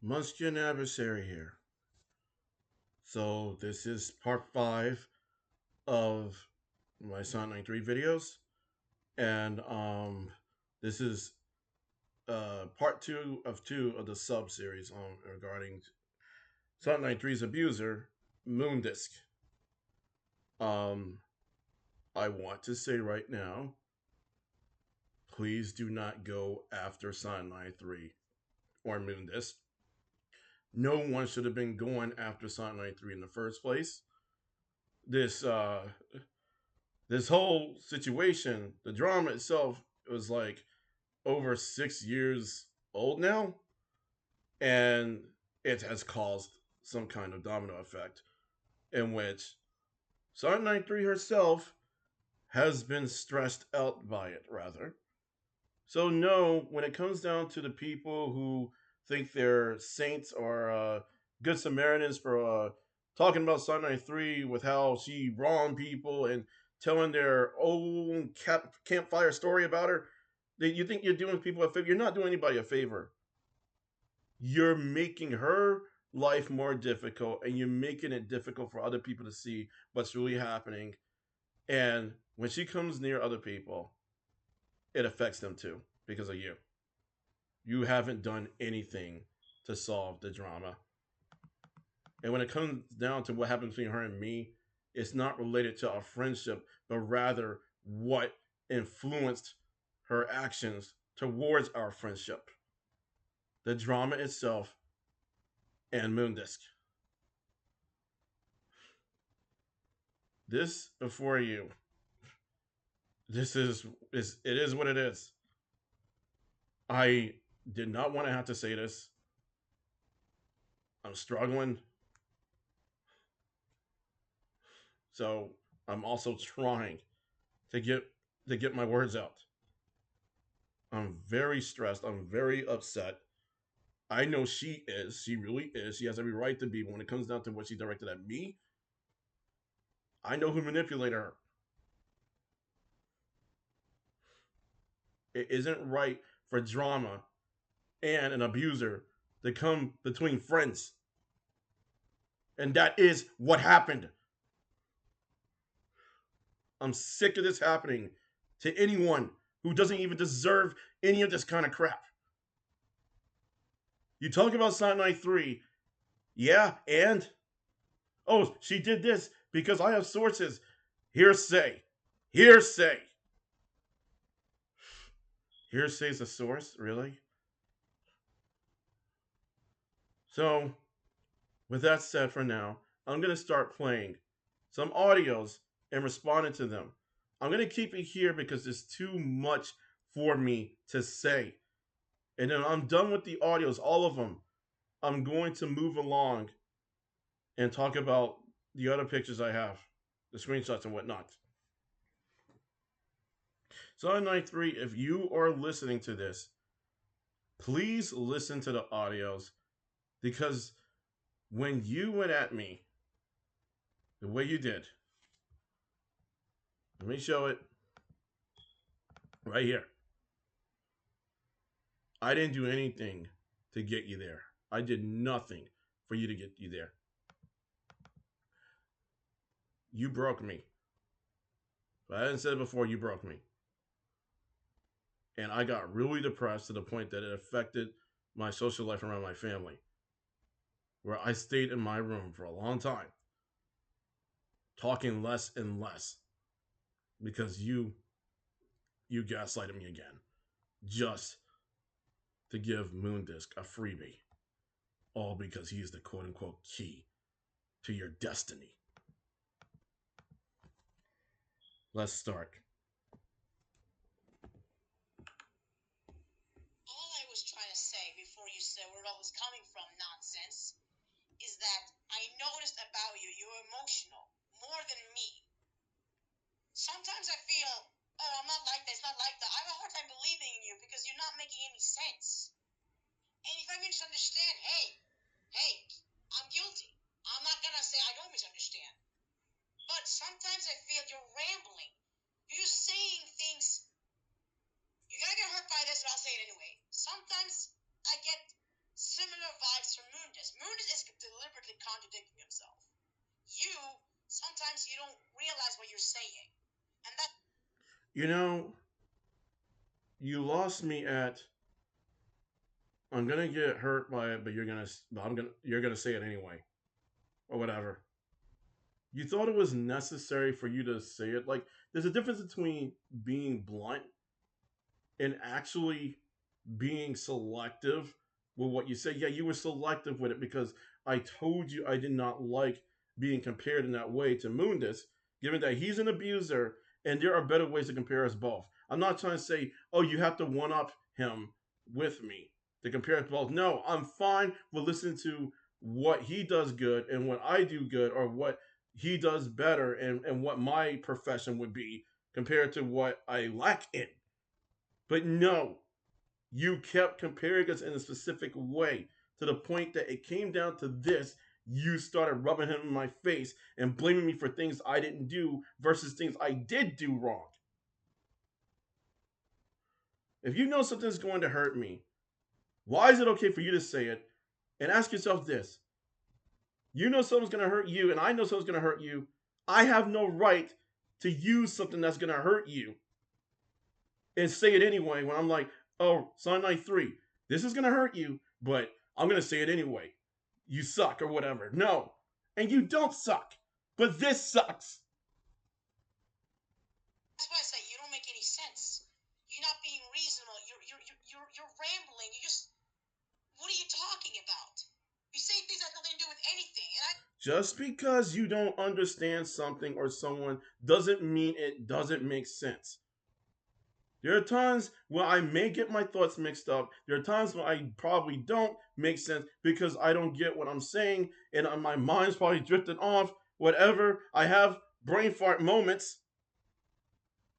Munchkin adversary here. So this is part 5 of my Sonic93 videos, and this is part 2 of the sub series on regarding Sonic93's abuser, Moondisc. Um, I want to say right now, please do not go after Sonic93 or Moondisc. No one should have been going after Sonic93 in the first place. This this whole situation, the drama itself was like over 6 years old now, and it has caused some kind of domino effect in which Sonic93 herself has been stressed out by it, rather. So, no, when it comes down to the people who think they're saints or good Samaritans for talking about Sonic93 with how she wronged people and telling their own campfire story about her, that you think you're doing people a favor. You're not doing anybody a favor. You're making her life more difficult and you're making it difficult for other people to see what's really happening. And when she comes near other people, it affects them too because of you. You haven't done anything to solve the drama. And when it comes down to what happened between her and me, it's not related to our friendship, but rather what influenced her actions towards our friendship. The drama itself and Moondisc. This before you. This is it is what it is. I did not want to have to say this. I'm struggling. So I'm also trying to get my words out. I'm very stressed. I'm very upset. I know she is. She really is. She has every right to be. But when it comes down to what she directed at me, I know who manipulated her. It isn't right for drama and an abuser to come between friends. And that is what happened. I'm sick of this happening to anyone who doesn't even deserve any of this kind of crap. You talk about Sonic93, yeah, and oh, she did this because I have sources. Hearsay. Hearsay. Hearsay's a source, really? So, with that said for now, I'm going to start playing some audios and responding to them. I'm going to keep it here because there's too much for me to say. And then I'm done with the audios, all of them. I'm going to move along and talk about the other pictures I have, the screenshots and whatnot. So, on night 3, if you are listening to this, please listen to the audios because when you went at me the way you did, let me show it right here. I didn't do anything to get you there. I did nothing for you to get you there. You broke me. But I hadn't said it before, you broke me. And I got really depressed to the point that it affected my social life around my family, where I stayed in my room for a long time, talking less and less because you gaslighted me again, just to give Moondisc a freebie, all because he is the quote unquote key to your destiny. Let's start. All I was trying to say before you said where it all was coming from, nonsense, is that I noticed about you, you're emotional more than me. Sometimes I feel, oh, I'm not like that, it's not like that. I have a hard time believing in you because you're not making any sense. And if I misunderstand, hey, I'm guilty. I'm not gonna say I don't misunderstand. But sometimes I feel you're rambling. You're just saying things. You're gonna get hurt by this, but I'll say it anyway. Sometimes I get similar similar vibes from Moondisc. Moondisc is deliberately contradicting himself. Sometimes you don't realize what you're saying. And that You know, you lost me at I'm gonna get hurt by it, but you're gonna say it anyway. Or whatever. You thought it was necessary for you to say it. Like, there's a difference between being blunt and actually being selective with what you say. Yeah, you were selective with it because I told you I did not like being compared in that way to Moondisc, given that he's an abuser and there are better ways to compare us both. I'm not trying to say, oh, you have to one up him with me to compare us both. No, I'm fine with listening to what he does good and what I do good, or what he does better, and what my profession would be compared to what I lack in. But no, you kept comparing us in a specific way to the point that it came down to this. You started rubbing him in my face and blaming me for things I didn't do versus things I did do wrong. If you know something's going to hurt me, why is it okay for you to say it? And ask yourself this: you know something's going to hurt you, and I know something's going to hurt you. I have no right to use something that's going to hurt you and say it anyway when I'm like, oh, Sonic93, this is going to hurt you, but I'm going to say it anyway. You suck or whatever. No. And you don't suck. But this sucks. that's why I say you don't make any sense. You're not being reasonable. You're rambling. What are you talking about? You say things that have nothing to do with anything. Just because you don't understand something or someone doesn't mean it doesn't make sense. There are times when I may get my thoughts mixed up. There are times when I probably don't make sense because I don't get what I'm saying and my mind's probably drifting off, whatever. I have brain fart moments.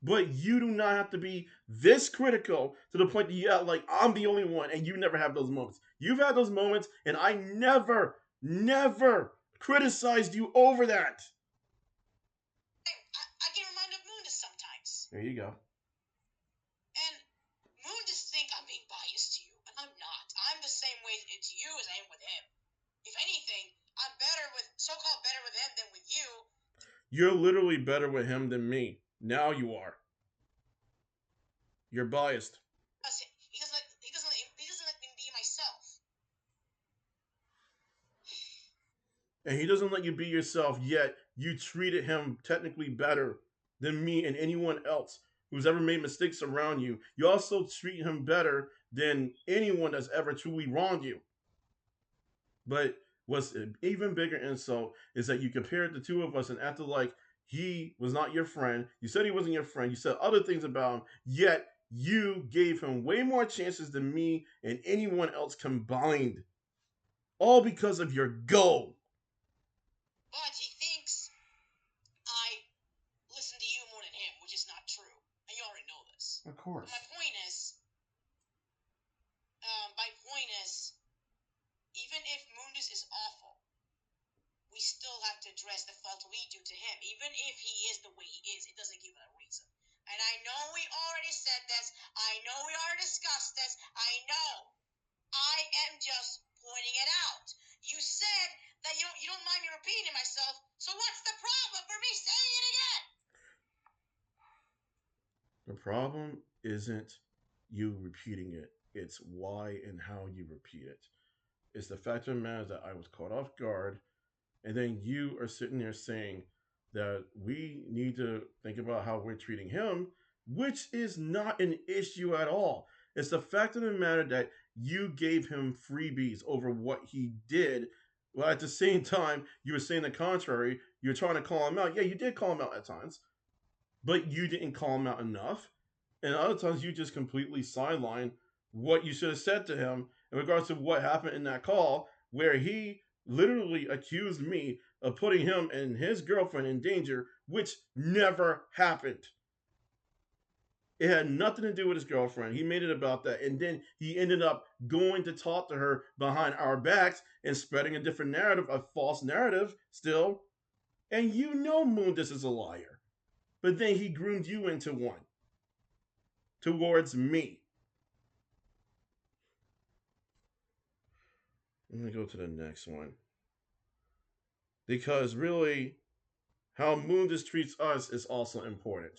But you do not have to be this critical to the point that you act like I'm the only one and you never have those moments. You've had those moments and I never criticized you over that. I get reminded of Moondisc sometimes. There you go. And Moondisc think I'm being biased to you, and I'm not. I'm the same way to you as I am with him. If anything, I'm so-called better with him than with you. You're literally better with him than me. Now you are. You're biased. He doesn't let me be myself. And he doesn't let you be yourself, yet you treated him technically better than me and anyone else who's ever made mistakes around you. You also treat him better than anyone that's ever truly wronged you. But what's an even bigger insult is that you compared the two of us and acted like he was not your friend. You said he wasn't your friend. You said other things about him, yet you gave him way more chances than me and anyone else combined. All because of your goal. But he thinks I listen to you more than him, which is not true. And you already know this. Of course. But my point is, even if Moondisc is awful, we still have to address the fault we do to him. Even if he is the way he is, it doesn't give it a reason. And I know we already said this. I know we already discussed this. I know. I am just pointing it out. You said that you don't mind me repeating myself, so what's the problem for me saying it again? The problem isn't you repeating it, it's why and how you repeat it. It's the fact of the matter that I was caught off guard, and then you are sitting there saying that we need to think about how we're treating him, which is not an issue at all. It's the fact of the matter that you gave him freebies over what he did. Well, at the same time, you were saying the contrary. You're trying to call him out. Yeah, you did call him out at times, but you didn't call him out enough. And other times, you just completely sideline what you should have said to him in regards to what happened in that call, where he literally accused me of putting him and his girlfriend in danger, which never happened. It had nothing to do with his girlfriend. He made it about that. And then he ended up going to talk to her behind our backs and spreading a different narrative, a false narrative still. And you know Moondisc is a liar. But then he groomed you into one towards me. Let me go to the next one. Because really, how Moondisc treats us is also important.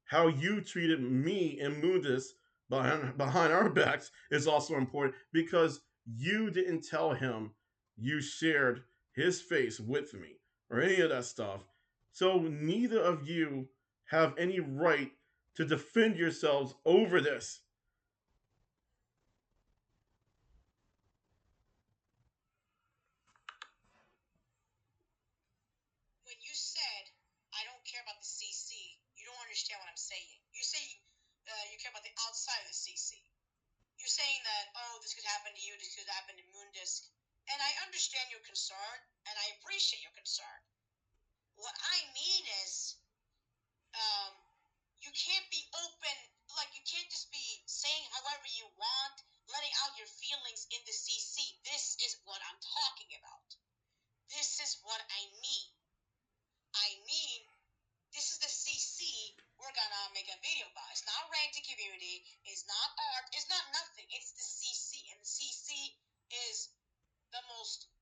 How you treated me and Moondisc behind our backs is also important because you didn't tell him you shared his face with me or any of that stuff. So neither of you have any right to defend yourselves over this. When you said, I don't care about the CC, you don't understand what I'm saying. You say you care about the outside of the CC. You're saying that, oh, this could happen to you, this could happen to Moondisc. And I understand your concern, and I appreciate your concern. What I mean is, um, you can't be open, like, you can't just be saying however you want, letting out your feelings in the CC. This is what I'm talking about. This is what I mean. I mean, this is the CC we're gonna make a video about. It's not ranting community, it's not art, it's not nothing. It's the CC. And the CC is the most,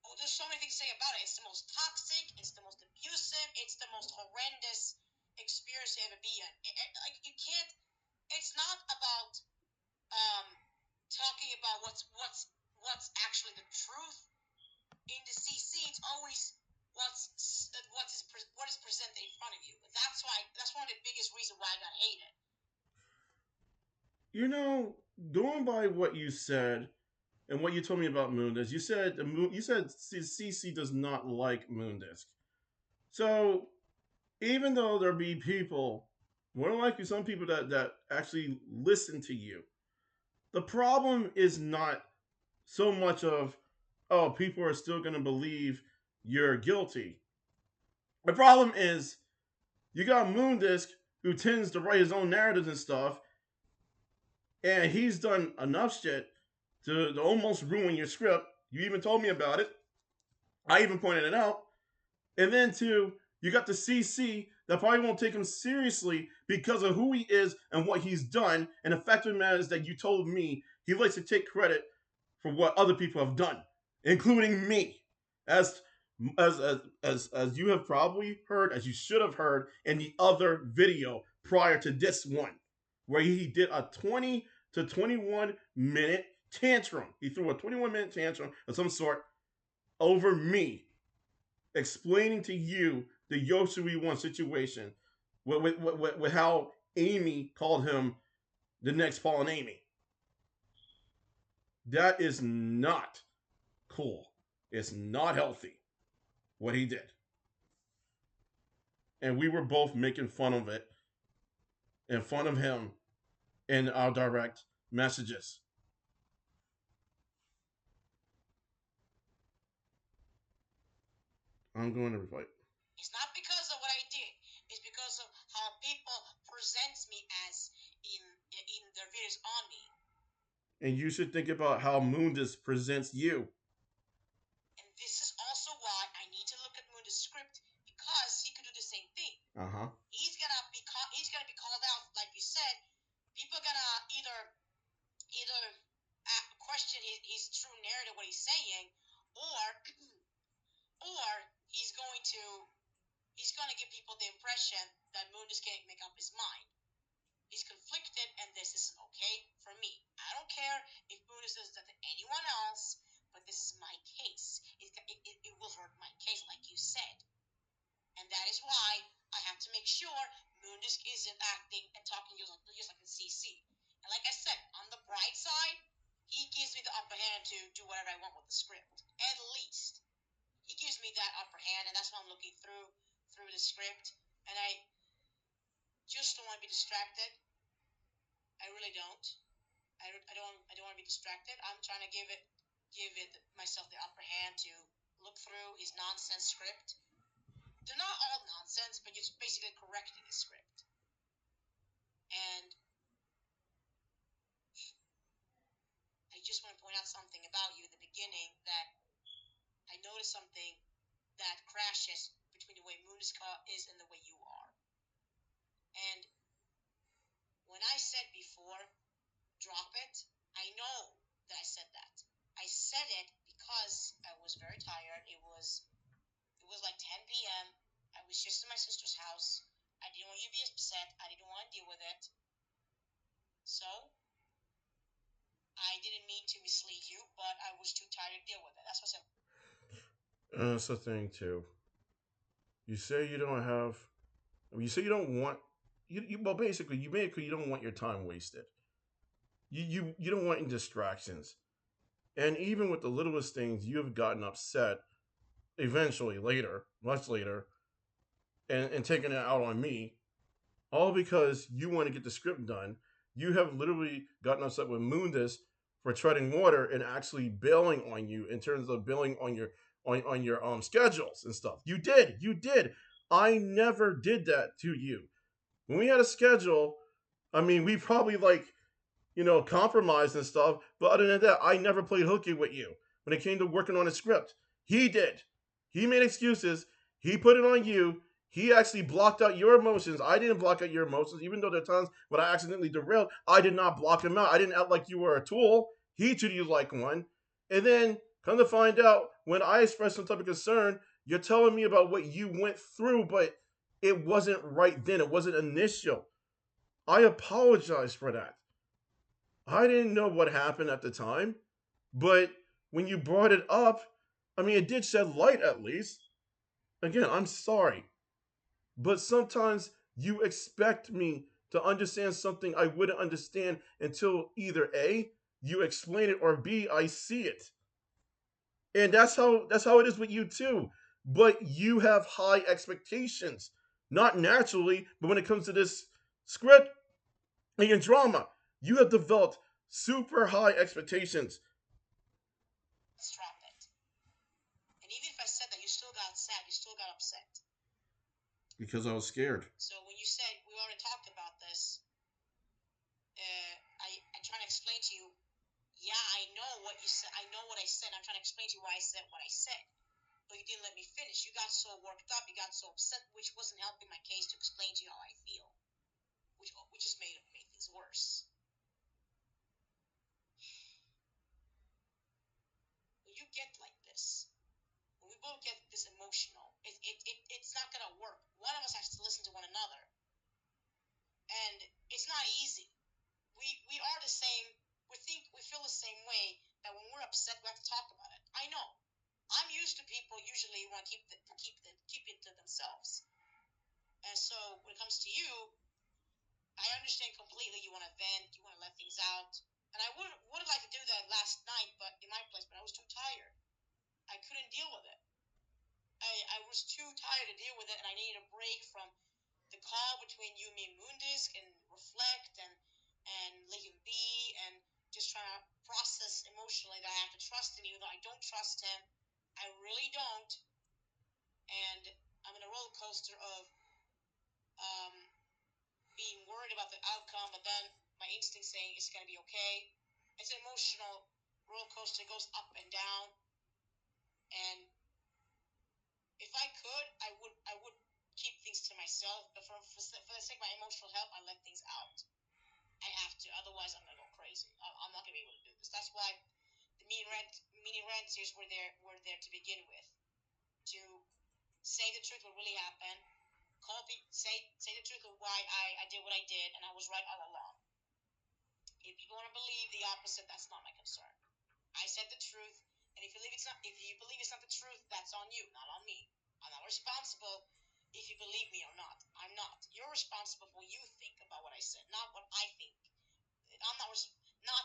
oh, there's so many things to say about it. It's the most toxic, it's the most abusive, it's the most horrendous experience to ever be in. Like, you can't, it's not about um talking about what's actually the truth in the CC. It's always what is presented in front of you. That's one of the biggest reasons why I got hated. You know, going by what you said and what you told me about Moondisc, you said CC does not like Moondisc. So even though there be people, more than likely some people that actually listen to you, the problem is not so much of, oh, people are still going to believe you're guilty. The problem is you got Moondisc who tends to write his own narratives and stuff, and he's done enough shit to almost ruin your script. You even told me about it. I even pointed it out. And then two, you got the CC that probably won't take him seriously because of who he is and what he's done. And the fact of the matter is that you told me he likes to take credit for what other people have done, including me. As as you have probably heard, as you should have heard in the other video prior to this one, where he did a 20 to 21-minute tantrum. He threw a 21-minute tantrum of some sort over me, explaining to you the Yoshui one situation with how Amy called him the next fallen Amy. That is not cool. It's not healthy what he did. And we were both making fun of it, in fun of him in our direct messages. I'm going to fight. It's not because of what I did. It's because of how people present me as in their videos on me. And you should think about how Moondisc presents you. And this is also why I need to look at Moondisc's script, because he could do the same thing. Uh-huh. He's gonna be called out, like you said. People are gonna either question his true narrative, what he's saying, or or he's going to give people the impression that Moondisc can't make up his mind. He's conflicted, and this isn't okay for me. I don't care if Moondisc does that to anyone else, but this is my case. It will hurt my case, like you said. And that is why I have to make sure Moondisc isn't acting and talking just like the CC. And like I said, on the bright side, he gives me the upper hand to do whatever I want with the script. At least. He gives me that upper hand, and that's why I'm looking through the script. And I just don't want to be distracted. I really don't. I don't want to be distracted. I'm trying to give it myself the upper hand to look through his nonsense script. They're not all nonsense, but you're basically correcting the script. And I just want to point out something about you in the beginning, that I noticed something that crashes between the way Moondisc is and the way you are. And when I said before, drop it, I know that I said that. I said it because I was very tired. It was like 10 p.m. I was just in my sister's house. I didn't want you to be upset. I didn't want to deal with it. So I didn't mean to mislead you, but I was too tired to deal with it. That's what I said. That's the thing too. You say you don't have. You say you don't want. Well, basically, you don't want your time wasted. You don't want any distractions. And even with the littlest things, you have gotten upset eventually later, much later, and taken it out on me, all because you want to get the script done. You have literally gotten upset with Moondisc for treading water and actually bailing on you in terms of bailing on your schedules and stuff. You did. I never did that to you. When we had a schedule, I mean, we probably compromised and stuff. But other than that, I never played hooky with you when it came to working on a script. He did. He made excuses. He put it on you. He actually blocked out your emotions. I didn't block out your emotions, even though there are times when I accidentally derailed. I did not block him out. I didn't act like you were a tool. He treated you like one. And then come to find out, when I expressed some type of concern, you're telling me about what you went through, but it wasn't right then. It wasn't initial. I apologize for that. I didn't know what happened at the time, but when you brought it up, I mean, it did shed light at least. Again, I'm sorry, but sometimes you expect me to understand something I wouldn't understand until either A, you explain it, or B, I see it. And that's how it is with you too. But you have high expectations. Not naturally, but when it comes to this script and your drama, you have developed super high expectations. Let's drop it. And even if I said that, you still got sad. You still got upset. Because I was scared. So when you said we already talked about this, I try to explain to you. Yeah, I know what you said. I know what I said. I'm trying to explain to you why I said what I said. But you didn't let me finish. You got so worked up. You got so upset, which wasn't helping my case to explain to you how I feel, which just made things worse. When you get like this, when we both get this emotional, it's not gonna work. One of us has to listen to one another, and it's not easy. We are the same. We feel the same way. That when we're upset, we have to talk about it. I know. I'm used to people usually want to keep it to themselves, and so when it comes to you, I understand completely. You want to vent, you want to let things out, and I would have liked to do that last night, but in my place, but I was too tired. I couldn't deal with it. I was too tired to deal with it, and I needed a break from the call between you, me, and Moondisc, and reflect and let him be, and just trying to process emotionally that I have to trust him, even though I don't trust him. I really don't, and I'm in a roller coaster of um, being worried about the outcome, but then my instinct saying it's gonna be okay. It's an emotional roller coaster. It goes up and down, and if I could, I would keep things to myself. But for the sake of my emotional health, I let things out. I have to, otherwise I'm gonna go crazy. I'm not gonna be able to do this. That's why the mini rant series were there to begin with, to say the truth, what really happened. Say the truth of why I did what I did, and I was right all along. If people want to believe the opposite, that's not my concern. I said the truth, and if you believe it's not the truth, that's on you, not on me. I'm not responsible if you believe me or not. I'm not. You're responsible for what you think about what I said, not what I think. I'm not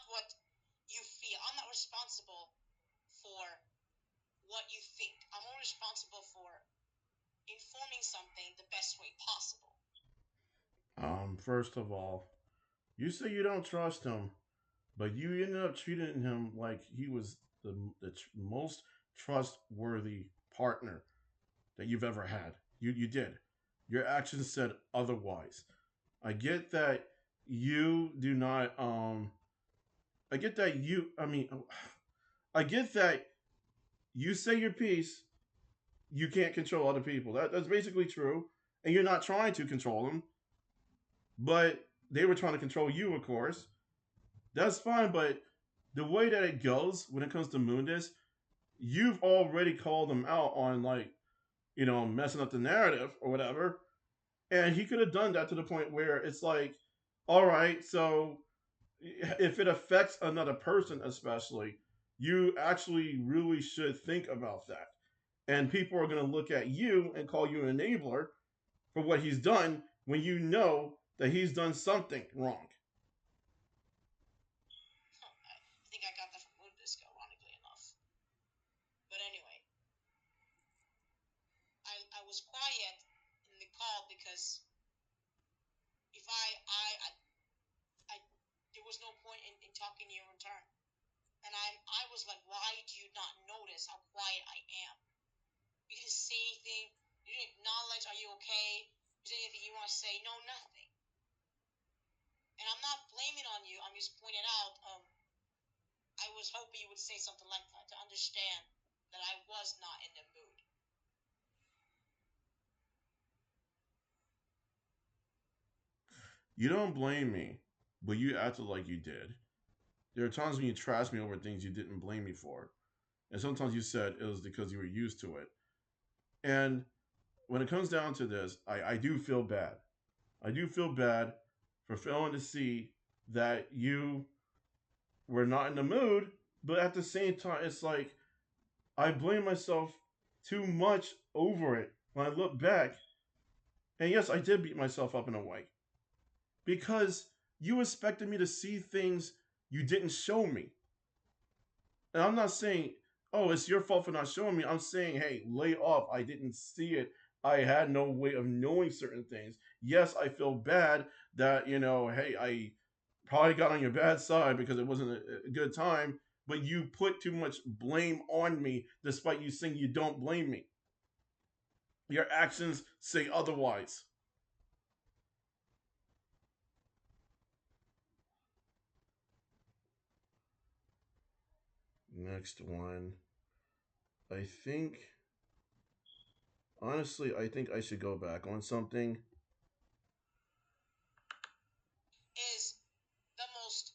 what you feel. I'm not responsible for what you think. I'm only responsible for informing something the best way possible. First of all, you say you don't trust him, but you ended up treating him like he was the most trustworthy partner that you've ever had. You did. Your actions said otherwise. I get that you do not. I get that you. I mean, I get that you say your piece. You can't control other people. That's basically true, and you're not trying to control them. But they were trying to control you, of course. That's fine, but the way that it goes when it comes to Moondisc, you've already called him out on like, messing up the narrative or whatever. And he could have done that to the point where it's like, all right, so if it affects another person, especially, you actually really should think about that. And people are going to look at you and call you an enabler for what he's done when you know that he's done something wrong. I think I got that from Moondisc, ironically enough. But anyway, I was quiet in the call because if I there was no point in talking to you in return. And I was like, why do you not notice how quiet I am? You didn't say anything. You didn't acknowledge, are you okay? Is there anything you want to say? No, nothing. And I'm not blaming on you. I'm just pointing out, I was hoping you would say something like that to understand that I was not in the mood. You don't blame me, but you acted like you did. There are times when you trashed me over things you didn't blame me for. And sometimes you said it was because you were used to it. And when it comes down to this, I do feel bad. I do feel bad for failing to see that you were not in the mood, but at the same time, it's like I blame myself too much over it when I look back. And yes, I did beat myself up in a way because you expected me to see things you didn't show me. And I'm not saying, oh, it's your fault for not showing me. I'm saying, hey, lay off. I didn't see it. I had no way of knowing certain things. Yes, I feel bad that, hey, I probably got on your bad side because it wasn't a good time, but you put too much blame on me despite you saying you don't blame me. Your actions say otherwise. Next one. I think, honestly, I think I should go back on something. Is the most,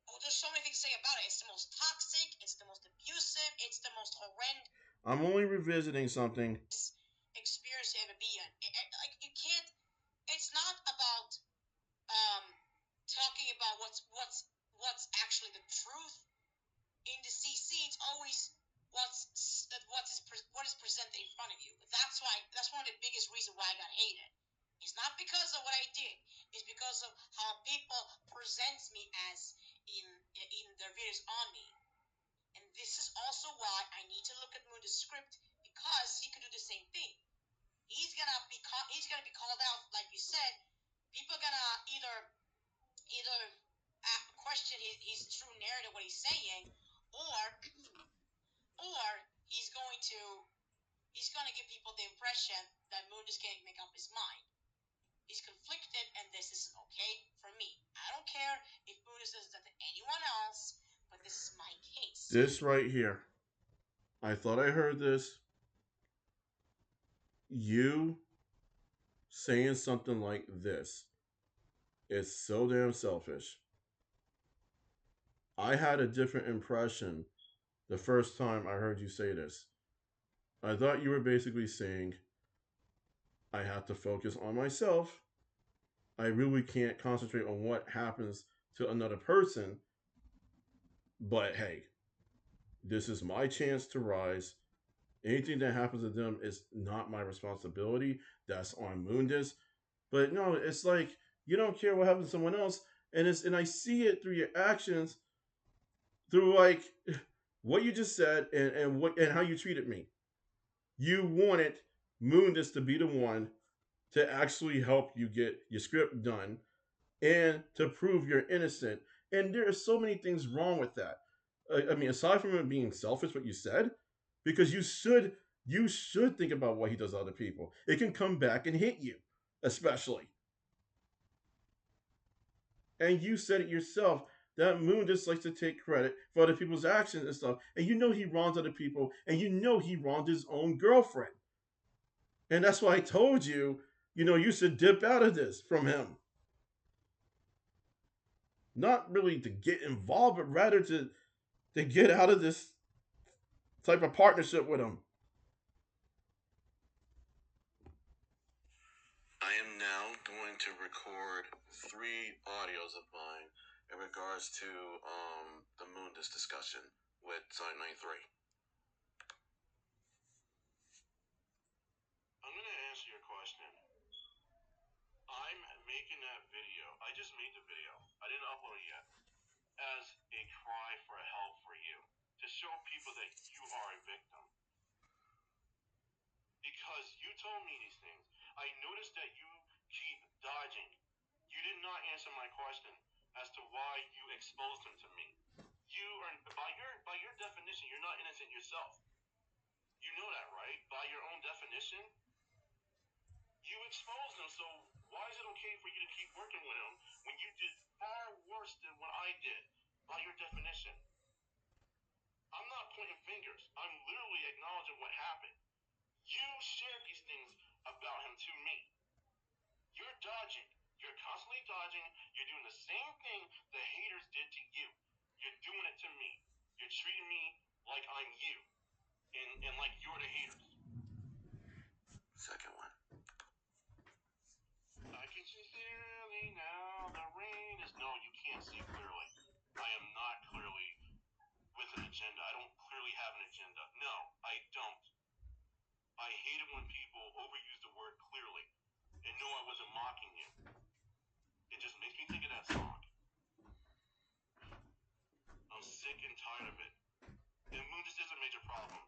oh, there's so many things to say about it. It's the most toxic, it's the most abusive, it's the most horrendous I'm only revisiting something. experience to ever be in. Like, you can't, it's not about um, talking about what's actually the truth in the CC. It's always what is presented in front of you. That's one of the biggest reasons why I got hated. It's not because of what I did. It's because of how people present me as in their videos on me. And this is also why I need to look at Moondisc's script, because he could do the same thing. He's gonna be called out, like you said. People are gonna either question his true narrative, what he's saying, or or he's going to give people the impression that Moondisc can't make up his mind. He's conflicted, and this isn't okay for me. I don't care if Moondisc does that to anyone else, but this is my case. This right here. I thought I heard this. You saying something like this is so damn selfish. I had a different impression the first time I heard you say this. I thought you were basically saying, I have to focus on myself. I really can't concentrate on what happens to another person. But hey, this is my chance to rise. Anything that happens to them is not my responsibility. That's on Moondisc. But no, it's like you don't care what happens to someone else, and I see it through your actions, through like what you just said and how you treated me. You wanted Moondisc to be the one to actually help you get your script done and to prove you're innocent. And there are so many things wrong with that. I mean, aside from it being selfish, what you said, because you should think about what he does to other people. It can come back and hit you, especially. And you said it yourself that Moon just likes to take credit for other people's actions and stuff. And you know he wrongs other people, and you know he wronged his own girlfriend. And that's why I told you, you should dip out of this from him. Not really to get involved, but rather to get out of this type of partnership with him. I am now going to record 3 audios of mine in regards to the Moondisc discussion with Sonic93. I'm going to answer your question. I'm making that video. I just made the video. I didn't upload it yet. As a cry for help for you. To show people that you are a victim. Because you told me these things. I noticed that you keep dodging. You did not answer my question as to why you exposed him to me. You are, by your definition, you're not innocent yourself. You know that, right? By your own definition, you exposed him. So why is it okay for you to keep working with him when you did far worse than what I did? By your definition, I'm not pointing fingers. I'm literally acknowledging what happened. You shared these things about him to me. You're dodging. You're constantly dodging. You're doing the same thing the haters did to you. You're doing it to me. You're treating me like I'm you. And like you're the haters. Second one. I can see clearly now. The rain is... No, you can't see clearly. I am not clearly with an agenda. I don't clearly have an agenda. No, I don't. I hate it when people overuse the word clearly. And no, I wasn't mocking you. It just makes me think of that song. I'm sick and tired of it. And Moondisc is a major problem.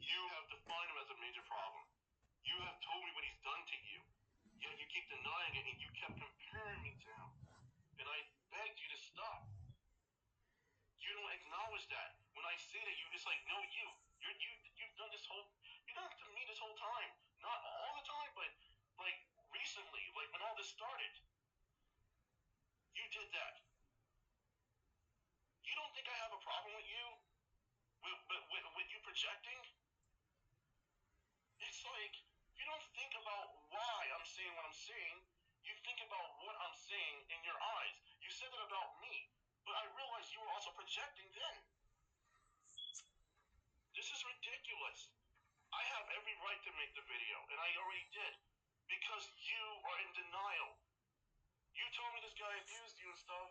You have defined him as a major problem. You have told me what he's done to you. Yet you keep denying it and you kept comparing me to him. And I begged you to stop. You don't acknowledge that. When I say that, it's like, no, you've done this whole... You've done it to me this whole time. Not all the time, but like recently, like when all this started. You did that. You don't think I have a problem with you? With you projecting? It's like, you don't think about why I'm saying what I'm saying. You think about what I'm saying in your eyes. You said that about me, but I realized you were also projecting then. This is ridiculous. I have every right to make the video, and I already did, because you are in denial. You told me this guy abused you and stuff.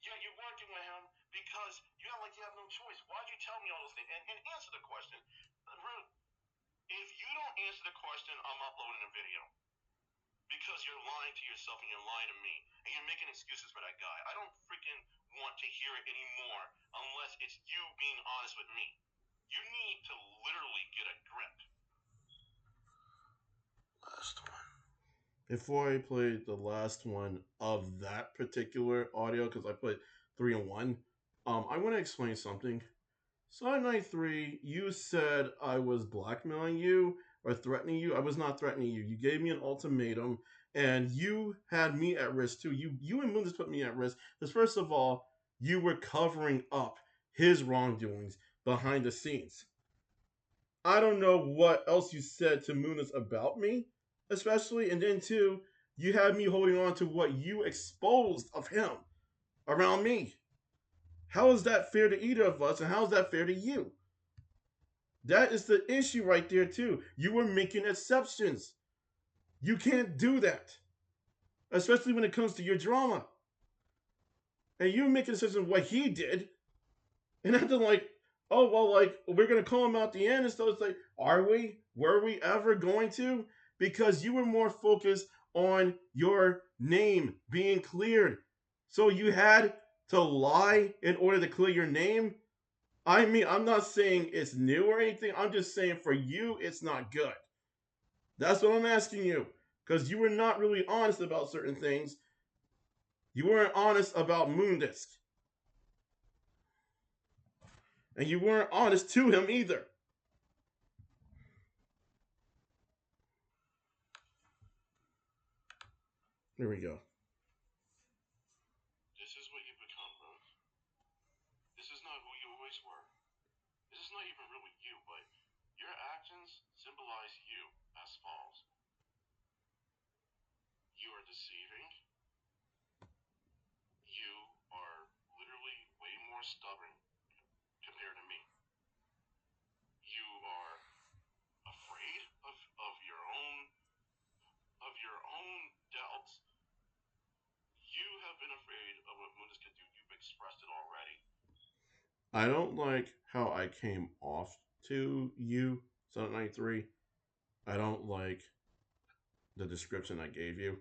Yeah, you're working with him because you act like you have no choice. Why'd you tell me all those things? And answer the question. If you don't answer the question, I'm uploading a video. Because you're lying to yourself and you're lying to me. And you're making excuses for that guy. I don't freaking want to hear it anymore unless it's you being honest with me. You need to literally get a grip. Last one. Before I play the last one of that particular audio, because I put 3 in 1, I want to explain something. Sonic93, you said I was blackmailing you or threatening you. I was not threatening you. You gave me an ultimatum, and you had me at risk too. You and Moondisc put me at risk because first of all, you were covering up his wrongdoings behind the scenes. I don't know what else you said to Moondisc about me, especially, and then two, you had me holding on to what you exposed of him around me. How is that fair to either of us, and how is that fair to you? That is the issue right there, too. You were making exceptions. You can't do that, especially when it comes to your drama. And you're making exceptions of what he did, and acting like, oh, well, like, we're going to call him out the end. And so it's like, are we? Were we ever going to? Because you were more focused on your name being cleared. So you had to lie in order to clear your name. I mean, I'm not saying it's new or anything. I'm just saying for you, it's not good. That's what I'm asking you. Because you were not really honest about certain things. You weren't honest about Moondisc. And you weren't honest to him either. Here we go. This is what you've become, Moon. This is not who you always were. This is not even really you, but your actions symbolize you as false. You are deceiving. You are stubborn compared to me. You are afraid of your own doubts. You have been afraid of what Moondisc could do. You've expressed it already. I don't like how I came off to you, Sonic93. I don't like the description I gave you.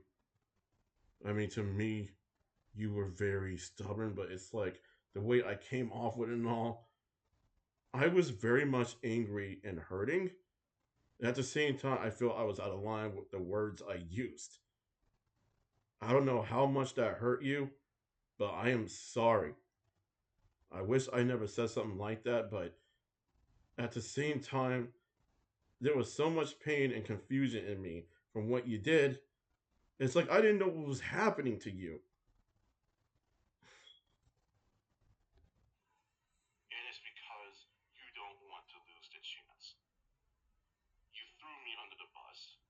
I mean, to me, you were very stubborn, but it's like the way I came off with it and all. I was very much angry and hurting. And at the same time, I feel I was out of line with the words I used. I don't know how much that hurt you, but I am sorry. I wish I never said something like that, but at the same time, there was so much pain and confusion in me from what you did. It's like I didn't know what was happening to you. And it's because you don't want to lose the chance. You threw me under the bus.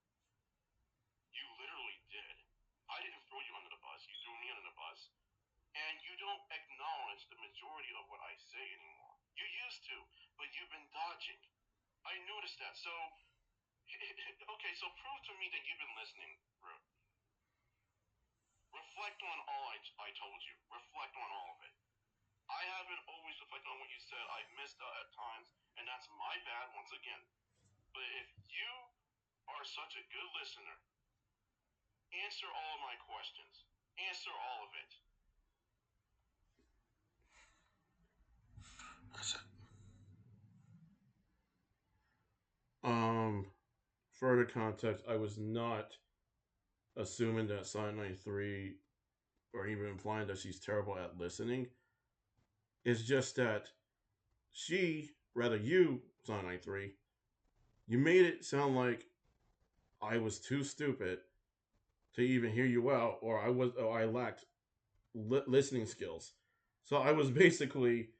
You literally did. I didn't throw you under the bus. You threw me under the bus. And you don't acknowledge the majority of what I say anymore. You used to, but you've been dodging. I noticed that. So, okay, so prove to me that you've been listening, bro. Reflect on all I told you. Reflect on all of it. I haven't always reflected on what you said. I've missed out at times, and that's my bad once again. But if you are such a good listener, answer all of my questions. Answer all of it. Um, Further context, I was not assuming that Sonic93 or even implying that she's terrible at listening. It's just that rather you, Sonic93, you made it sound like I was too stupid to even hear you out, or I lacked listening skills. So I was basically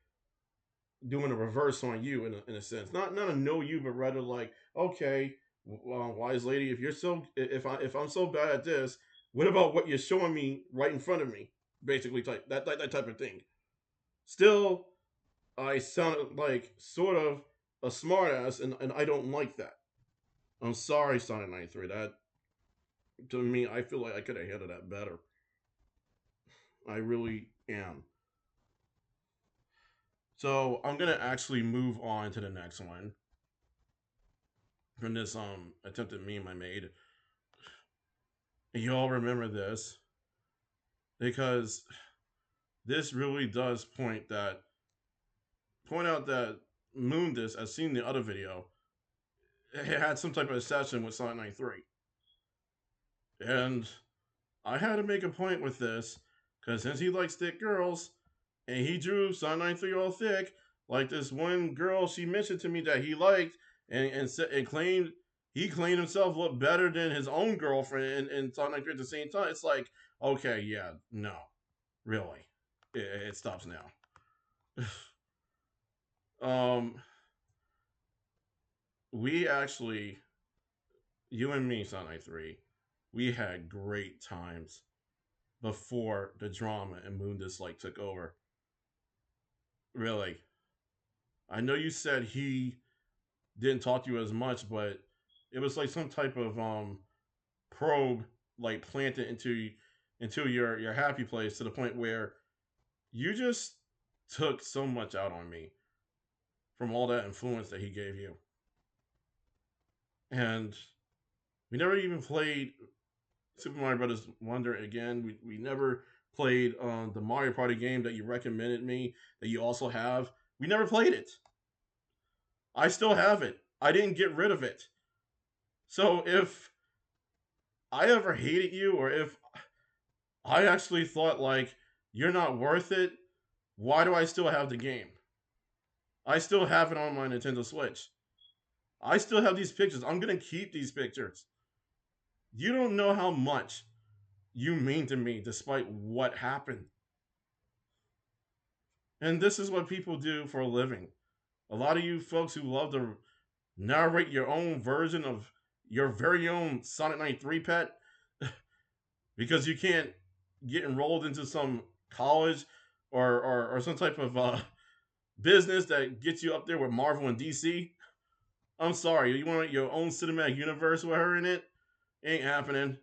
doing a reverse on you in a sense, not a no you, but rather like, okay, wise lady, if I'm so bad at this, what about what you're showing me right in front of me? Basically, that type of thing. Still, I sounded like sort of a smartass, and I don't like that. I'm sorry, Sonic93. That to me, I feel like I could have handled that better. I really am. So I'm gonna actually move on to the next one from this attempted meme I made. You all remember this because this really does point out that Moondisc, as seen in the other video, had some type of obsession with Sonic93. And I had to make a point with this because since he likes thick girls and he drew Sonic93 all thick, like this one girl she mentioned to me that he liked and claimed he claimed himself looked better than his own girlfriend in Sonic93 at the same time. It's like, okay, yeah, no, really, it stops now. um, we actually, you and me, Sonic93, we had great times before the drama and Moondisc like took over. Really, I know you said he didn't talk to you as much, but it was like some type of probe like planted into your happy place to the point where you just took so much out on me from all that influence that he gave you. And we never even played Super Mario Brothers Wonder again. We never played the Mario Party game that you recommended me that you also have. We never played it. I still have it. I didn't get rid of it. So if I ever hated you or if I actually thought like you're not worth it, why do I still have the game? I still have it on my Nintendo Switch. I still have these pictures. I'm gonna keep these pictures. You don't know how much you mean to me despite what happened. And this is what people do for a living. A lot of you folks who love to narrate your own version of your very own Sonic 93 pet because you can't get enrolled into some college or some type of business that gets you up there with Marvel and DC. I'm sorry, you want your own cinematic universe with her in it? Ain't happening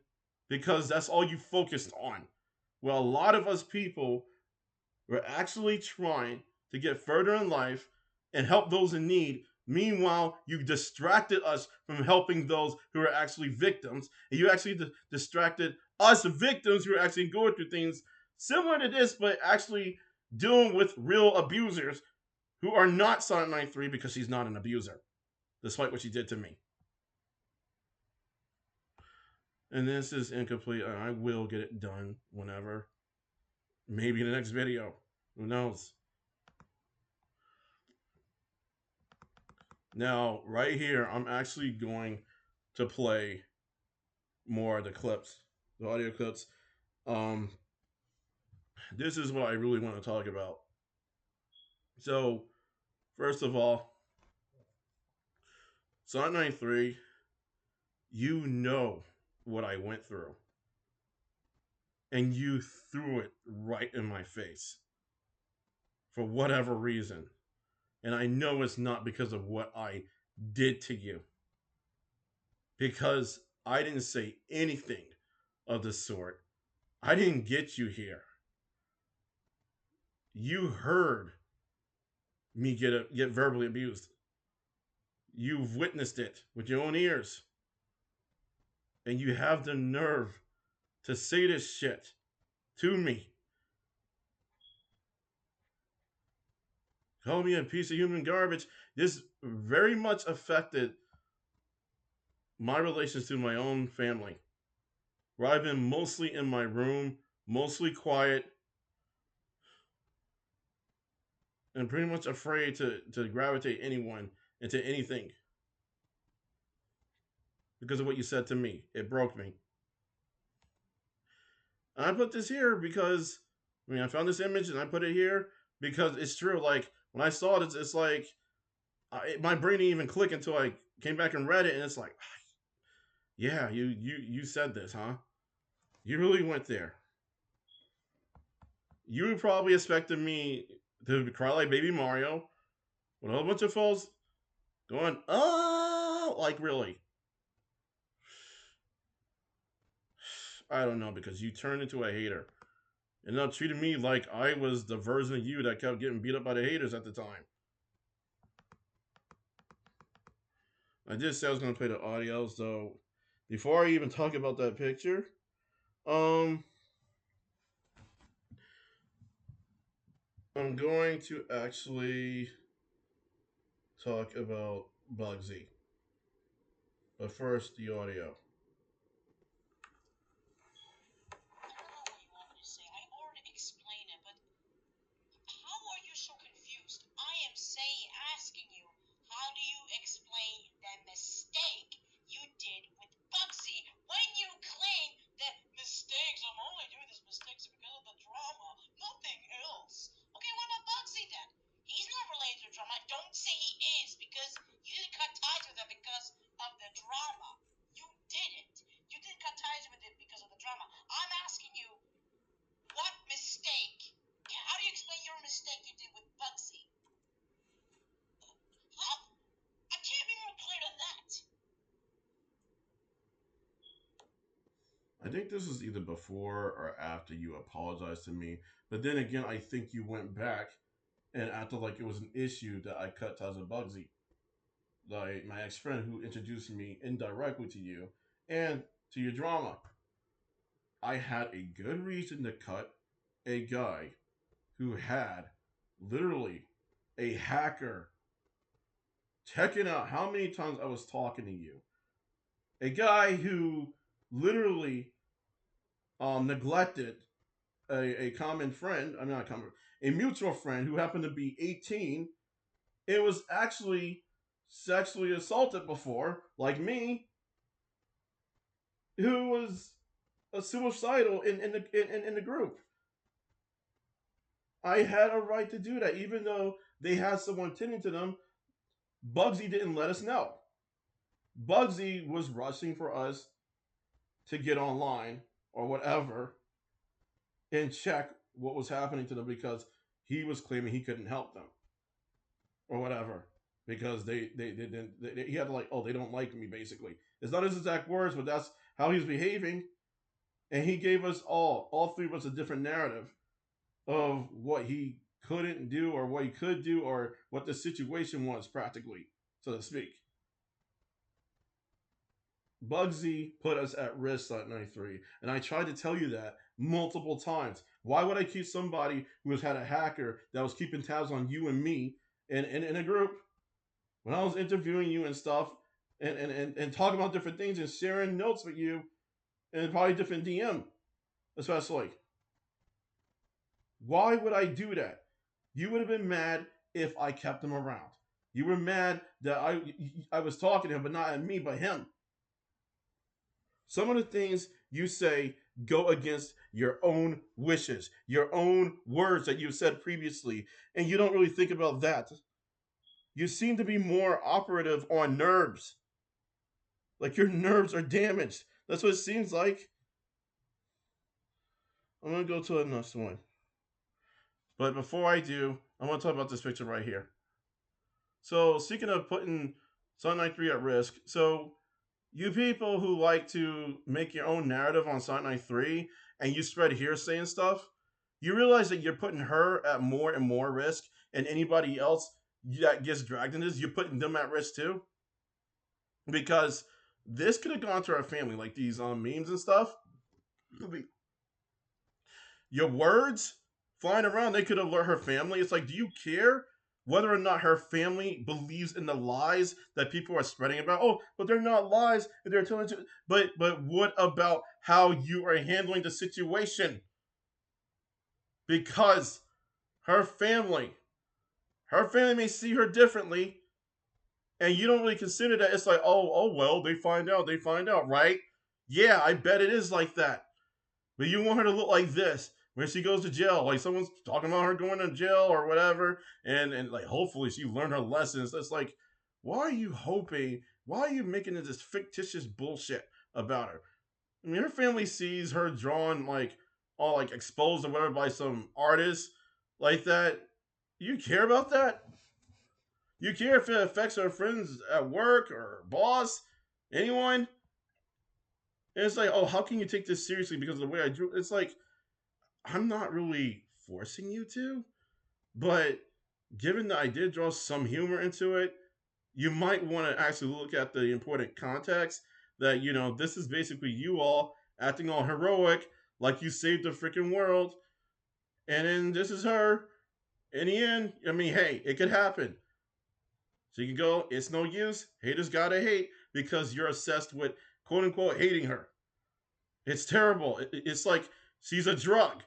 because that's all you focused on. Well, a lot of us people were actually trying to get further in life and help those in need. Meanwhile, you distracted us from helping those who are actually victims, and you actually distracted us victims who are actually going through things similar to this, but actually dealing with real abusers who are not Sonic93 because she's not an abuser, despite what she did to me. And this is incomplete. I will get it done whenever. Maybe in the next video. Who knows? Now, right here, I'm actually going to play more of the clips, the audio clips. Um, this is what I really want to talk about. So, first of all, Sonic93, you know what I went through. And you threw it right in my face. For whatever reason. And I know it's not because of what I did to you. Because I didn't say anything of the sort. I didn't get you here. You heard me get verbally abused. You've witnessed it with your own ears. And you have the nerve to say this shit to me. Call me a piece of human garbage. This very much affected my relations to my own family. Where I've been mostly in my room, mostly quiet, and pretty much afraid to gravitate anyone into anything because of what you said to me. It broke me. And I put this here because I found this image and I put it here because it's true. Like when I saw it, it's like my brain didn't even click until I came back and read it, and it's like, yeah, you said this, huh? You really went there. You probably expected me to cry like Baby Mario with a whole bunch of folks going, oh, like really. I don't know, because you turned into a hater. And now treated me like I was the version of you that kept getting beat up by the haters at the time. I did say I was going to play the audio, so before I even talk about that picture, I'm going to actually talk about Bugsy. But first, the audio. I don't know what you want me to say. I already explained it, but how are you so confused? I am asking you, how do you explain the mistake you did with Bugsy when you claim that mistakes, I'm only doing this mistakes because of the drama, nothing else? Okay, what about Bugsy then? He's not related to drama. Don't say he is because you didn't cut ties with him because of the drama. You didn't. You didn't cut ties with him because of the drama. I'm asking you, what mistake? How do you explain your mistake you did with Bugsy? How? I can't be more clear than that. I think this is either before or after you apologized to me. But then again, I think you went back and acted like it was an issue that I cut ties with Bugsy. Like my ex friend who introduced me indirectly to you and to your drama. I had a good reason to cut a guy who had literally a hacker checking out how many times I was talking to you. A guy who literally neglected a common friend, I'm not common, a mutual friend who happened to be 18. It was actually sexually assaulted before, like me, who was a suicidal in the group. I had a right to do that, even though they had someone tending to them. Bugsy didn't let us know. Bugsy was rushing for us to get online or whatever and check what was happening to them because he was claiming he couldn't help them or whatever because they didn't. He had to like, oh, they don't like me. Basically, it's not his exact words, but that's how he was behaving. And he gave us all three of us, a different narrative of what he couldn't do or what he could do or what the situation was, practically, so to speak. Bugsy put us at risk at 93, and I tried to tell you that multiple times. Why would I keep somebody who has had a hacker that was keeping tabs on you and me in a group when I was interviewing you and stuff and talking about different things and sharing notes with you and probably different DM, especially? Why would I do that? You would have been mad if I kept him around. You were mad that I was talking to him, but not at me, but him. Some of the things you say go against your own wishes, your own words that you've said previously, and you don't really think about that. You seem to be more operative on nerves. Like your nerves are damaged. That's what it seems like. I'm gonna go to the next one. But before I do, I want to talk about this picture right here. So, speaking of putting Sonic93 at risk, so you people who like to make your own narrative on Sonic93 and you spread hearsay and stuff, you realize that you're putting her at more and more risk, and anybody else that gets dragged in this, you're putting them at risk too. Because this could have gone to our family, like these memes and stuff. Your words flying around, they could alert her family. It's like, do you care whether or not her family believes in the lies that people are spreading about? Oh, but they're not lies. They're telling you. But what about how you are handling the situation? Because her family, her family may see her differently, and you don't really consider that. It's like, oh well, they find out, right? Yeah, I bet it is like that. But you want her to look like this when she goes to jail, like someone's talking about her going to jail or whatever, and like hopefully she learned her lessons. It's like, why are you hoping? Why are you making this fictitious bullshit about her? I mean, her family sees her drawn like all like exposed or whatever by some artist like that. You care about that? You care if it affects her friends at work or her boss, anyone? And it's like, oh, how can you take this seriously because of the way I drew? It's like, I'm not really forcing you to, but given that I did draw some humor into it, you might want to actually look at the important context that, this is basically you all acting all heroic, like you saved the freaking world. And then this is her. In the end, I mean, hey, it could happen. So you can go, it's no use. Haters gotta hate because you're obsessed with quote unquote hating her. It's terrible. It's like she's a drug.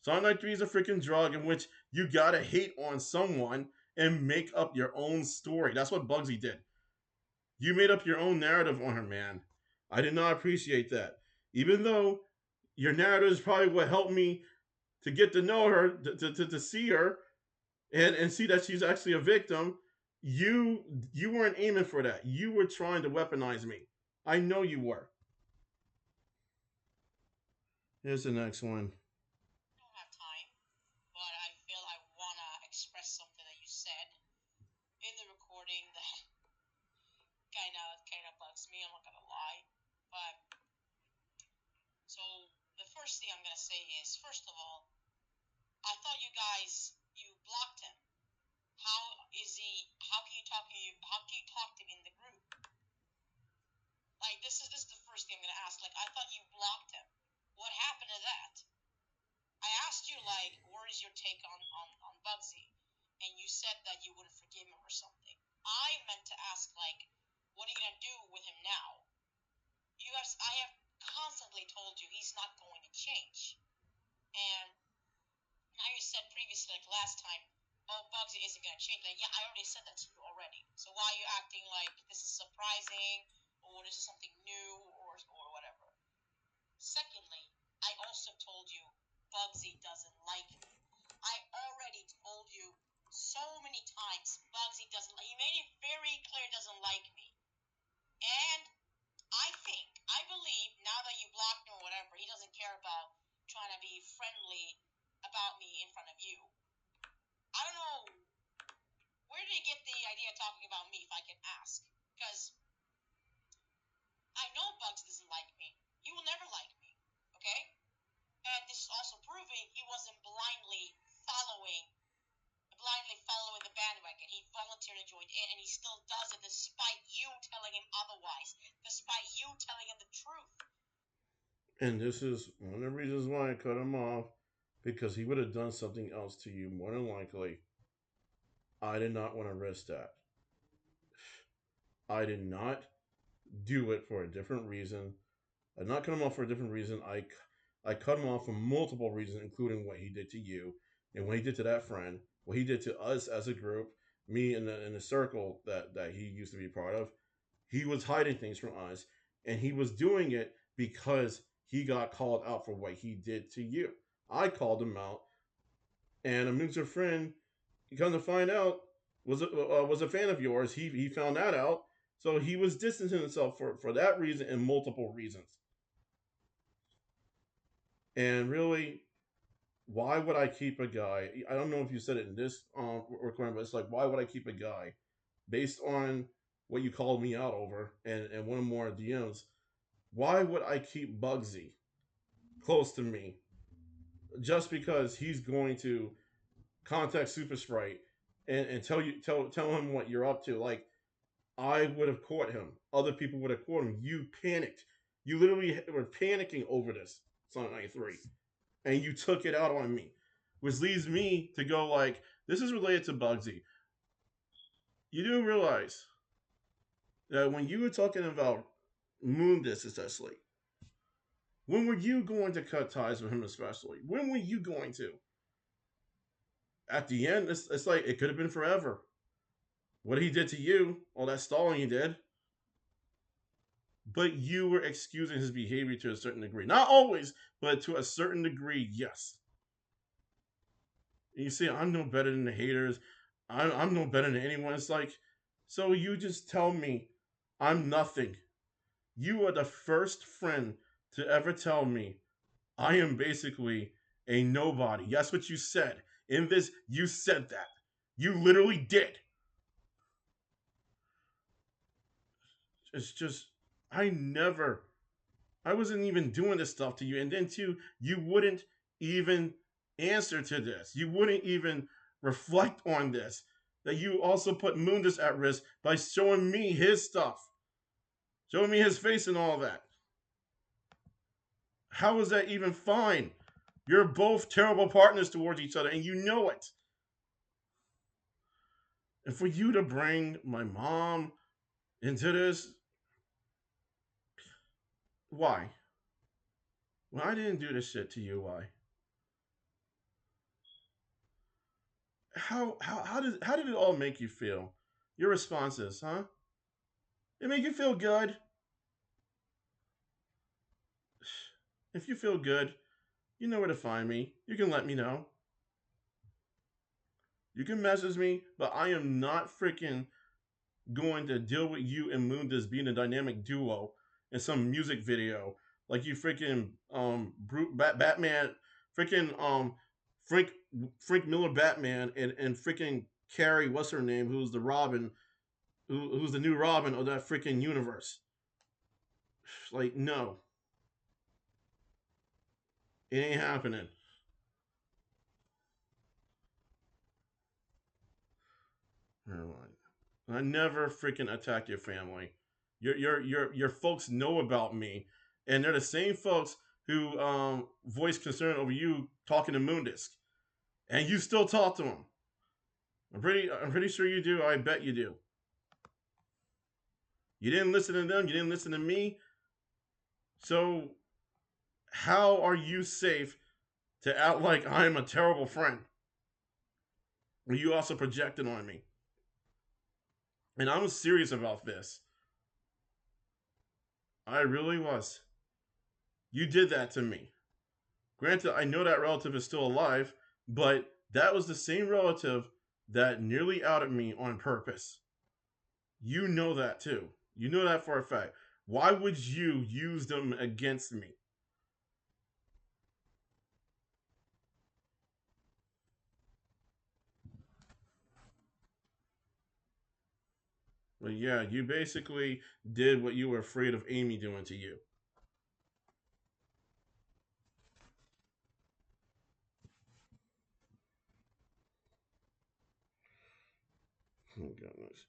Sonic93 is a freaking drug in which you gotta hate on someone and make up your own story. That's what Bugsy did. You made up your own narrative on her, man. I did not appreciate that. Even though your narrative is probably what helped me to get to know her, to see her, and see that she's actually a victim. You weren't aiming for that. You were trying to weaponize me. I know you were. Here's the next one. I don't have time, but I feel I wanna express something that you said in the recording that kind of bugs me. I'm not gonna lie, but so the first thing I'm gonna say is, first of all, I thought you blocked him. How is he? How can you talk to you? How can you talk to him in the group? Like this is the first thing I'm gonna ask. Like I thought you blocked him. What happened to that? I asked you like, where is your take on Bugsy, and you said that you wouldn't forgive him or something. I meant to ask like, what are you gonna do with him now? I have constantly told you he's not going to change, and now you said previously, like last time, oh, Bugsy isn't gonna change. Like, yeah, I already said that to you already. So why are you acting like this is surprising, or this is something new, or whatever? Secondly, I also told you Bugsy doesn't like me. I already told you so many times Bugsy doesn't like. He made it very clear he doesn't like me, and I believe now that you blocked him or whatever, he doesn't care about trying to be friendly about me in front of you. talking about me, if I can ask. Because I know Bugsy doesn't like me. He will never like me. Okay? And this is also proving he wasn't blindly following the bandwagon. He voluntarily joined in, and he still does it despite you telling him otherwise, despite you telling him the truth. And this is one of the reasons why I cut him off, because he would have done something else to you more than likely. I did not want to risk that. I did not do it for a different reason. I did not cut him off for a different reason. I cut him off for multiple reasons, including what he did to you and what he did to that friend, what he did to us as a group, me in the circle that he used to be part of. He was hiding things from us, and he was doing it because he got called out for what he did to you. I called him out, and a mutual friend, come to find out, was a fan of yours. He found that out, so he was distancing himself for that reason and multiple reasons. And really, why would I keep a guy? I don't know if you said it in this recording, but it's like, why would I keep a guy based on what you called me out over and one more DMs? Why would I keep Bugsy close to me just because he's going to contact Super Sprite and tell him what you're up to? Like, I would have caught him. Other people would have caught him. You panicked. You literally were panicking over this Sonic93, and you took it out on me, which leads me to go like, this is related to Bugsy. You do realize that when you were talking about Moondisc, especially, when were you going to cut ties with him, especially? When were you going to? At the end, it's like it could have been forever. What he did to you, all that stalling he did, but you were excusing his behavior to a certain degree. Not always, but to a certain degree, yes. And you say, I'm no better than the haters. I'm no better than anyone. It's like, so you just tell me I'm nothing. You are the first friend to ever tell me I am basically a nobody. That's what you said. In this, you said that. You literally did. It's just, I wasn't even doing this stuff to you. And then, too, you wouldn't even answer to this. You wouldn't even reflect on this. That you also put Moondisc at risk by showing me his stuff, showing me his face and all that. How is that even fine? You're both terrible partners towards each other, and you know it. And for you to bring my mom into this, why? Well, I didn't do this shit to you. Why? How did it all make you feel? Your responses, huh? It made you feel good. If you feel good, you know where to find me. You can let me know. You can message me, but I am not freaking going to deal with you and Moondisc being a dynamic duo in some music video like you freaking Batman, freaking Frank Frank Miller Batman and freaking Carrie, what's her name, who's the Robin, who's the new Robin of that freaking universe. Like, no, it ain't happening. Never mind. I never freaking attack your family. Your folks know about me, and they're the same folks who voice concern over you talking to Moondisc, and you still talk to them. I'm pretty sure you do. I bet you do. You didn't listen to them. You didn't listen to me. So how are you safe to act like I'm a terrible friend? You also projected on me, and I was serious about this. I really was. You did that to me. Granted, I know that relative is still alive, but that was the same relative that nearly outed me on purpose. You know that too. You know that for a fact. Why would you use them against me? But yeah, you basically did what you were afraid of Amy doing to you. Oh goodness.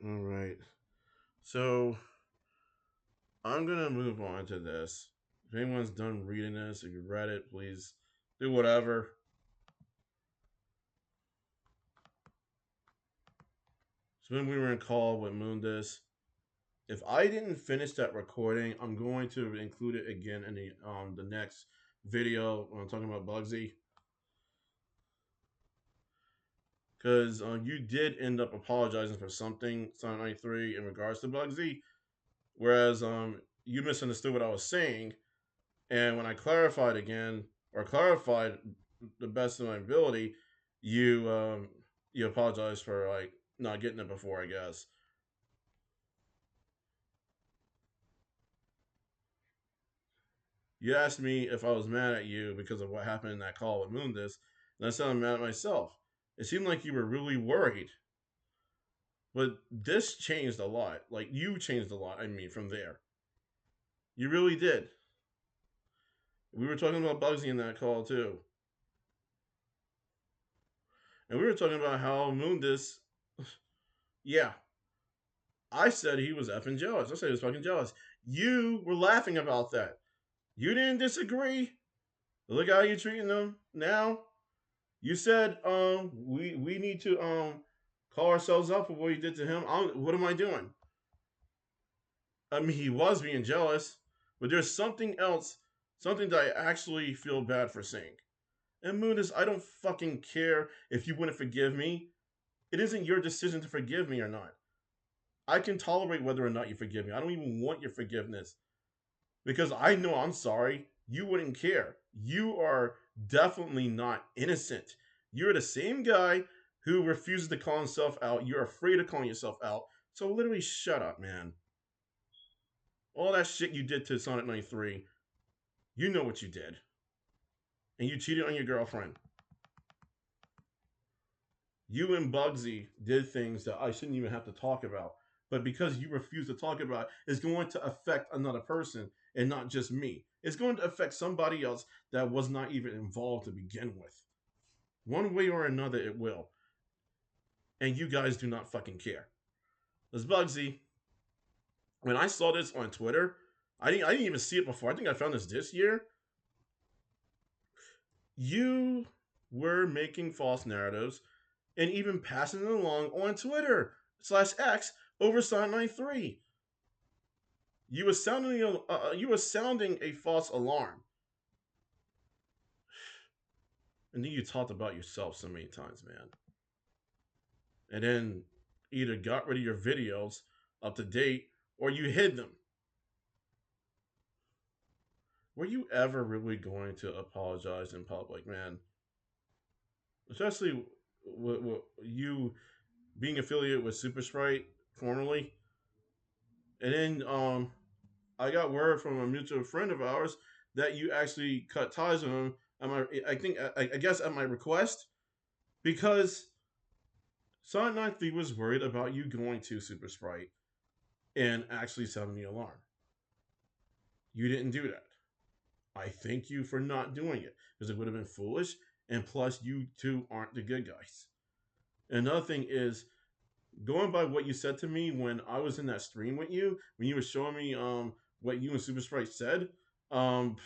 All right. So I'm gonna move on to this. If anyone's done reading this, if you read it, please do whatever. So when we were in call with Moondisc, if I didn't finish that recording, I'm going to include it again in the next video when I'm talking about Bugsy, because you did end up apologizing for something, Sonic93, in regards to Bugsy, whereas you misunderstood what I was saying, and when I clarified again or clarified the best of my ability, you apologized for like not getting it before, I guess. You asked me if I was mad at you because of what happened in that call with Moondis, and I said I'm mad at myself. It seemed like you were really worried, but this changed a lot. Like you changed a lot. I mean, from there, you really did. We were talking about Bugsy in that call too, and we were talking about how Moondis. Yeah, I said he was effing jealous. I said he was fucking jealous. You were laughing about that. You didn't disagree. Look how you're treating them now. You said we need to call ourselves up for what you did to him. What am I doing? I mean, he was being jealous, but there's something else, something that I actually feel bad for saying. And Moondis, I don't fucking care if you wouldn't forgive me. It isn't your decision to forgive me or not. I can tolerate whether or not you forgive me. I don't even want your forgiveness because I know I'm sorry. You wouldn't care. You are definitely not innocent. You're the same guy who refuses to call himself out. You're afraid of calling yourself out. So literally shut up, man. All that shit you did to Sonic93, you know what you did. And you cheated on your girlfriend. You and Bugsy did things that I shouldn't even have to talk about. But because you refuse to talk about it, it's going to affect another person and not just me. It's going to affect somebody else that was not even involved to begin with. One way or another, it will. And you guys do not fucking care. Because Bugsy, when I saw this on Twitter, I didn't even see it before. I think I found this year. You were making false narratives and even passing it along on Twitter/X over Sonic93. You were sounding a false alarm, and then you talked about yourself so many times, man. And then either got rid of your videos up to date or you hid them. Were you ever really going to apologize in public, man? Especially with you being affiliated with Super Sprite formerly, and then I got word from a mutual friend of ours that you actually cut ties with him. I guess at my request because Sonic93 was worried about you going to Super Sprite and actually sounding the alarm. You didn't do that. I thank you for not doing it because it would have been foolish. And plus, you two aren't the good guys. Another thing is going by what you said to me when I was in that stream with you, when you were showing me what you and Super Sprite said, um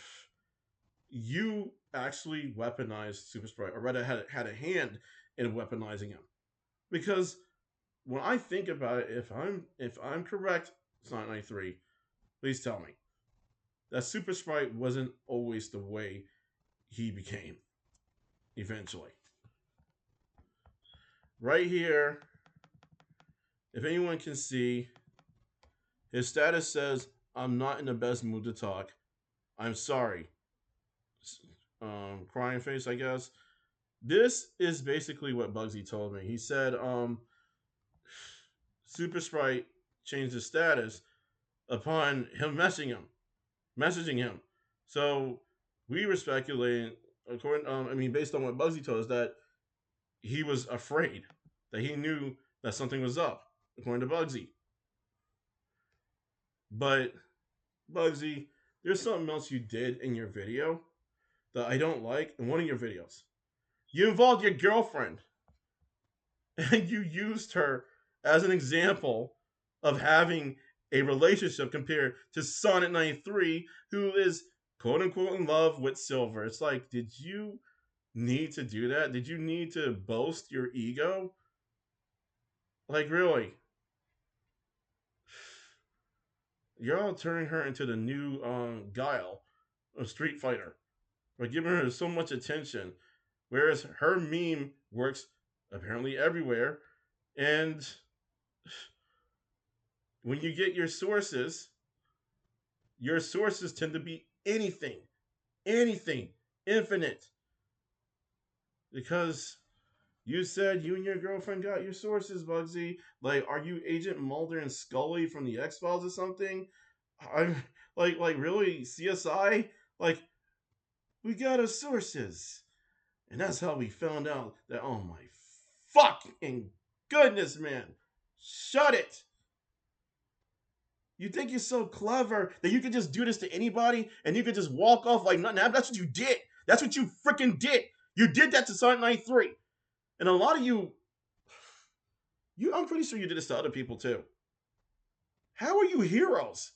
you actually weaponized Super Sprite, or rather had a hand in weaponizing him. Because when I think about it, if I'm correct, Sonic93, please tell me that Super Sprite wasn't always the way he became eventually. Right here, if anyone can see, his status says, "I'm not in the best mood to talk. I'm sorry." Crying face, I guess. This is basically what Bugsy told me. He said, Super Sprite changed his status upon him messing him. messaging him. So we were speculating, according, based on what Bugsy told us, that he was afraid, that he knew that something was up, according to Bugsy. But Bugsy, there's something else you did in your video that I don't like in one of your videos. You involved your girlfriend and you used her as an example of having a relationship compared to Sonic93, who is quote unquote in love with Silver. It's like, did you need to do that? Did you need to boast your ego? Like, really? You're all turning her into the new Guile of Street Fighter by giving her so much attention, whereas her meme works apparently everywhere. And when you get your sources tend to be anything, infinite. Because you said you and your girlfriend got your sources, Bugsy. Like, are you Agent Mulder and Scully from the X Files or something? I'm like really CSI. Like, we got our sources, and that's how we found out that. Oh my fucking goodness, man! Shut it. You think you're so clever that you could just do this to anybody and you could just walk off like nothing happened? That's what you did. That's what you freaking did. You did that to Sonic93. And a lot of I'm pretty sure you did this to other people too. How are you heroes?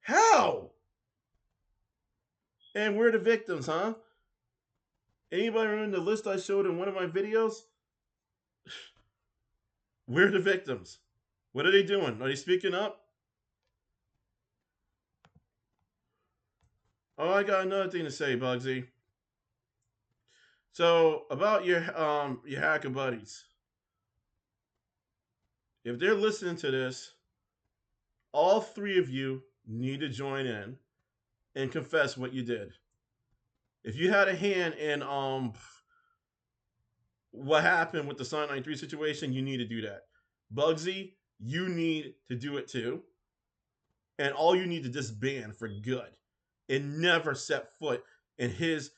How? And we're the victims, huh? Anybody remember the list I showed in one of my videos? We're the victims. What are they doing? Are they speaking up? Oh, I got another thing to say, Bugsy. So about your hacker buddies. If they're listening to this, all three of you need to join in and confess what you did. If you had a hand in what happened with the Sonic93 situation, you need to do that. Bugsy, you need to do it too. And all you need to disband for good and never set foot in his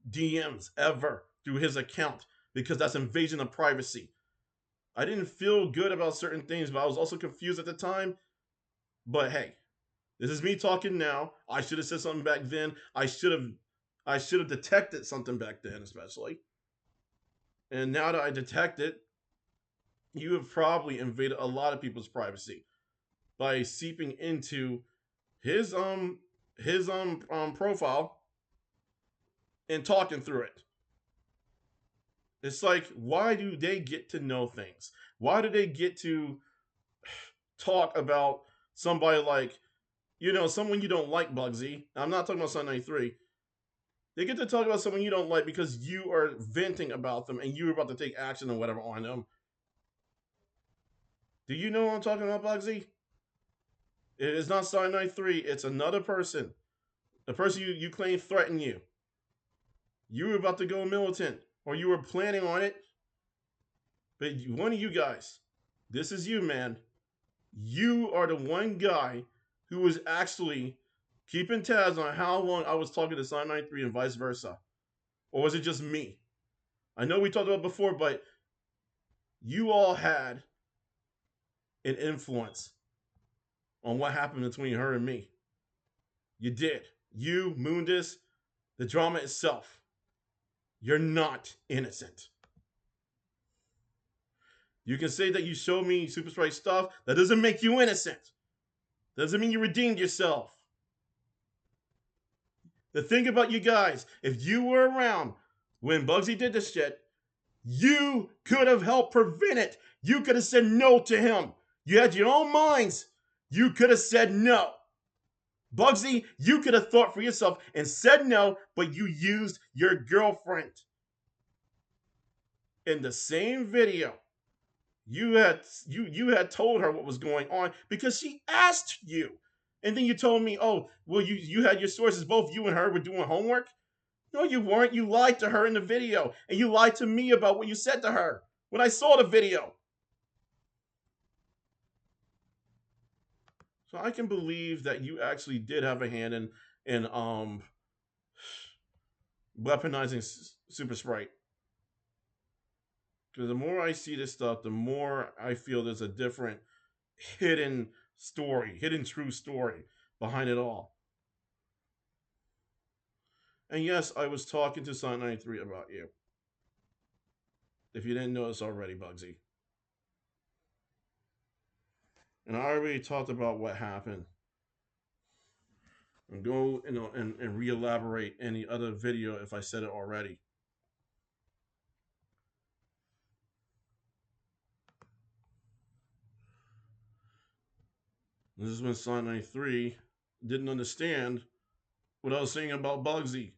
DMs ever through his account, because that's invasion of privacy. I didn't feel good about certain things, but I was also confused at the time. But hey, this is me talking now. I should have said something back then. I should have detected something back then, especially. And now that I detect it, you have probably invaded a lot of people's privacy by seeping into his profile and talking through it. It's like, why do they get to know things? Why do they get to talk about somebody like, someone you don't like, Bugsy? I'm not talking about Sonic93. They get to talk about someone you don't like because you are venting about them and you're about to take action or whatever on them. Do you know what I'm talking about, Bugsy? It is not Sonic93. It's another person. The person you claim threatened you. You were about to go militant, or you were planning on it. But one of you guys, this is you, man. You are the one guy who was actually keeping tabs on how long I was talking to Sonic93 and vice versa. Or was it just me? I know we talked about it before, but you all had an influence on what happened between her and me. You did. You, Moondisc, the drama itself. You're not innocent. You can say that you showed me Super Sprite stuff. That doesn't make you innocent. That doesn't mean you redeemed yourself. The thing about you guys, if you were around when Bugsy did this shit, you could have helped prevent it. You could have said no to him. You had your own minds. You could have said no. Bugsy, you could have thought for yourself and said no, but you used your girlfriend. In the same video, you had told her what was going on because she asked you. And then you told me, oh, well, you had your sources, both you and her were doing homework. No, you weren't. You lied to her in the video. And you lied to me about what you said to her when I saw the video. So I can believe that you actually did have a hand in and weaponizing Super Sprite. Because the more I see this stuff, the more I feel there's a different hidden story, hidden true story behind it all. And yes, I was talking to Sonic93 about you. If you didn't notice already, Bugsy. And I already talked about what happened. And go and re-elaborate any other video if I said it already. This is when Sonic93 didn't understand what I was saying about Bugsy.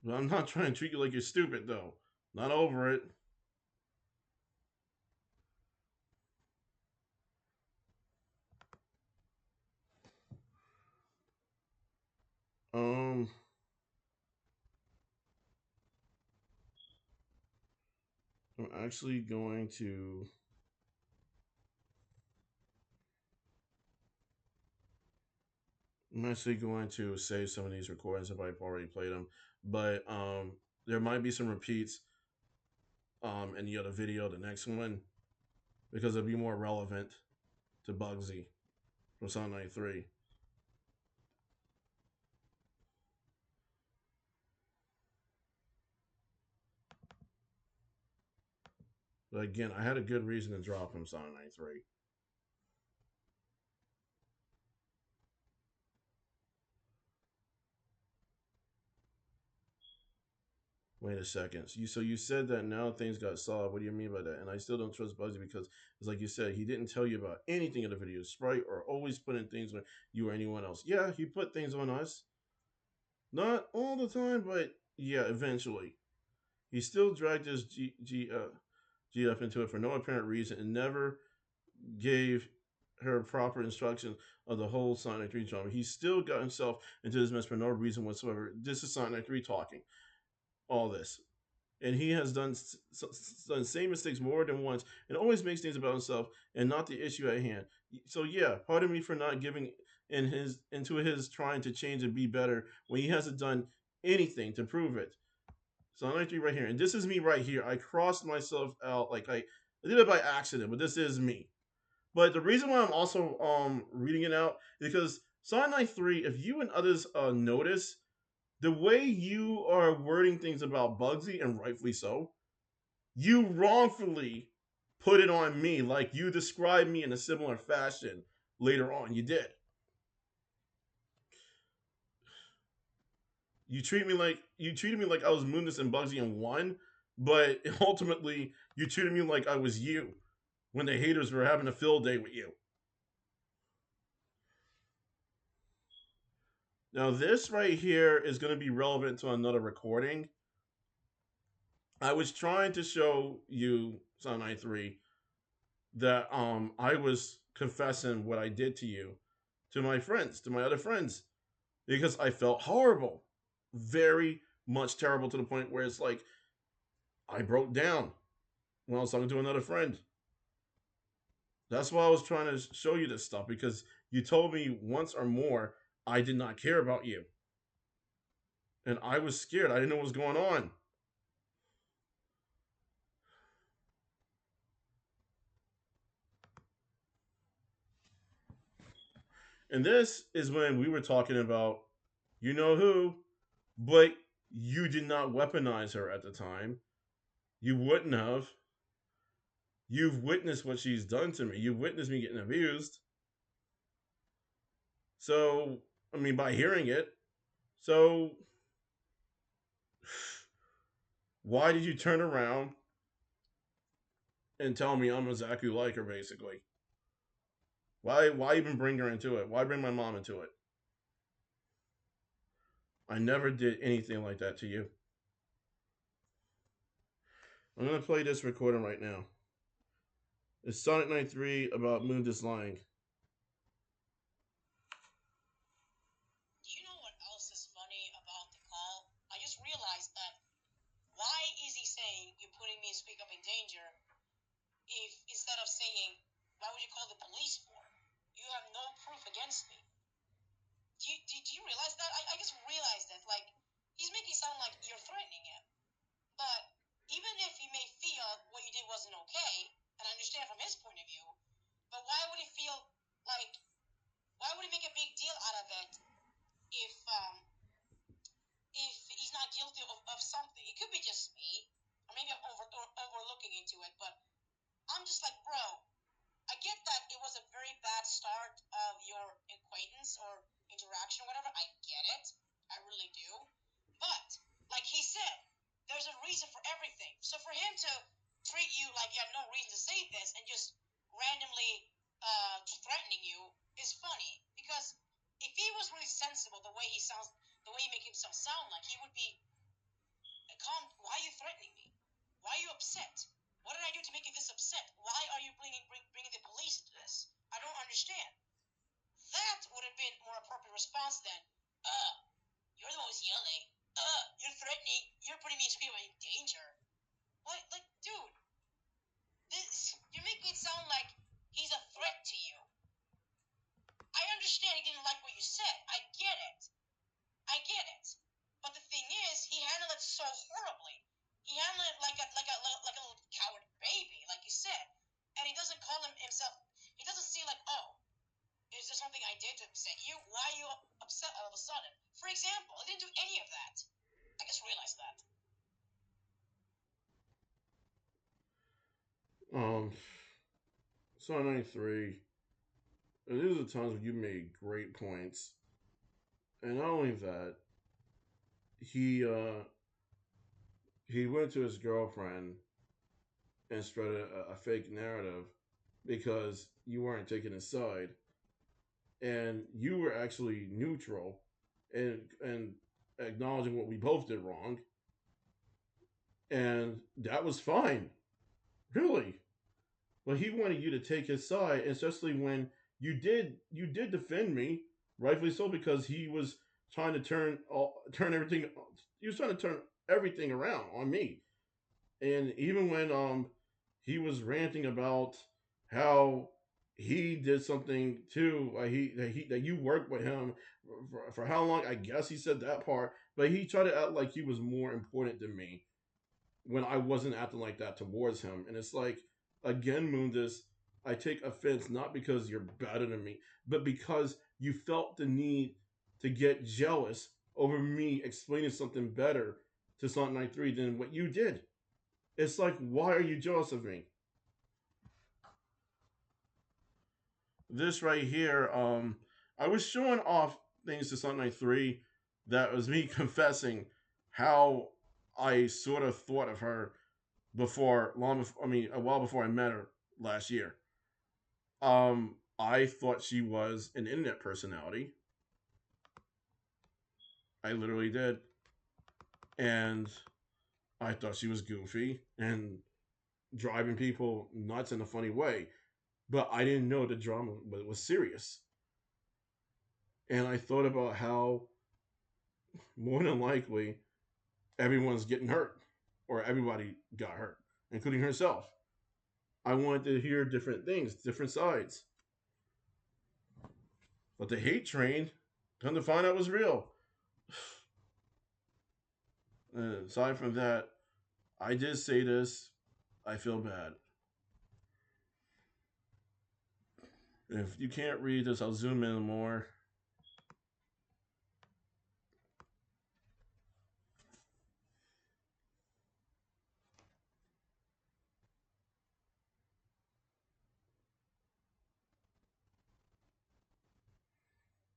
But I'm not trying to treat you like you're stupid, though. Not over it. Um, I'm actually going to. I'm actually going to save some of these recordings if I've already played them, but there might be some repeats in the other video, the next one, because it'll be more relevant to Bugsy from Sonic 93. But again, I had a good reason to drop him Sonic 93. Wait a second. So you said that now things got solved. What do you mean by that? And I still don't trust Bugsy because it's like you said, he didn't tell you about anything in the video. Sprite or always putting things on you or anyone else. Yeah, he put things on us. Not all the time, but yeah, eventually. He still dragged his GF into it for no apparent reason and never gave her proper instruction of the whole Sonic 3 drama. He still got himself into this mess for no reason whatsoever. This is Sonic 3 talking. All this. And he has done the same mistakes more than once and always makes things about himself and not the issue at hand. So yeah, pardon me for not giving into his trying to change and be better when he hasn't done anything to prove it. So I'm actually right here, and this is me right here. I crossed myself out like I did it by accident, but this is me. But the reason why I'm also reading it out is because Sonic93, if you and others notice, the way you are wording things about Bugsy, and rightfully so, you wrongfully put it on me like you described me in a similar fashion later on. You did. You treated me like I was Moondisc and Bugsy in one, but ultimately you treated me like I was you when the haters were having a field day with you. Now this right here is going to be relevant to another recording. I was trying to show you, Son 93, that I was confessing what I did to you to my friends, to my other friends, because I felt horrible, very much terrible to the point where it's like I broke down when I was talking to another friend. That's why I was trying to show you this stuff because you told me once or more I did not care about you. And I was scared. I didn't know what was going on. And this is when we were talking about you know who, but you did not weaponize her at the time. You wouldn't have. You've witnessed what she's done to me. You've witnessed me getting abused. So, I mean, by hearing it. So, why did you turn around and tell me I'm exactly like her, basically? Why even bring her into it? Why bring my mom into it? I never did anything like that to you. I'm gonna play this recording right now. It's Sonic93 about Moondisc lying. Do you know what else is funny about the call? I just realized that why is he saying you're putting me and Speak Up in danger if instead of saying why would you call the police for? You have no proof against me. Do you realize that? I just realized that. Like, he's making it sound like you're threatening him. But even if he may feel what you did wasn't okay, and I understand from his point of view, but why would he feel like, why would he make a big deal out of it if if he's not guilty of something? It could be just me, or maybe I'm overlooking into it, but I'm just like, bro, I get that it was a very bad start of your acquaintance or interaction or whatever. I get it. I really do. But, like he said, there's a reason for everything. So for him to treat you like you had no reason to say this and just randomly threatening you is funny. Because if he was really sensible, the way he sounds, the way he makes himself sound like, he would be calm. Why are you threatening me? Why are you upset? What did I do to make you this upset? Why are you bringing the police into this? I don't understand. That would have been more appropriate response than, you're the one who's yelling. You're threatening. You're putting me in danger. What? Like, dude, you're making it sound like he's a threat to you. I understand he didn't like what you said. I get it. I get it. But the thing is, he handled it so horribly. He handled it like a little coward baby, like you said. And he doesn't call himself. He doesn't see like, oh, is there something I did to upset you? Why are you upset all of a sudden? For example, I didn't do any of that. I just realized that. Um, Sonic 93. These are the times when you made great points, and not only that, he uh he went to his girlfriend and spread a fake narrative because you weren't taking his side, and you were actually neutral and acknowledging what we both did wrong, and that was fine, really. But he wanted you to take his side, especially when you did defend me, rightfully so, because he was trying to turn everything. He was trying to turn everything around on me, and even when he was ranting about how he did something too, like that you worked with him for how long? I guess he said that part, but he tried to act like he was more important than me when I wasn't acting like that towards him. And it's like, again, Moondisc, I take offense not because you're better than me, but because you felt the need to get jealous over me explaining something better to Sonic93 than what you did. It's like, why are you jealous of me? This right here, I was showing off things to Sonic93 that was me confessing how I sort of thought of her before long before, I mean a while before I met her last year. I thought she was an internet personality. I literally did. And I thought she was goofy and driving people nuts in a funny way. But I didn't know the drama was serious. And I thought about how more than likely everyone's getting hurt or everybody got hurt, including herself. I wanted to hear different things, different sides. But the hate train, come to find out, was real. Aside from that, I did say this. I feel bad. If you can't read this, I'll zoom in more.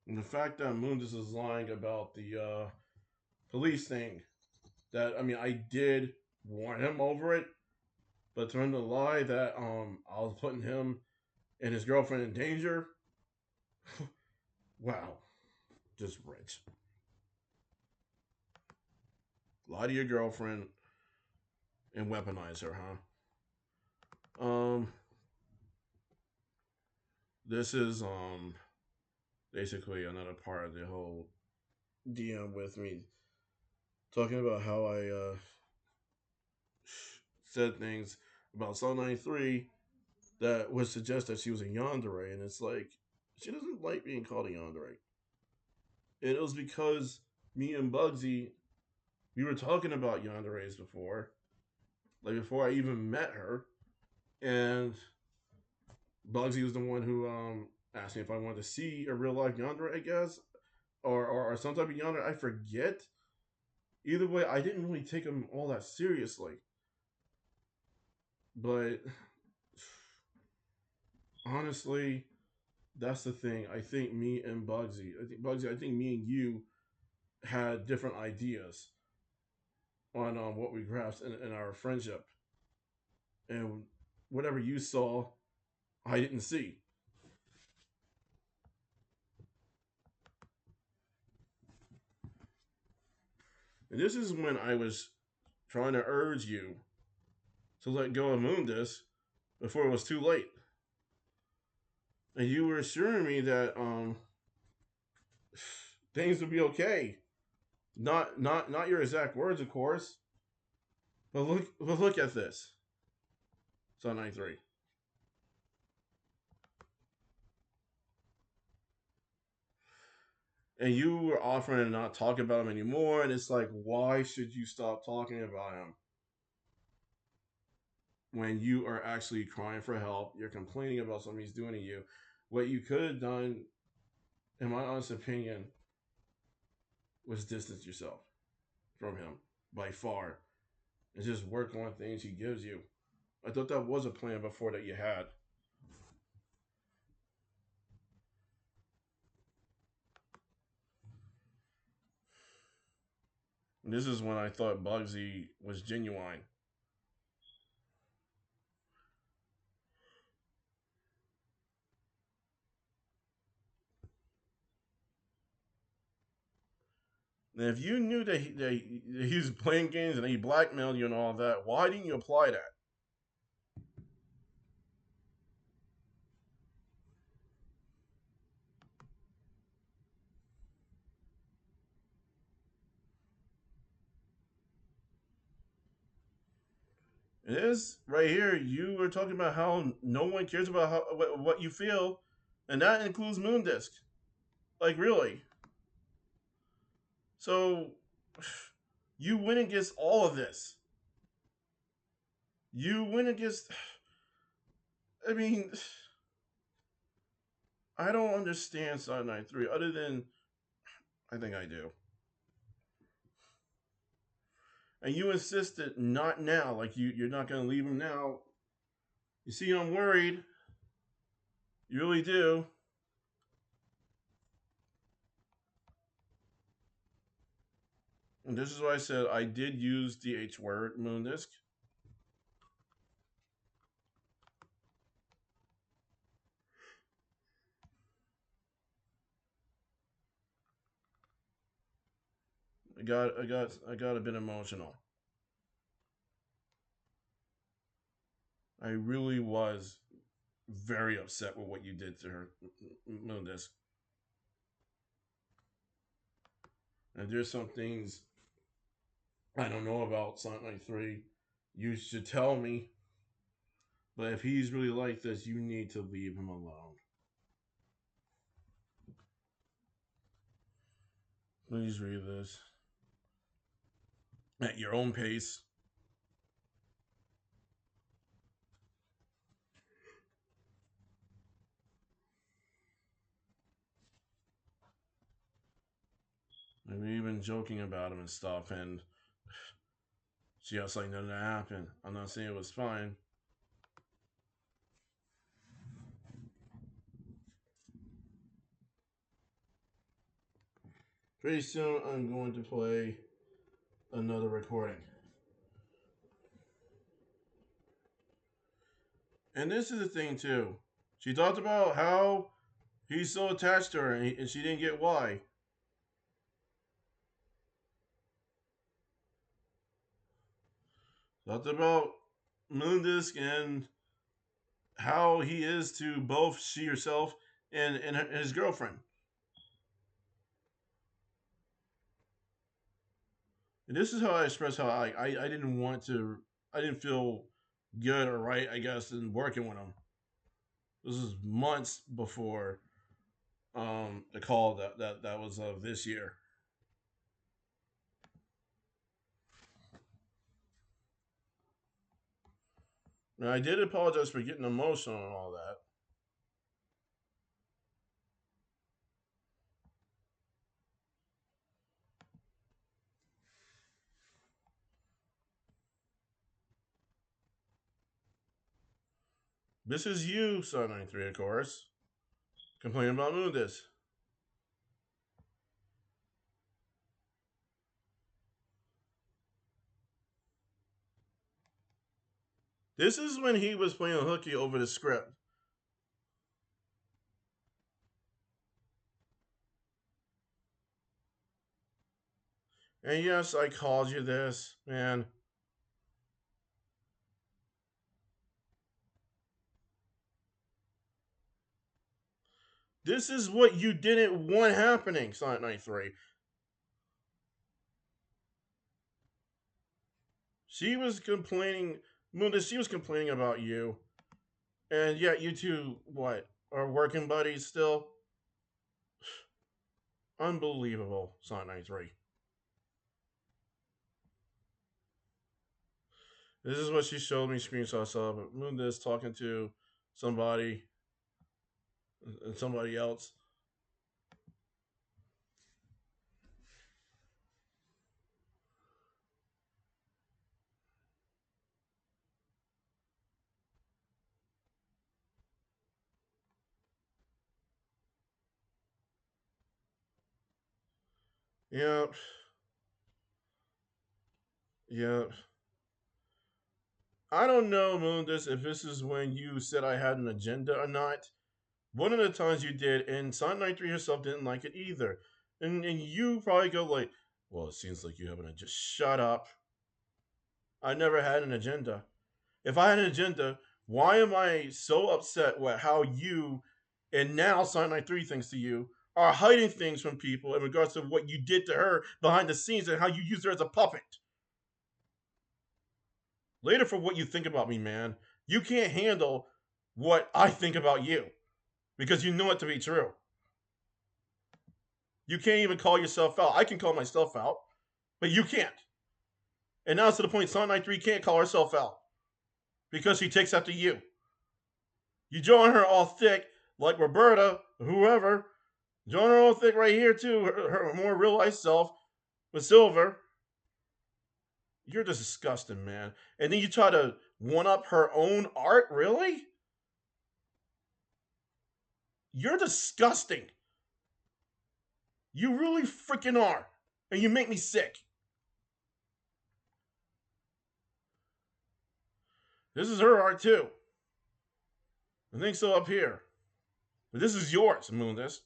And the fact that Moondisc is lying about the police thing, that I mean, I did warn him over it, but trying to lie that I was putting him and his girlfriend in danger. Wow, just rich. Lie to your girlfriend and weaponize her, huh? This is basically another part of the whole DM with me talking about how I said things about Sonic93 that would suggest that she was a yandere, and it's like she doesn't like being called a yandere. And it was because me and Bugsy, we were talking about yandere's before, like before I even met her, and Bugsy was the one who asked me if I wanted to see a real life yandere, I guess, or some type of yandere. I forget. Either way, I didn't really take him all that seriously. But honestly, that's the thing. I think me and Bugsy, I think me and you had different ideas on what we grasped in our friendship, and whatever you saw, I didn't see. And this is when I was trying to urge you to let go of Moondisc before it was too late. And you were assuring me that things would be okay. Not your exact words, of course. But look at this. Sonic93. And you were offering to not talk about him anymore, and it's like, why should you stop talking about him when you are actually crying for help? You're complaining about something he's doing to you. What you could have done, in my honest opinion, was distance yourself from him by far and just work on things he gives you. I thought that was a plan before that you had. And this is when I thought Bugsy was genuine. And if you knew that he was playing games and he blackmailed you and all that, why didn't you apply that? It is right here. You were talking about how no one cares about what you feel, and that includes Moondisc. Like really. So you went against all of this. You went against. I mean, I don't understand Sonic93 other than I think I do. And you insisted not now, like you're not gonna leave him now. You see, I'm worried. You really do. And this is why I said I did use the H word, Moondisc. I got a bit emotional. I really was very upset with what you did to her, Moondisc. And there's some things I don't know about Sonic93. You should tell me. But if he's really like this, you need to leave him alone. Please read this at your own pace. And we've been joking about him and stuff, and she acts like nothing happened. I'm not saying it was fine. Pretty soon, I'm going to play another recording. And this is the thing, too. She talked about how he's so attached to her, and she didn't get why. Talked about Moondisc and how he is to both she herself and his girlfriend. And this is how I express how I didn't want to, I didn't feel good or right, I guess, in working with him. This is months before the call that was this year. Now, I did apologize for getting emotional and all that. This is you, Sonic93, of course, complaining about Moondisc. This is when he was playing hooky over the script. And yes, I called you this, man. This is what you didn't want happening, Sonic93. She was complaining, Moondisc, she was complaining about you. And yet you two, what, are working buddies still? Unbelievable, Sonic93. This is what she showed me screenshots of. Moondisc talking to somebody and somebody else. Yep. Yep. I don't know, Moondisc, if this is when you said I had an agenda or not. One of the times you did, and Sonic93 herself didn't like it either. And you probably go like, well, it seems like you have an agenda. Just shut up. I never had an agenda. If I had an agenda, why am I so upset with how you and now Sonic93 thanks to you are hiding things from people in regards to what you did to her behind the scenes and how you used her as a puppet? Later for what you think about me, man. You can't handle what I think about you because you know it to be true. You can't even call yourself out. I can call myself out, but you can't. And now it's to the point Sonic93 can't call herself out because she takes after you. You join her all thick, like Roberta, whoever. Join her all thick right here, too, her more real life self with Silver. You're just disgusting, man. And then you try to one up her own art? Really? You're disgusting. You really freaking are. And you make me sick. This is her art, too. I think so up here. But this is yours, Moondisc.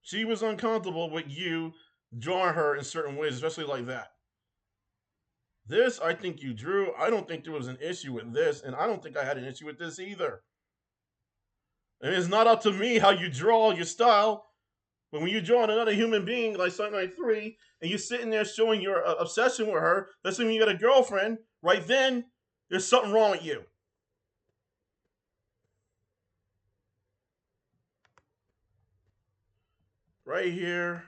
She was uncomfortable with you drawing her in certain ways, especially like that. This, I think you drew. I don't think there was an issue with this, and I don't think I had an issue with this either. And it's not up to me how you draw your style. But when you draw another human being like Sonic93, and you're sitting there showing your obsession with her, that's when you got a girlfriend, right then, there's something wrong with you. Right here.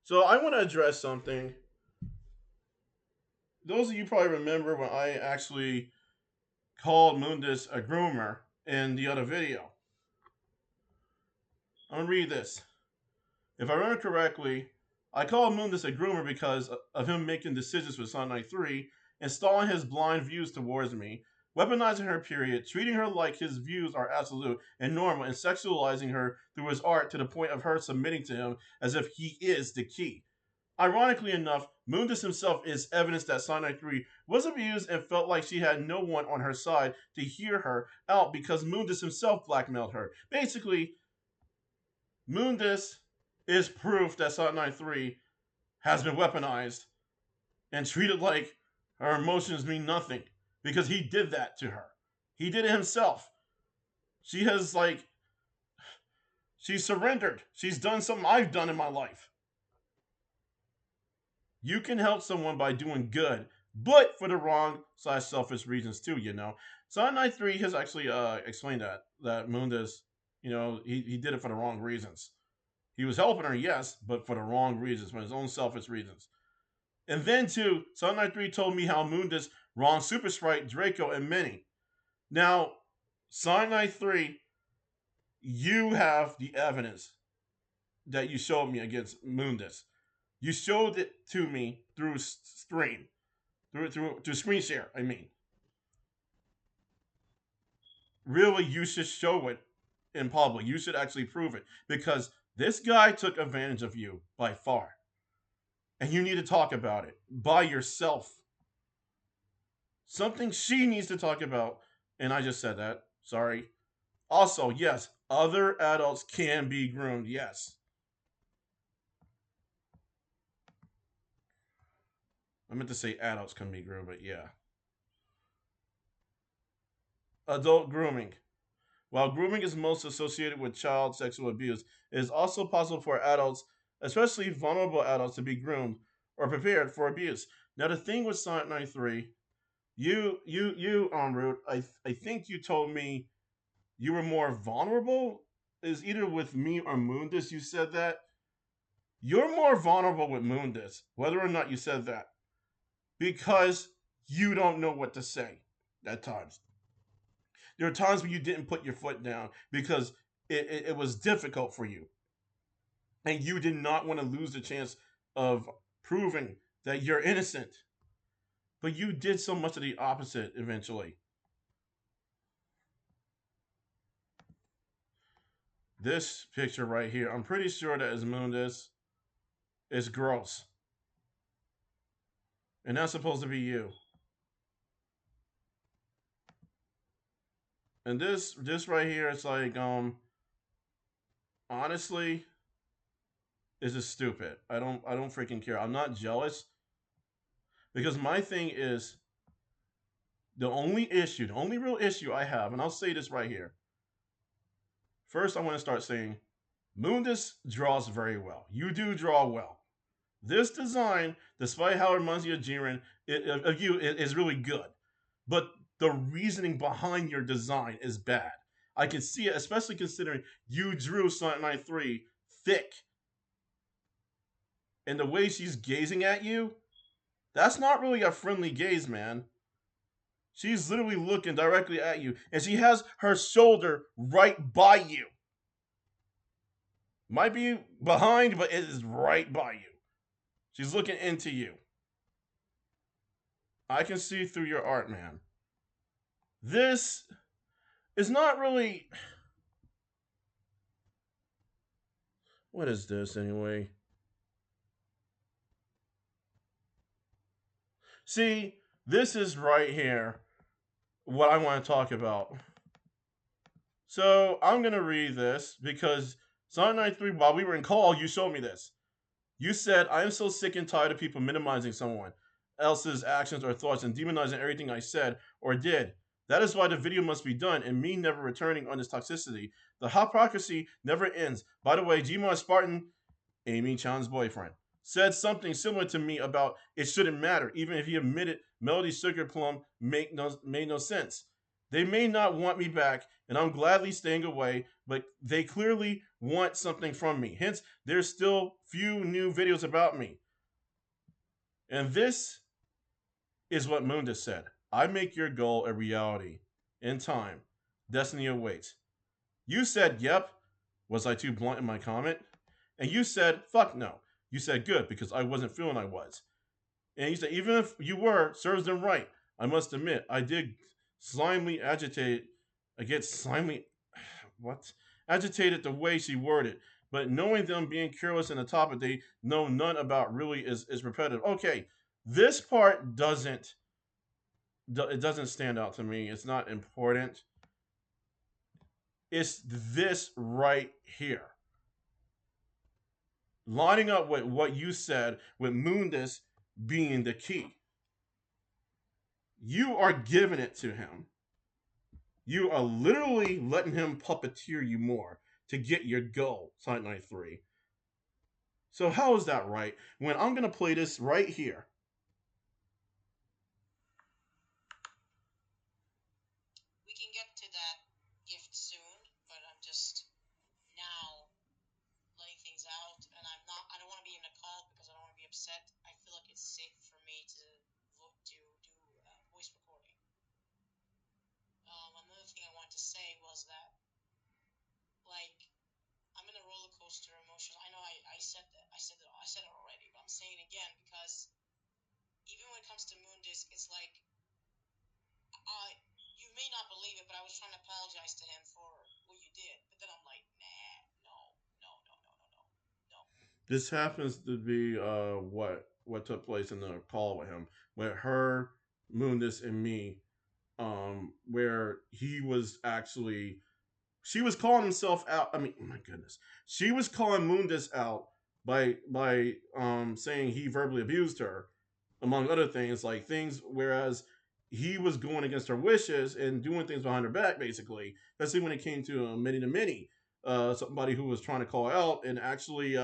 So I want to address something. Those of you probably remember when I actually called Moondisc a groomer in the other video. I'm going to read this. If I remember correctly, I called Moondisc a groomer because of him making decisions with Sonic93, installing his blind views towards me, weaponizing her period, treating her like his views are absolute and normal, and sexualizing her through his art to the point of her submitting to him as if he is the key. Ironically enough, Moondisc himself is evidence that Sonic93 was abused and felt like she had no one on her side to hear her out because Moondisc himself blackmailed her. Basically, Moondisc is proof that Sonic93 has been weaponized and treated like her emotions mean nothing because he did that to her. He did it himself. She has, like, she's surrendered. She's done something I've done in my life. You can help someone by doing good, but for the wrong / selfish reasons too, you know. Sonic93 has actually explained that Moondisc, he did it for the wrong reasons. He was helping her, yes, but for the wrong reasons, for his own selfish reasons. And then too, Sonic93 told me how Moondisc wronged Super Sprite, Draco, and many. Now, Sonic93, you have the evidence that you showed me against Moondisc. You showed it to me through stream, through screen share. I mean, really, you should show it in public. You should actually prove it because this guy took advantage of you by far, and you need to talk about it by yourself. Something she needs to talk about, and I just said that. Sorry. Also, yes, other adults can be groomed. Yes. I meant to say adults can be groomed, but yeah. Adult grooming. While grooming is most associated with child sexual abuse, it is also possible for adults, especially vulnerable adults, to be groomed or prepared for abuse. Now, the thing with Sonic93, you en route, I think you told me you were more vulnerable. Is either with me or Moondisc you said that. You're more vulnerable with Moondisc, whether or not you said that, because you don't know what to say at times. There are times when you didn't put your foot down because it was difficult for you. And you did not want to lose the chance of proving that you're innocent. But you did so much of the opposite eventually. This picture right here, I'm pretty sure that is Moondisc. It's gross. And that's supposed to be you. And this right here, it's like, honestly, is just stupid. I don't freaking care. I'm not jealous because my thing is the only real issue I have, and I'll say this right here. First, I want to start saying Moondisc draws very well. You do draw well. This design, despite how it reminds you of Jiren, of you, is really good. But the reasoning behind your design is bad. I can see it, especially considering you drew Sonic93 thick. And the way she's gazing at you, that's not really a friendly gaze, man. She's literally looking directly at you, and she has her shoulder right by you. Might be behind, but it is right by you. She's looking into you. I can see through your art, man. This is not really. What is this anyway? See, this is right here what I want to talk about. So I'm going to read this because Sonic93, while we were in call, you showed me this. You said, I am so sick and tired of people minimizing someone else's actions or thoughts and demonizing everything I said or did. That is why the video must be done and me never returning on this toxicity. The hypocrisy never ends. By the way, Gmod Spartan, Amy Chan's boyfriend, said something similar to me about it shouldn't matter, even if he admitted Melody Sugar Plum made no sense. They may not want me back, and I'm gladly staying away, but they clearly want something from me. Hence, there's still few new videos about me. And this is what Moondisc said. I make your goal a reality. In time. Destiny awaits. You said, yep. Was I too blunt in my comment? And you said, fuck no. You said good, because I wasn't feeling I was. And you said, even if you were, serves them right. I must admit, I did slimely agitate. I get slimely. What? Agitated the way she worded. But knowing them being careless in the topic they know none about really is repetitive. Okay, this part doesn't. It doesn't stand out to me. It's not important. It's this right here. Lining up with what you said with Moondisc being the key. You are giving it to him. You are literally letting him puppeteer you more to get your goal, Sonic93. So how is that right? When I'm going to play this right here. it's like, you may not believe it, but I was trying to apologize to him for what you did. But then I'm like, nah, no, no, no, no, no, no, no. This happens to be what took place in the call with him, with her, Moondisc, and me, where he was actually she was calling himself out. I mean, oh my goodness, she was calling Moondisc out by saying he verbally abused her, among other things, like things. Whereas he was going against her wishes and doing things behind her back, basically. Especially when it came to many to many, somebody who was trying to call out and actually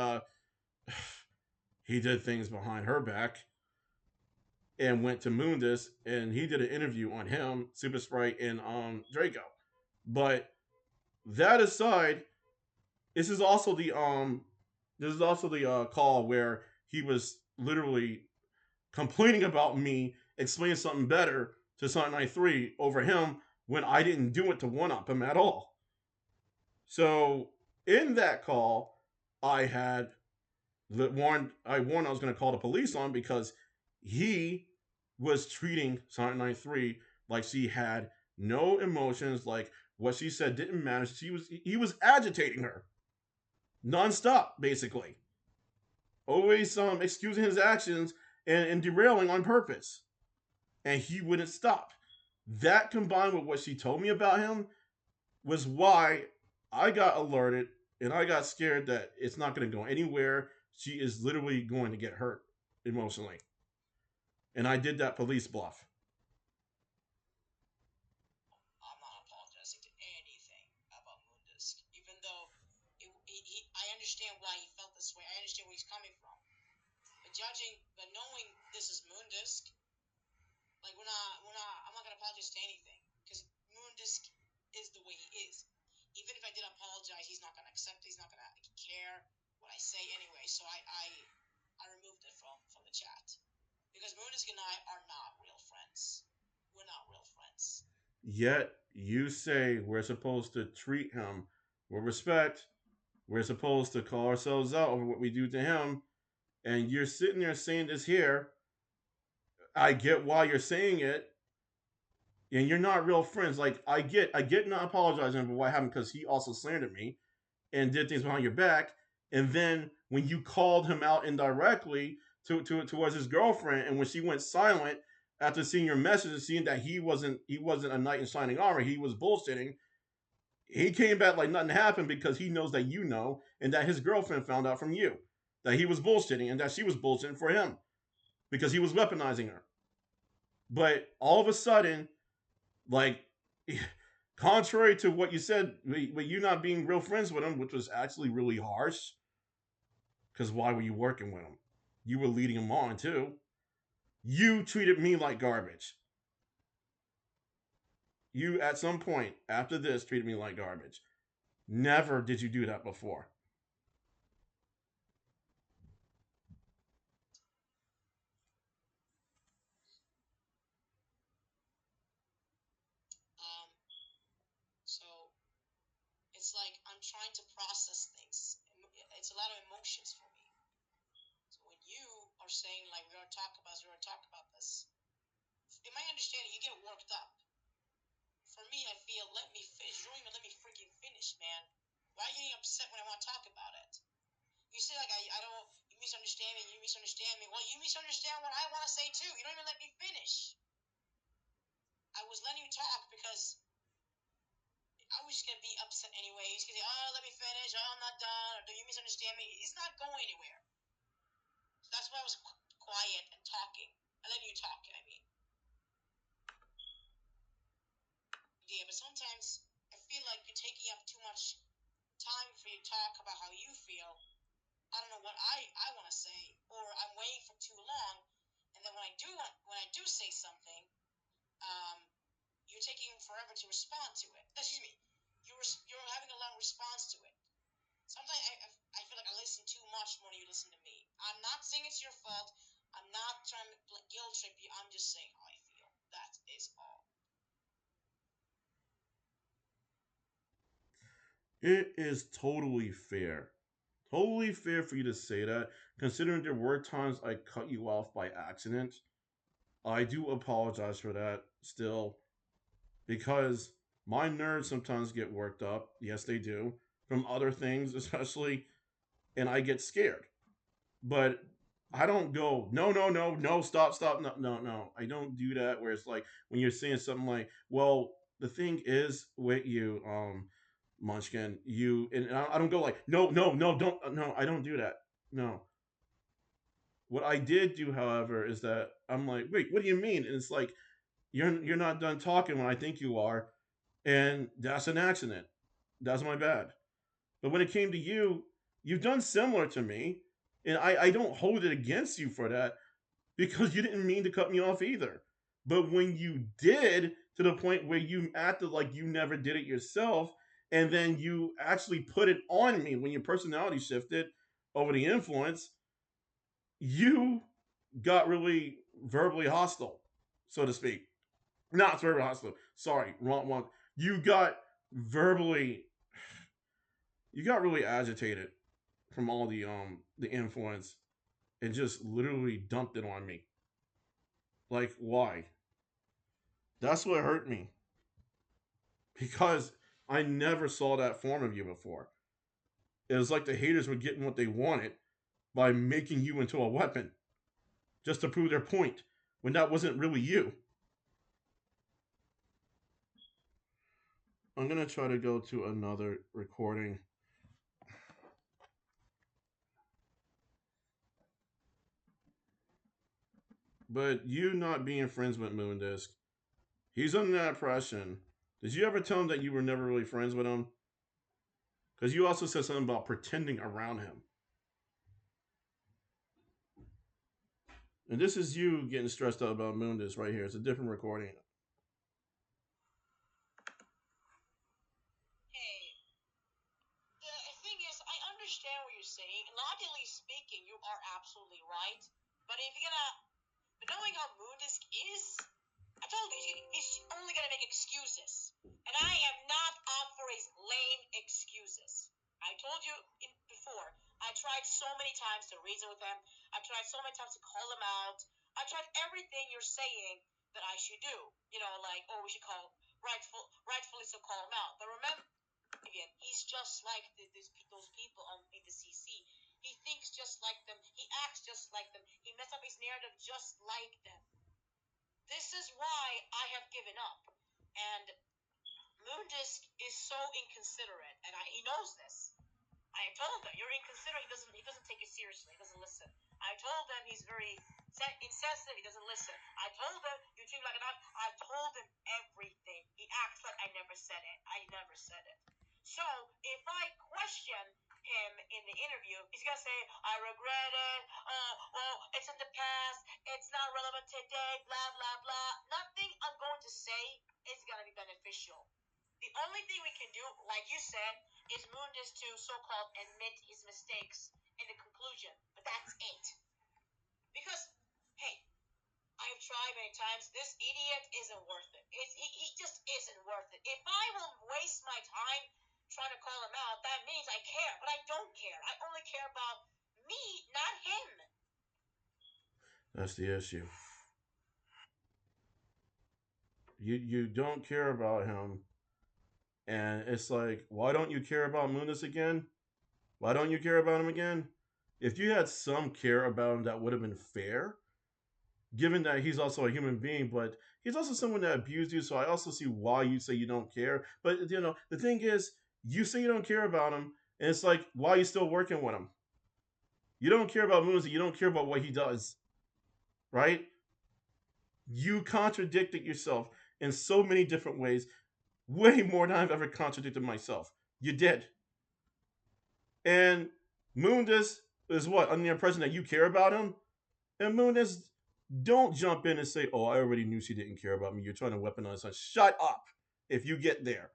he did things behind her back and went to Moondis and he did an interview on him, Super Sprite, and Draco. But that aside, this is also the call where he was literally complaining about me explaining something better to Sonic93 over him when I didn't do it to one up him at all. So in that call, I had warned I was going to call the police on because he was treating Sonic93 like she had no emotions, like what she said didn't matter. He was agitating her nonstop, basically, always excusing his actions and derailing on purpose, and he wouldn't stop. That combined with what she told me about him was why I got alerted and I got scared that it's not going to go anywhere. She is literally going to get hurt emotionally. And I did that police bluff. I'm not apologizing to anything about Moondisc, even though I understand why he felt this way. I understand where he's coming from. But knowing this is Moondisc, like I'm not gonna apologize to anything because Moondisc is the way he is. Even if I did apologize, he's not gonna accept it. He's not gonna care what I say anyway. So I removed it from the chat because Moondisc and I are not real friends. We're not real friends. Yet you say we're supposed to treat him with respect. We're supposed to call ourselves out over what we do to him. And you're sitting there saying this here. I get why you're saying it. And you're not real friends. Like I get not apologizing for what happened because he also slandered me and did things behind your back. And then when you called him out indirectly towards his girlfriend, and when she went silent after seeing your message and seeing that he wasn't a knight in shining armor, he was bullshitting. He came back like nothing happened because he knows that you know, and that his girlfriend found out from you that he was bullshitting and that she was bullshitting for him because he was weaponizing her. But all of a sudden, like, contrary to what you said, with you not being real friends with him, which was actually really harsh, because why were you working with him? You were leading him on too. You treated me like garbage. You, at some point after this, treated me like garbage. Never did you do that before. Um, so it's like I'm trying to process things. It's a lot of emotions for me. So when you are saying like we're gonna talk about this, in my understanding, you get worked up. For me, I feel let me finish. You don't even let me freaking finish, man. Why are you getting upset when I want to talk about it? You say like I don't. You misunderstand me. You misunderstand me. Well, you misunderstand what I want to say too. You don't even let me finish. I was letting you talk because I was just gonna be upset anyway. He's gonna say, "Oh, let me finish. Oh, I'm not done." Or, do you misunderstand me? It's not going anywhere. So that's why I was quiet and talking. I let you talk. I mean, yeah. But sometimes I feel like you're taking up too much time for you to talk about how you feel. I don't know what I want to say, or I'm waiting for too long, and then when I do say something, um, you're taking forever to respond to it. Excuse me, you're having a long response to it. Sometimes I feel like I listen too much more than you listen to me. I'm not saying it's your fault. I'm not trying to guilt trip you. I'm just saying how I feel. That is all. It is totally fair. Totally fair for you to say that, considering there were times I cut you off by accident. I do apologize for that still because my nerves sometimes get worked up. Yes, they do from other things, especially, and I get scared. But I don't go, no, no, no, no, stop, stop, no, no, no. I don't do that where it's like when you're saying something like, well, the thing is with you, Munchkin, you, and I don't go like, no, no, no, don't, no, I don't do that. No. What I did do, however, is that I'm like, wait, what do you mean? And it's like, you're not done talking when I think you are, and that's an accident. That's my bad. But when it came to you, you've done similar to me, and I don't hold it against you for that because you didn't mean to cut me off either. But when you did, to the point where you acted like you never did it yourself, and then you actually put it on me when your personality shifted over the influence, you got really verbally hostile, so to speak. Not verbally hostile. Sorry, wrong one. You got verbally, you got really agitated from all the influence and just literally dumped it on me. Like, why? That's what hurt me because I never saw that form of you before. It was like the haters were getting what they wanted by making you into a weapon just to prove their point when that wasn't really you. I'm gonna try to go to another recording, but you not being friends with Moondisc, he's under that impression. Did you ever tell him that you were never really friends with him? Because you also said something about pretending around him. And this is you getting stressed out about Moondisc right here. It's a different recording. Hey, the thing is, I understand what you're saying. Logically speaking, you are absolutely right. But if you're gonna, but knowing how Moondisc is, I told you he's only gonna make excuses, and I am not up for his lame excuses. I told you before. I tried so many times to reason with him. I tried so many times to call him out. I tried everything you're saying that I should do. You know, like, oh, we should rightfully so call him out. But remember, again, he's just like those people in the CC. He thinks just like them. He acts just like them. He messed up his narrative just like them. This is why I have given up. And Moondisc is so inconsiderate, and he knows this. I told him you're inconsiderate. He doesn't take it seriously. He doesn't listen. I told him he's very insensitive. He doesn't listen. I told him you treat him like a dog. I told him everything. He acts like I never said it. I never said it. So if I question him in the interview, he's gonna say, "I regret it. Oh, it's in the past. It's not relevant today. Blah blah blah." Nothing I'm going to say is gonna be beneficial. The only thing we can do, like you said, is Moondisc to so-called admit his mistakes in the conclusion. But that's it. Because, hey, I've tried many times. This idiot isn't worth it. He just isn't worth it. If I will waste my time trying to call him out, that means I care. But I don't care. I only care about me, not him. That's the issue. You don't care about him, and it's like, why don't you care about Moondisc again? Why don't you care about him again? If you had some care about him, that would have been fair, given that he's also a human being, but he's also someone that abused you. So I also see why you say you don't care. But the thing is, you say you don't care about him, and it's like, why are you still working with him? You don't care about Moondisc. You don't care about what he does, right? You contradicted yourself in so many different ways, way more than I've ever contradicted myself. You did. And Moondis is what? Under the impression that you care about him? And Moondis, don't jump in and say, oh, I already knew she didn't care about me. You're trying to weaponize her. Shut up if you get there.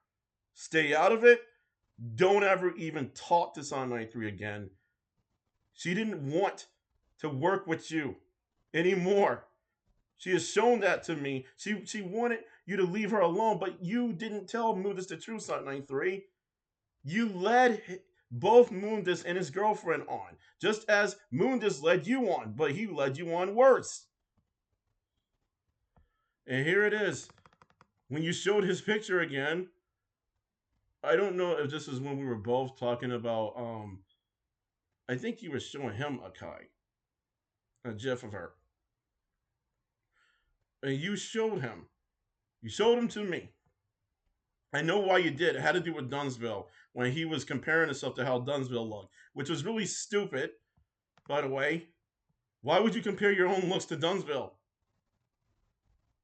Stay out of it. Don't ever even talk to Sonic93 again. She didn't want to work with you anymore. She has shown that to me. She wanted you to leave her alone, but you didn't tell Moondis the truth, Sonic93. You led both Moondis and his girlfriend on, just as Moondis led you on, but he led you on worse. And here it is. When you showed his picture again, I don't know if this is when we were both talking about. I think you were showing him a gif of her, and you showed him. You showed him to me. I know why you did. It had to do with Dunsville when he was comparing himself to how Dunsville looked, which was really stupid, by the way. Why would you compare your own looks to Dunsville?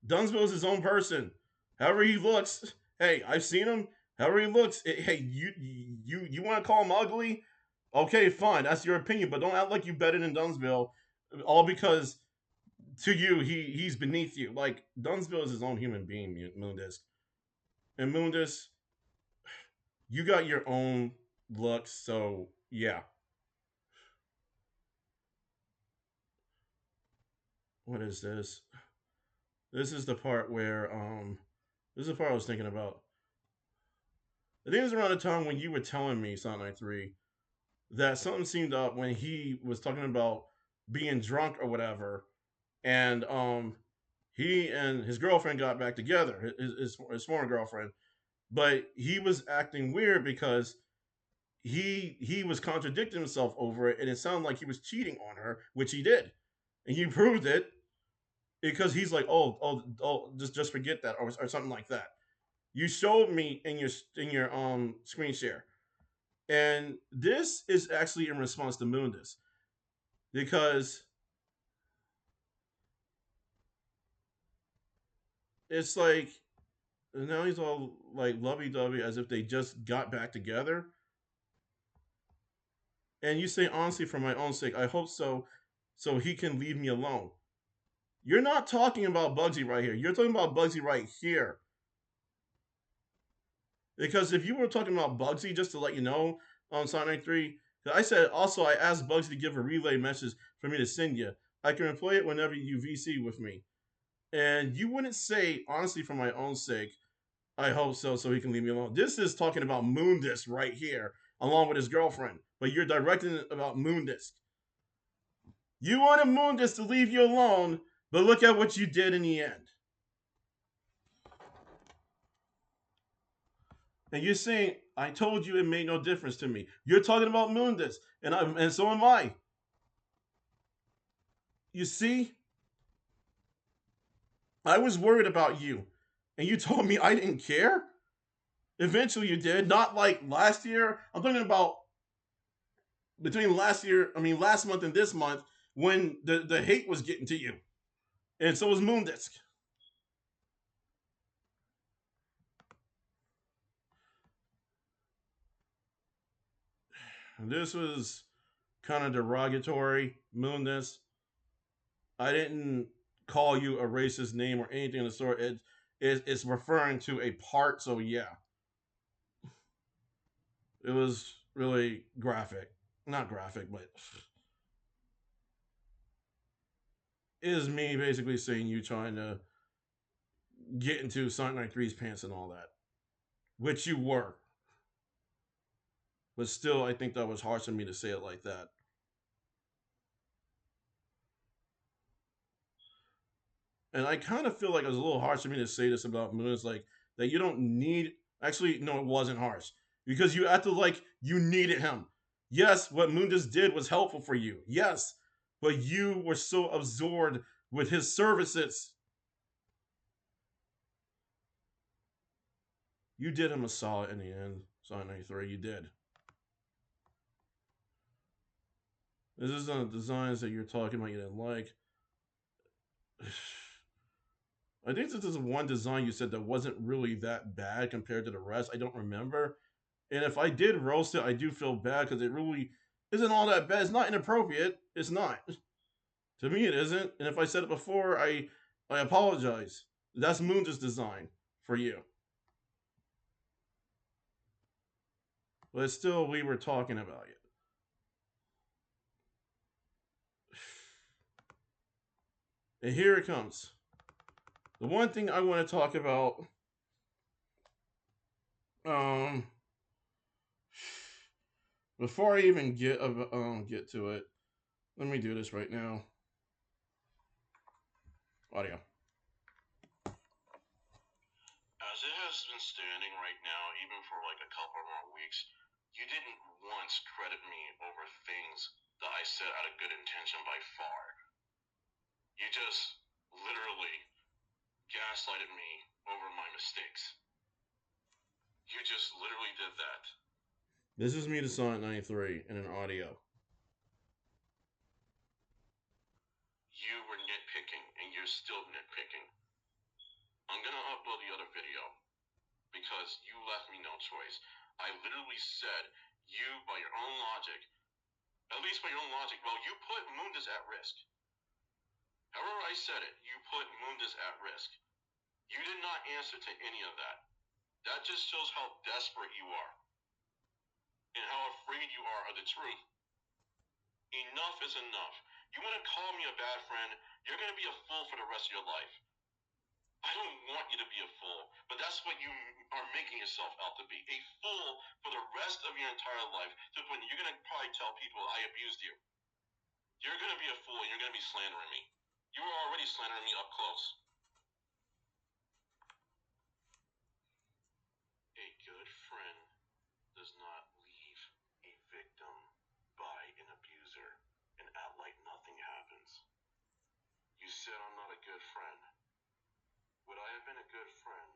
Dunsville is his own person. However he looks, hey, I've seen him. However he looks, hey, you want to call him ugly? Okay, fine, that's your opinion, but don't act like you better than Dunsville, all because to you he's beneath you. Like Dunsville is his own human being, Moondisc. And Moondisc, you got your own looks, so yeah. What is this? This is the part where this is the part I was thinking about. I think it was around the time when you were telling me, Sonic93, that something seemed up when he was talking about being drunk or whatever, and he and his girlfriend got back together, his former girlfriend, but he was acting weird because he was contradicting himself over it, and it sounded like he was cheating on her, which he did, and he proved it because he's like, just forget that, or something like that. You showed me in your screen share, and this is actually in response to Moondis because it's like now he's all like lovey dovey as if they just got back together. And you say honestly, for my own sake, I hope so, so he can leave me alone. You're not talking about Bugsy right here. You're talking about Bugsy right here. Because if you were talking about Bugsy, just to let you know, on Sonic93, I said also I asked Bugsy to give a relay message for me to send you. I can replay it whenever you VC with me. And you wouldn't say, honestly, for my own sake, I hope so, so he can leave me alone. This is talking about Moondisc right here, along with his girlfriend. But you're directing it about Moondisc. You wanted Moondisc to leave you alone, but look at what you did in the end. And you're saying, I told you it made no difference to me. You're talking about Moondisc, and so am I. You see, I was worried about you, and you told me I didn't care. Eventually, you did. Not like last year. I'm talking about between last month and this month, when the hate was getting to you, and so was Moondisc. This was kind of derogatory, Moondisc. I didn't call you a racist name or anything of the sort. It's referring to a part, so yeah, it was really graphic. Not graphic, but it is me basically saying you trying to get into Sonic93's pants and all that, which you were. But still, I think that was harsh of me to say it like that. And I kind of feel like it was a little harsh of me to say this about Moon. It's like that you don't need. Actually, no, it wasn't harsh because you acted like you needed him. Yes, what Moon just did was helpful for you. Yes, but you were so absorbed with his services. You did him a solid in the end, Sonic93. You did. This is the designs that you're talking about you didn't like. I think this is one design you said that wasn't really that bad compared to the rest. I don't remember. And if I did roast it, I do feel bad because it really isn't all that bad. It's not inappropriate. It's not. To me, it isn't. And if I said it before, I apologize. That's Moondisc design for you. But still, we were talking about it. And here it comes. The one thing I want to talk about, um, before I even get to it, let me do this right now. Audio. has been standing right now, even for like a couple more weeks, you didn't once credit me over things that I said out of good intention by far. You just literally gaslighted me over my mistakes. You just literally did that. This is me to Sonic93 in an audio. You were nitpicking, and you're still nitpicking. I'm gonna upload the other video because you left me no choice. I literally said, you, by your own logic, at least by your own logic, well, you put Moondisc at risk. However I said it, you put Moondisc at risk. You did not answer to any of that. That just shows how desperate you are and how afraid you are of the truth. Enough is enough. You want to call me a bad friend, you're going to be a fool for the rest of your life. I don't want you to be a fool, but that's what you are making yourself out to be. A fool for the rest of your entire life, to the point you're going to probably tell people I abused you. You're going to be a fool, and you're going to be slandering me. You were already slandering me up close. A good friend does not leave a victim by an abuser and act like nothing happens. You said I'm not a good friend. Would I have been a good friend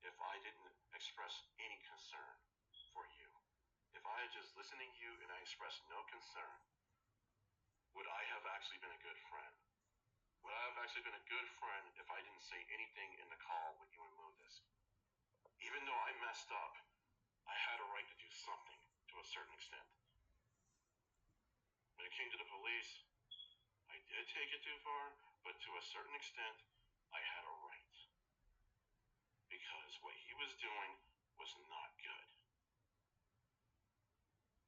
if I didn't express any concern for you? If I had just listened to you and I expressed no concern, would I have actually been a good friend? Would I have actually been a good friend if I didn't say anything in the call with you and Moondisc? Even though I messed up, I had a right to do something to a certain extent. When it came to the police, I did take it too far, but to a certain extent, I had a right. Because what he was doing was not good.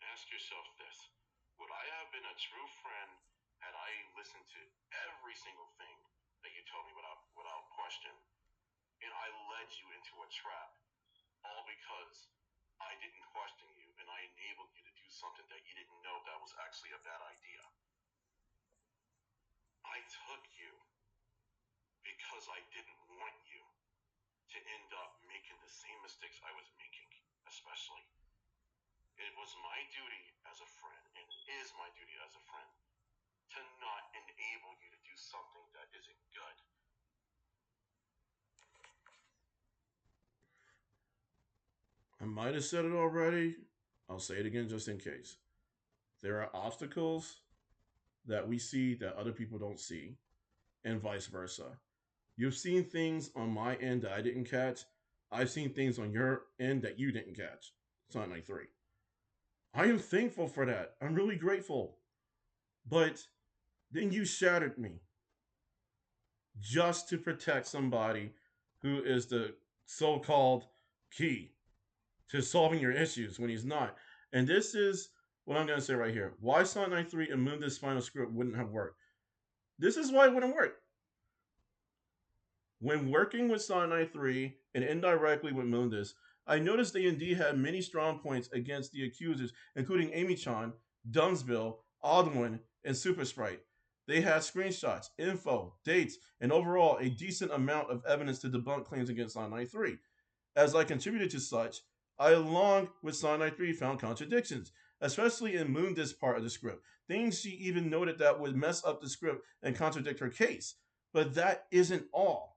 Ask yourself this: would I have been a true friend had I listened to every single thing that you told me without question, and I led you into a trap, all because I didn't question you and I enabled you to do something that you didn't know that was actually a bad idea? I took you because I didn't want you to end up making the same mistakes I was making, especially. It was my duty as a friend, and is my duty as a friend, to not enable you to do something that isn't good. I might have said it already. I'll say it again just in case. There are obstacles that we see that other people don't see, and vice versa. You've seen things on my end that I didn't catch. I've seen things on your end that you didn't catch. Sonic93. I am thankful for that. I'm really grateful. But then you shattered me just to protect somebody who is the so called key to solving your issues when he's not. And this is what I'm going to say right here. Why Sonic93 and Moondisc final script wouldn't have worked. This is why it wouldn't work. When working with Sonic93 and indirectly with Moondisc, I noticed they indeed had many strong points against the accusers, including Amy-chan, Dunsville, Aldwin, and Super Sprite. They had screenshots, info, dates, and overall a decent amount of evidence to debunk claims against Sonic93. As I contributed to such, I, along with Sonic93, found contradictions, especially in Moondisc's part of the script. Things she even noted that would mess up the script and contradict her case. But that isn't all.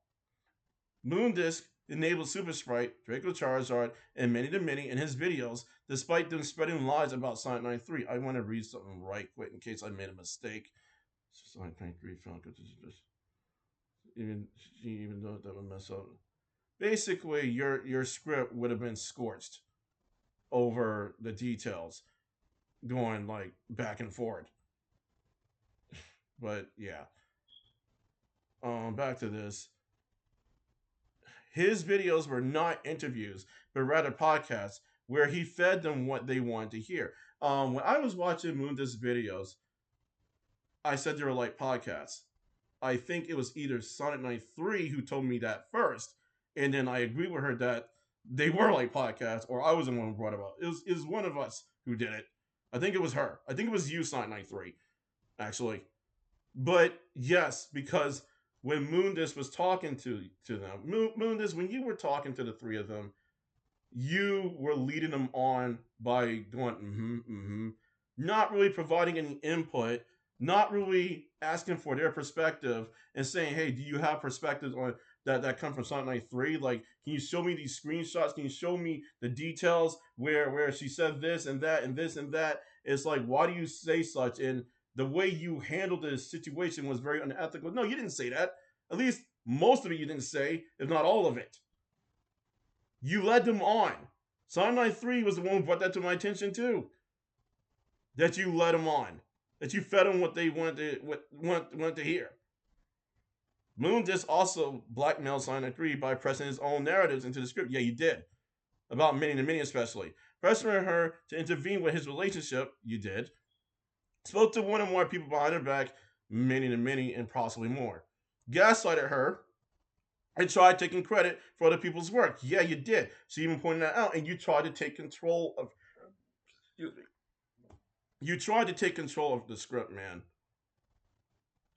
Moondisc enabled Super Sprite, Draco Charizard, and Many to Many in his videos, despite them spreading lies about Sonic93. I want to read something right quick in case I made a mistake. Sonic93 found even she even though that would mess up. Basically, your script would have been scorched over the details, going like back and forth. But yeah, back to this. His videos were not interviews, but rather podcasts where he fed them what they wanted to hear. When I was watching Moondisc videos, I said they were like podcasts. I think it was either Sonic93 who told me that first, and then I agreed with her that they were like podcasts, or I was the one who brought it up. It was one of us who did it. I think it was her. I think it was you, Sonic93, actually. But yes, because when Moondisc was talking to them. Moondisc, when you were talking to the three of them, you were leading them on by going, not really providing any input, not really asking for their perspective and saying, hey, do you have perspectives on that come from Sonic 93? Like, can you show me these screenshots? Can you show me the details where she said this and that and this and that? It's like, why do you say such? And the way you handled this situation was very unethical. No, you didn't say that. At least most of it you didn't say, if not all of it. You led them on. Sonic93 was the one who brought that to my attention too. That you led them on. That you fed them what they wanted to hear. Moondisc also blackmailed Sonic93 by pressing his own narratives into the script. Yeah, you did. About Minnie to Minnie especially. Pressuring her to intervene with his relationship. You did. Spoke to one or more people behind her back. Minnie to Minnie and possibly more. Gaslighted her and tried taking credit for other people's work. Yeah, you did. She even pointed that out, and you tried to take control of. Excuse me. You tried to take control of the script, man.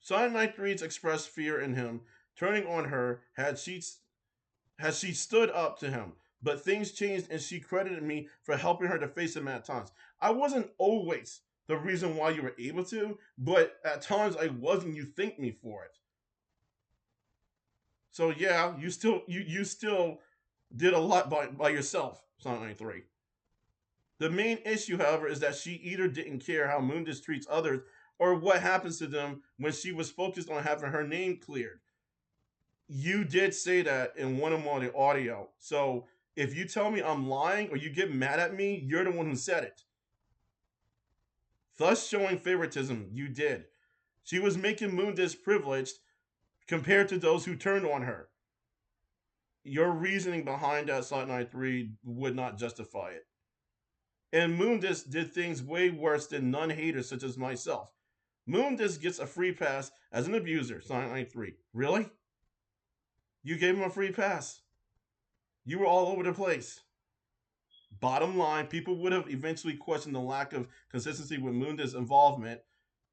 Sonic93's expressed fear in him turning on her had she stood up to him, but things changed, and she credited me for helping her to face him at times. I wasn't always the reason why you were able to, but at times I was, and you thanked me for it. So yeah, you still did a lot by yourself, Sonic93. The main issue, however, is that she either didn't care how Moondisc treats others or what happens to them when she was focused on having her name cleared. You did say that in one of the audio. So if you tell me I'm lying or you get mad at me, you're the one who said it. Thus showing favoritism, you did. She was making Moondisc privileged compared to those who turned on her. Your reasoning behind that Sonic93 would not justify it. And Moondisc did things way worse than non-haters such as myself. Moondisc gets a free pass as an abuser, Sonic93. Really? You gave him a free pass. You were all over the place. Bottom line, people would have eventually questioned the lack of consistency with Moondisc's involvement,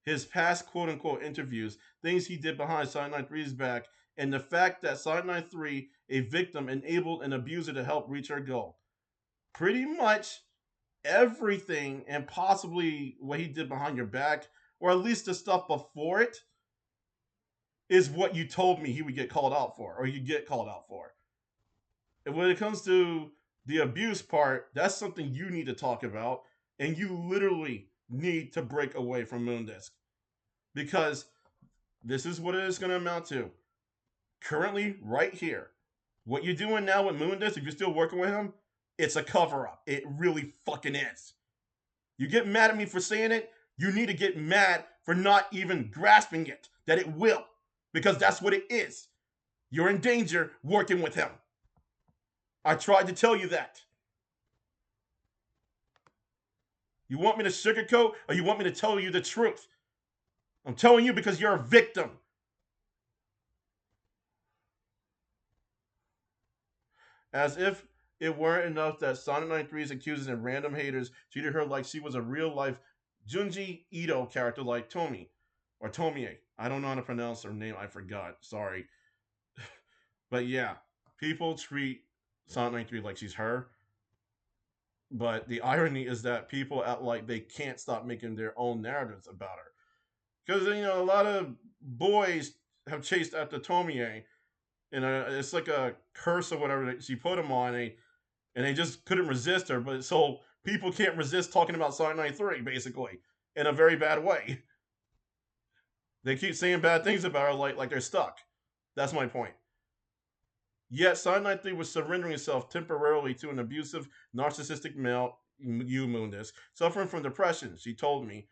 his past quote unquote interviews, things he did behind Sonic93's back, and the fact that Sonic93, a victim, enabled an abuser to help reach her goal. Pretty much everything, and possibly what he did behind your back, or at least the stuff before it, is what you told me he would get called out for, or you get called out for. And when it comes to the abuse part, that's something you need to talk about, and you literally need to break away from Moondisc. Because this is what it is going to amount to. Currently, right here, what you're doing now with Moondisc, if you're still working with him, it's a cover up. It really fucking is. You get mad at me for saying it, you need to get mad for not even grasping it, that it will. Because that's what it is. You're in danger working with him. I tried to tell you that. You want me to sugarcoat or you want me to tell you the truth? I'm telling you because you're a victim. As if it weren't enough that Sonic93's accusers and random haters treated her like she was a real life Junji Ito character like Tomi or Tomie. I don't know how to pronounce her name. I forgot. Sorry. But yeah, people treat Sonic93 like she's her. But the irony is that people act like they can't stop making their own narratives about her. Because, you know, a lot of boys have chased after Tomie. And it's like a curse or whatever that she put him on. And they just couldn't resist her. But so people can't resist talking about Sonic93, basically, in a very bad way. They keep saying bad things about her like they're stuck. That's my point. Yet Sonic93 was surrendering himself temporarily to an abusive, narcissistic male, you Moondisc, suffering from depression, she told me.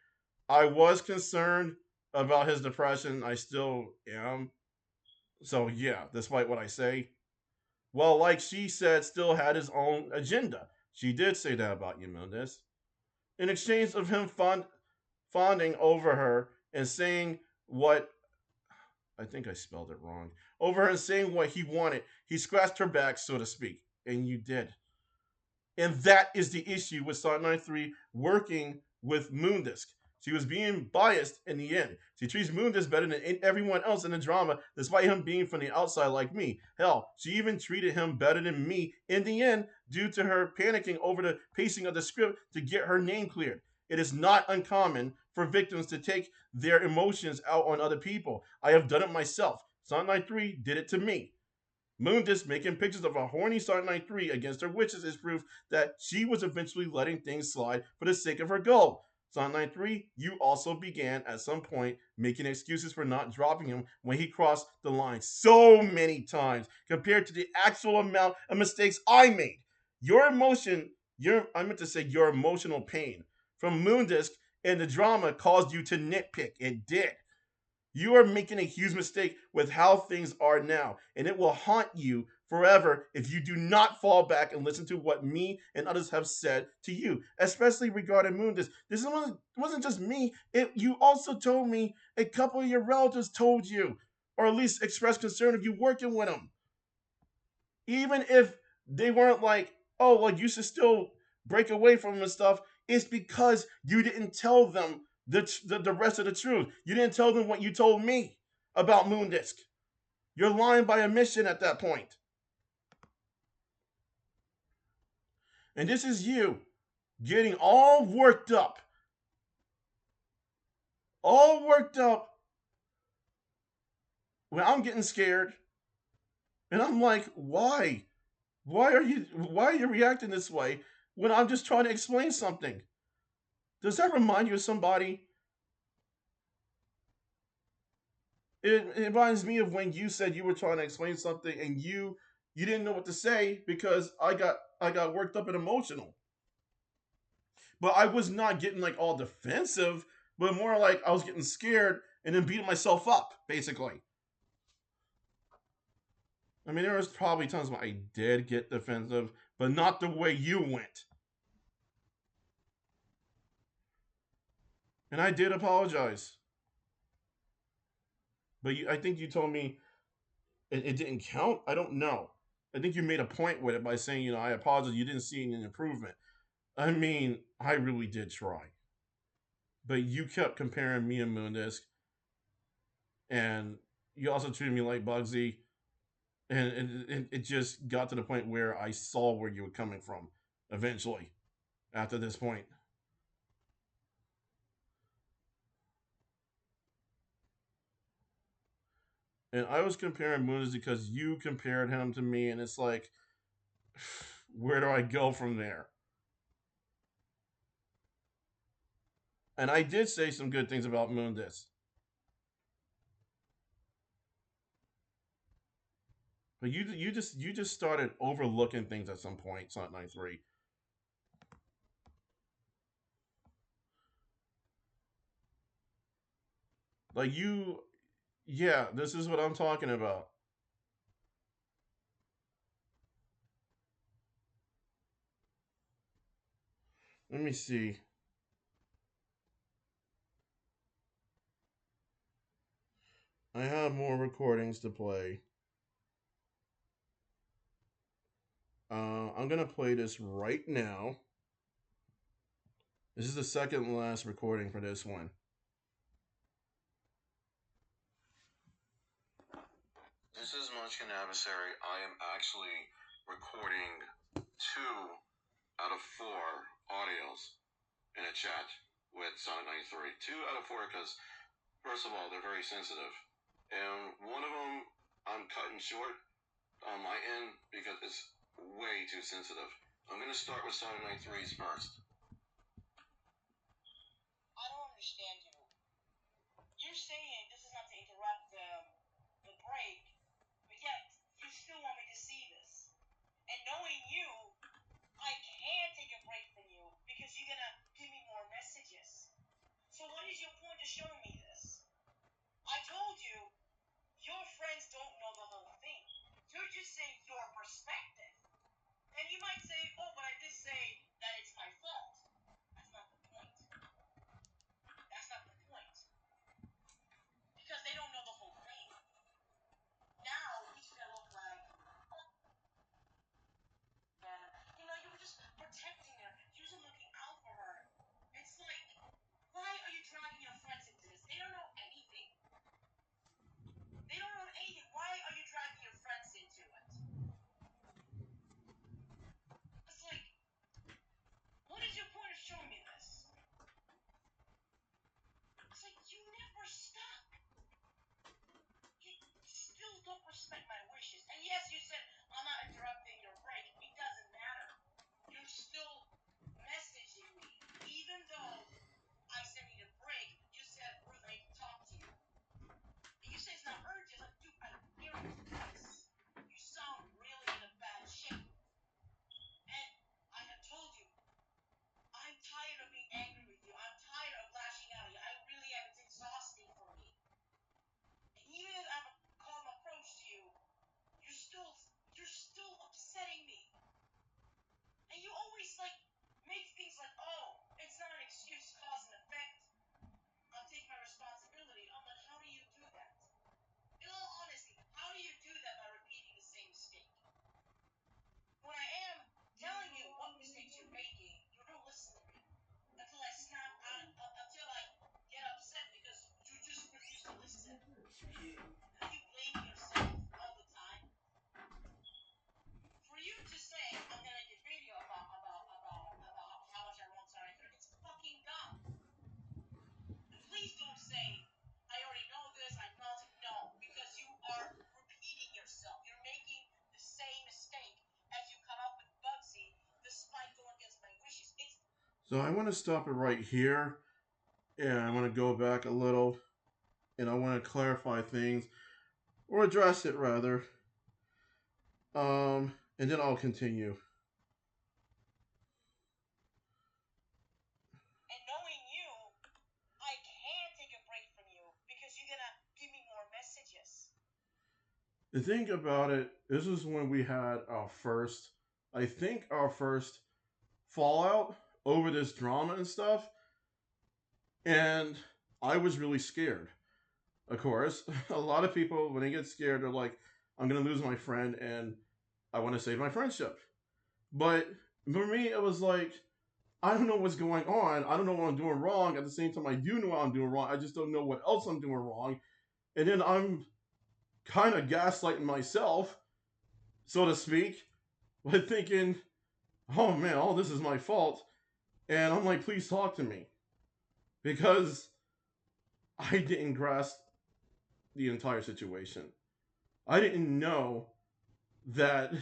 I was concerned about his depression. I still am. So yeah, despite what I say. Well, like she said, still had his own agenda. She did say that about you, Moondisc. In exchange of him fawning over her and saying what I think I spelled it wrong. Over her and saying what he wanted, he scratched her back, so to speak. And you did. And that is the issue with Sonic93 working with Moondisc. She was being biased in the end. She treats Moondisc better than everyone else in the drama, despite him being from the outside like me. Hell, she even treated him better than me in the end due to her panicking over the pacing of the script to get her name cleared. It is not uncommon for victims to take their emotions out on other people. I have done it myself. Sonic93 did it to me. Moondisc making pictures of a horny Sonic93 against her wishes is proof that she was eventually letting things slide for the sake of her goal. Sonic93, you also began at some point making excuses for not dropping him when he crossed the line so many times compared to the actual amount of mistakes I made. Your emotion, I meant to say your emotional pain from Moondisc and the drama caused you to nitpick. It did. You are making a huge mistake with how things are now, and it will haunt you forever if you do not fall back and listen to what me and others have said to you, especially regarding Moondisc. This wasn't just me. You also told me a couple of your relatives told you, or at least expressed concern of you working with them. Even if they weren't like, oh, like you should still break away from them and stuff, it's because you didn't tell them the rest of the truth. You didn't tell them what you told me about Moondisc. You're lying by omission at that point. And this is you getting all worked up when I'm getting scared. And I'm like, why? Why are you reacting this way when I'm just trying to explain something? Does that remind you of somebody? It reminds me of when you said you were trying to explain something and you didn't know what to say because I got worked up and emotional. But I was not getting like all defensive, but more like I was getting scared and then beating myself up, basically. I mean, there was probably times when I did get defensive, but not the way you went. And I did apologize. But I think you told me it didn't count. I don't know. I think you made a point with it by saying, I apologize. You didn't see any improvement. I mean, I really did try. But you kept comparing me and Moondisc, and you also treated me like Bugsy, and it just got to the point where I saw where you were coming from eventually after this point. And I was comparing Moondisc because you compared him to me, and it's like, where do I go from there? And I did say some good things about Moondisc. But you just started overlooking things at some point, Sonic93. Like yeah, this is what I'm talking about. Let me see. I have more recordings to play. I'm gonna play this right now. This is the second last recording for this one. This is Munchkin Adversary. I am actually recording 2 out of 4 audios in a chat with Sonic93. 2 out of 4 because, first of all, they're very sensitive. And one of them I'm cutting short on my end because it's way too sensitive. I'm going to start with Sonic93's first. I don't understand you. You're saying this is not to interrupt the break, but yet you still want me to see this. And knowing you, I can't take a break from you because you're gonna give me more messages. So what is your point of showing me this? I told you, your friends don't know the whole thing. You're just saying your perspective. And you might say, oh, but I did say that it's my fault. That's not the point. That's not the point. Because they don't know the whole thing. Now he's gonna look like, oh, and you were just protecting her. You were looking out for her. It's like, why are you trying So I want to stop it right here, and I want to go back a little, and I want to clarify things or address it rather. And then I'll continue. And knowing you, I can't take a break from you because you're gonna give me more messages. The thing about it, this is when we had our first, I think our first fallout over this drama and stuff, and I was really scared. Of course, a lot of people when they get scared, they're like, "I'm gonna lose my friend, and I want to save my friendship." But for me, it was like, I don't know what's going on. I don't know what I'm doing wrong. At the same time, I do know what I'm doing wrong. I just don't know what else I'm doing wrong. And then I'm kind of gaslighting myself, so to speak, by thinking, oh man, all this is my fault. And I'm like, please talk to me. Because I didn't grasp the entire situation. I didn't know that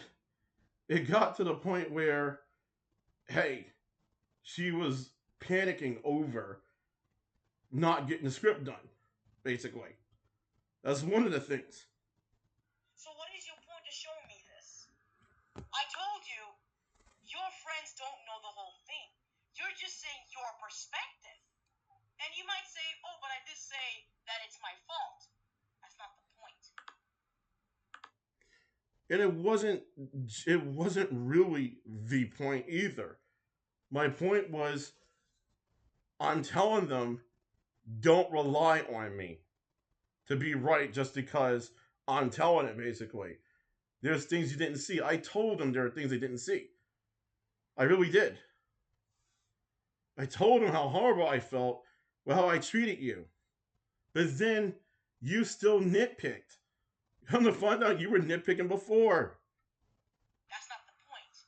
it got to the point where, hey, she was panicking over not getting the script done, basically. That's one of the things. So what is your point of showing me this? I told you, your friends don't know the whole thing. You're just saying your perspective. And you might say, oh, but I did say that it's my fault. That's not the point. And it wasn't really the point either. My point was I'm telling them don't rely on me to be right just because I'm telling it basically. There's things you didn't see. I told them there are things they didn't see. I really did. I told them how horrible I felt with how I treated you. But then you still nitpicked. Come to find out you were nitpicking before. That's not the point.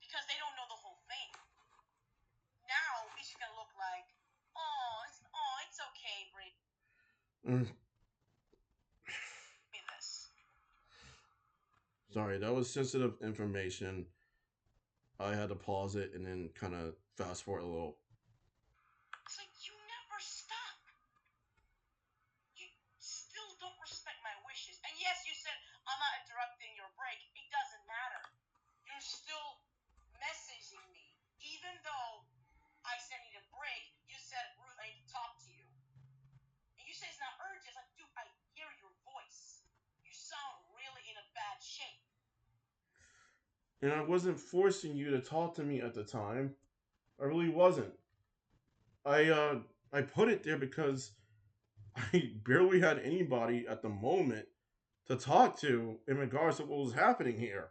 Because they don't know the whole thing. Now it's just gonna look like, it's okay, Brady. Mm, This. sorry, that was sensitive information. I had to pause it and then kind of fast forward a little. It's like you never stop. You still don't respect my wishes. And yes, you said I'm not interrupting your break. It doesn't matter. You're still messaging me. Even though I said I need a break, you said, Ruth, I need to talk to you. And you say it's not urgent. It's like, dude, I hear your voice. You sound really in a bad shape. And I wasn't forcing you to talk to me at the time. I really wasn't. I put it there because I barely had anybody at the moment to talk to in regards to what was happening here.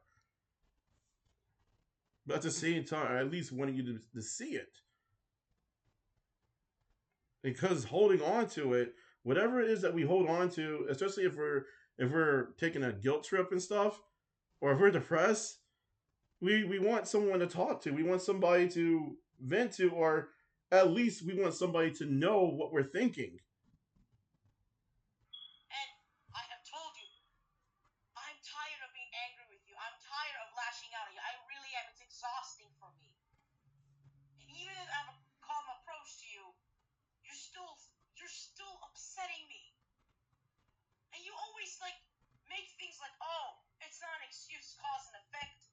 But at the same time, I at least wanted you to see it. Because holding on to it, whatever it is that we hold on to, especially if we're taking a guilt trip and stuff, or if we're depressed, we want someone to talk to. We want somebody to vent to, or at least we want somebody to know what we're thinking. And I have told you, I'm tired of being angry with you. I'm tired of lashing out at you. I really am. It's exhausting for me. And even if I have a calm approach to you, you're still upsetting me. And you always make things like, oh, it's not an excuse, cause and effect.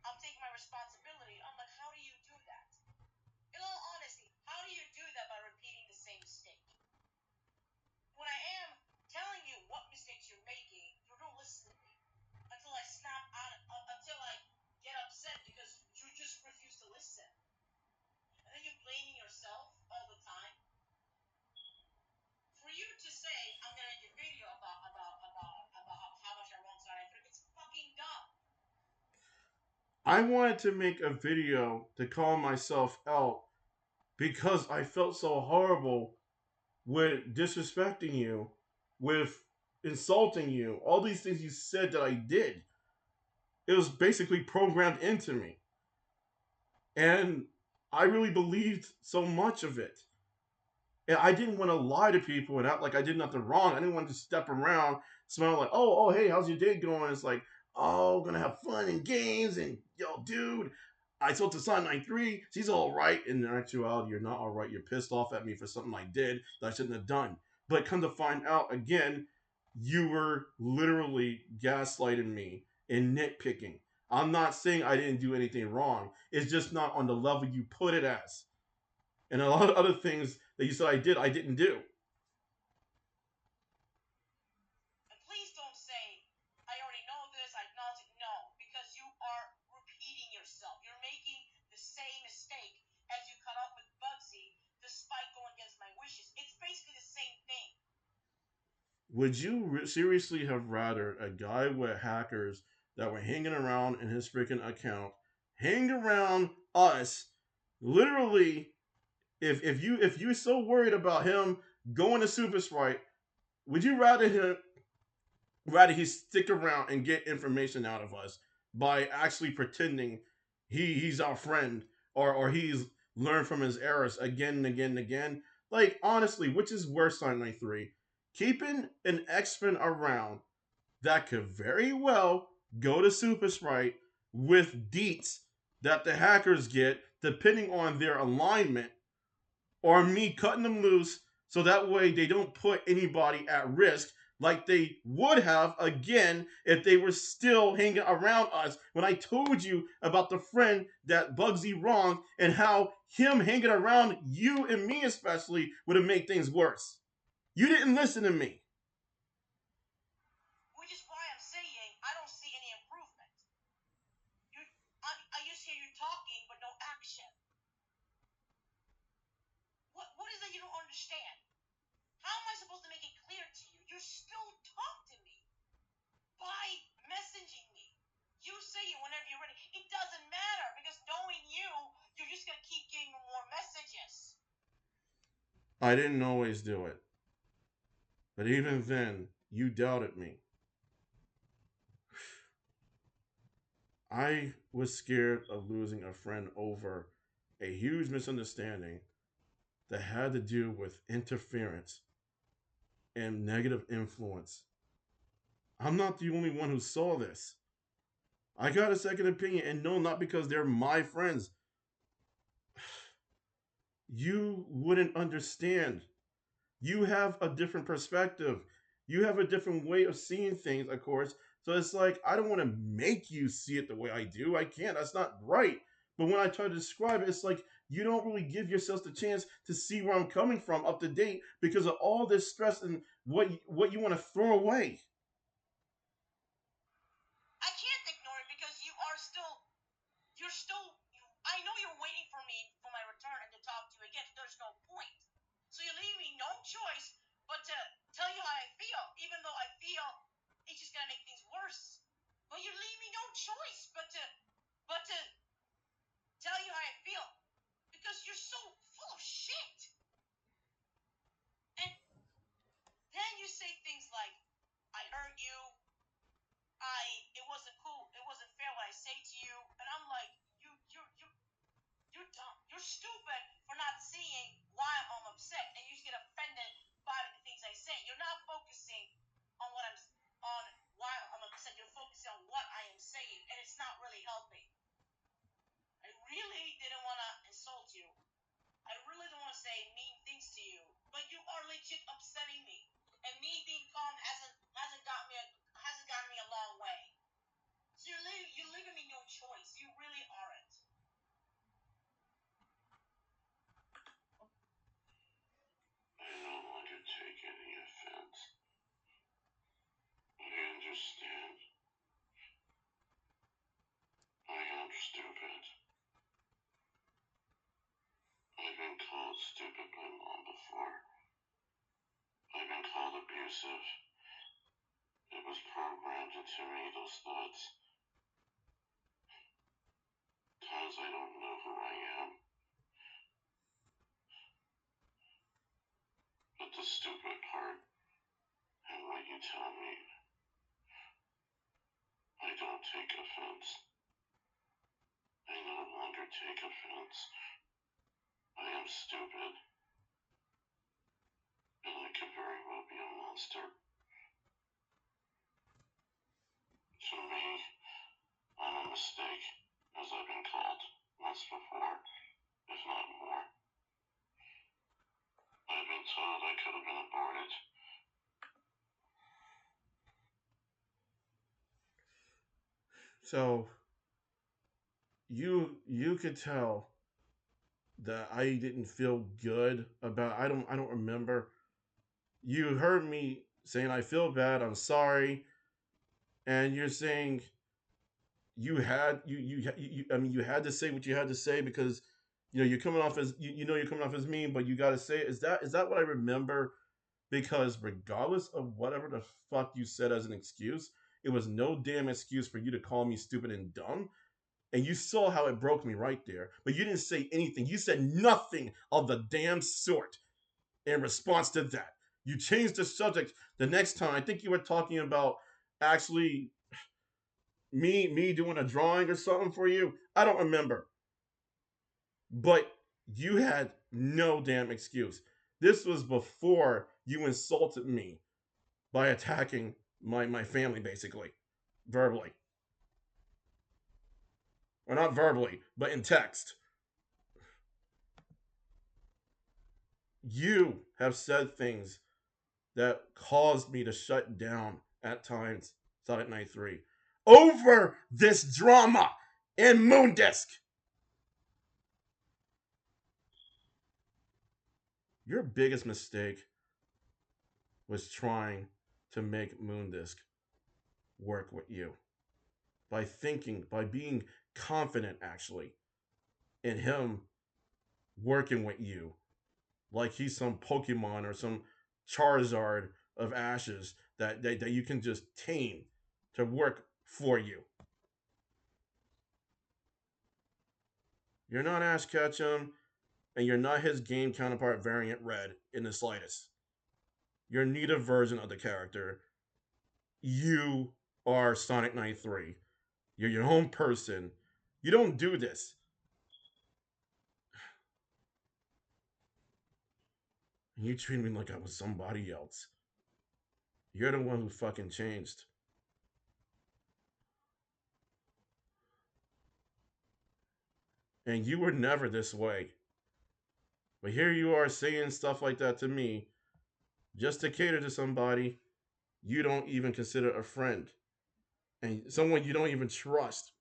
I'm taking my responsibility. I'm like, how do you do that? In all honesty, how do you do that by repeating the same mistake? When I am telling you what mistakes you're making, you don't listen to me until I snap out, until I get upset because you just refuse to listen. And then you're blaming yourself all the time. For you to say I'm gonna make a video about how much I want Sonic93, it's fucking dumb. I wanted to make a video to call myself out because I felt so horrible with disrespecting you, with insulting you, all these things you said that I did. It was basically programmed into me. And I really believed so much of it. And I didn't want to lie to people and act like I did nothing wrong. I didn't want to step around, smell like, oh, hey, how's your day going? It's like, oh, gonna have fun and games and yo, dude, I told to Sonic93, she's all right. In actuality, you're not all right. You're pissed off at me for something I did that I shouldn't have done. But come to find out, again, you were literally gaslighting me and nitpicking. I'm not saying I didn't do anything wrong. It's just not on the level you put it as. And a lot of other things that you said I didn't do. And please don't say, I already know this, I acknowledge it. No, because you are repeating yourself. You're making the same mistake as you cut off with Bugsy despite going against my wishes. It's basically the same thing. Would you seriously have rather a guy with hackers that were hanging around in his freaking account hang around us literally if you're so worried about him going to Super Sprite, would you rather he stick around and get information out of us by actually pretending he's our friend or he's learned from his errors again and again and again? Like honestly, which is worse, Sign 93? Keeping an X-Men around that could very well go to Super Sprite with deets that the hackers get depending on their alignment, or me cutting them loose so that way they don't put anybody at risk like they would have again if they were still hanging around us when I told you about the friend that Bugsy wronged and how him hanging around you and me especially would have made things worse. You didn't listen to me. Which is why I'm saying I don't see any improvement. I just hear you talking but no action. What is that you don't understand? How am I supposed to make it clear to you? You still talk to me by messaging me. You say it whenever you're ready. It doesn't matter because knowing you, you're just gonna keep getting more messages. I didn't always do it. But even then, you doubted me. I was scared of losing a friend over a huge misunderstanding that had to do with interference and negative influence. I'm not the only one who saw this. I got a second opinion, and no, not because they're my friends. You wouldn't understand. You have a different perspective. You have a different way of seeing things, of course. So it's like, I don't want to make you see it the way I do. I can't. That's not right. But when I try to describe it, it's like you don't really give yourselves the chance to see where I'm coming from up to date because of all this stress and what you want to throw away. I can't ignore it because you're still, I know you're waiting for me for my return and to talk to you again. There's no point. So you leave me no choice but to tell you how I feel, even though I feel it's just gonna make things worse. But you leave me no choice but to tell you how I feel because you're so full of shit. And then you say things like, "I hurt you. It wasn't cool. It wasn't fair what I say to you." And I'm like, you're dumb. You're stupid for not seeing why I'm upset, and you just get offended by the things I say. You're not focusing on on why I'm upset. You're focusing on what I am saying, and it's not really helping. I really didn't want to insult you. I really don't want to say mean things to you, but you are legit upsetting me, and me being calm hasn't gotten me a long way. So you're leaving me no choice. You really aren't. I no longer take any offense. I understand. I am stupid. I've been called stupid by Mom before. I've been called abusive. It was programmed into me, those thoughts. Times I don't know who I am. But the stupid part, and what you tell me, I don't take offense. I no longer take offense. I am stupid. And I could very well be a monster. To me, I'm a mistake, as I've been called that could have been avoided. So you could tell that I didn't feel good about. I don't remember. You heard me saying I feel bad. I'm sorry, and you're saying I mean you had to say what you had to say because you're coming off as you're coming off as mean, but you got to say it. Is that what I remember? Because regardless of whatever the fuck you said as an excuse, it was no damn excuse for you to call me stupid and dumb. And you saw how it broke me right there. But you didn't say anything. You said nothing of the damn sort in response to that. You changed the subject the next time. I think you were talking about actually me doing a drawing or something for you. I don't remember. But you had no damn excuse. This was before you insulted me by attacking my family, basically, verbally. Or not verbally, but in text. You have said things that caused me to shut down at times Sonic93 over this drama in Moondisc. Your biggest mistake was trying to make Moondisc work with you by thinking, by being confident actually in him working with you like he's some Pokemon or some Charizard of Ashes that you can just tame to work for you. You're not Ash Ketchum, and you're not his game counterpart Variant Red in the slightest. You're neither version of the character. You are Sonic 93. You're your own person. You don't do this. You treat me like I was somebody else. You're the one who fucking changed. And you were never this way. But here you are saying stuff like that to me just to cater to somebody you don't even consider a friend. And someone you don't even trust.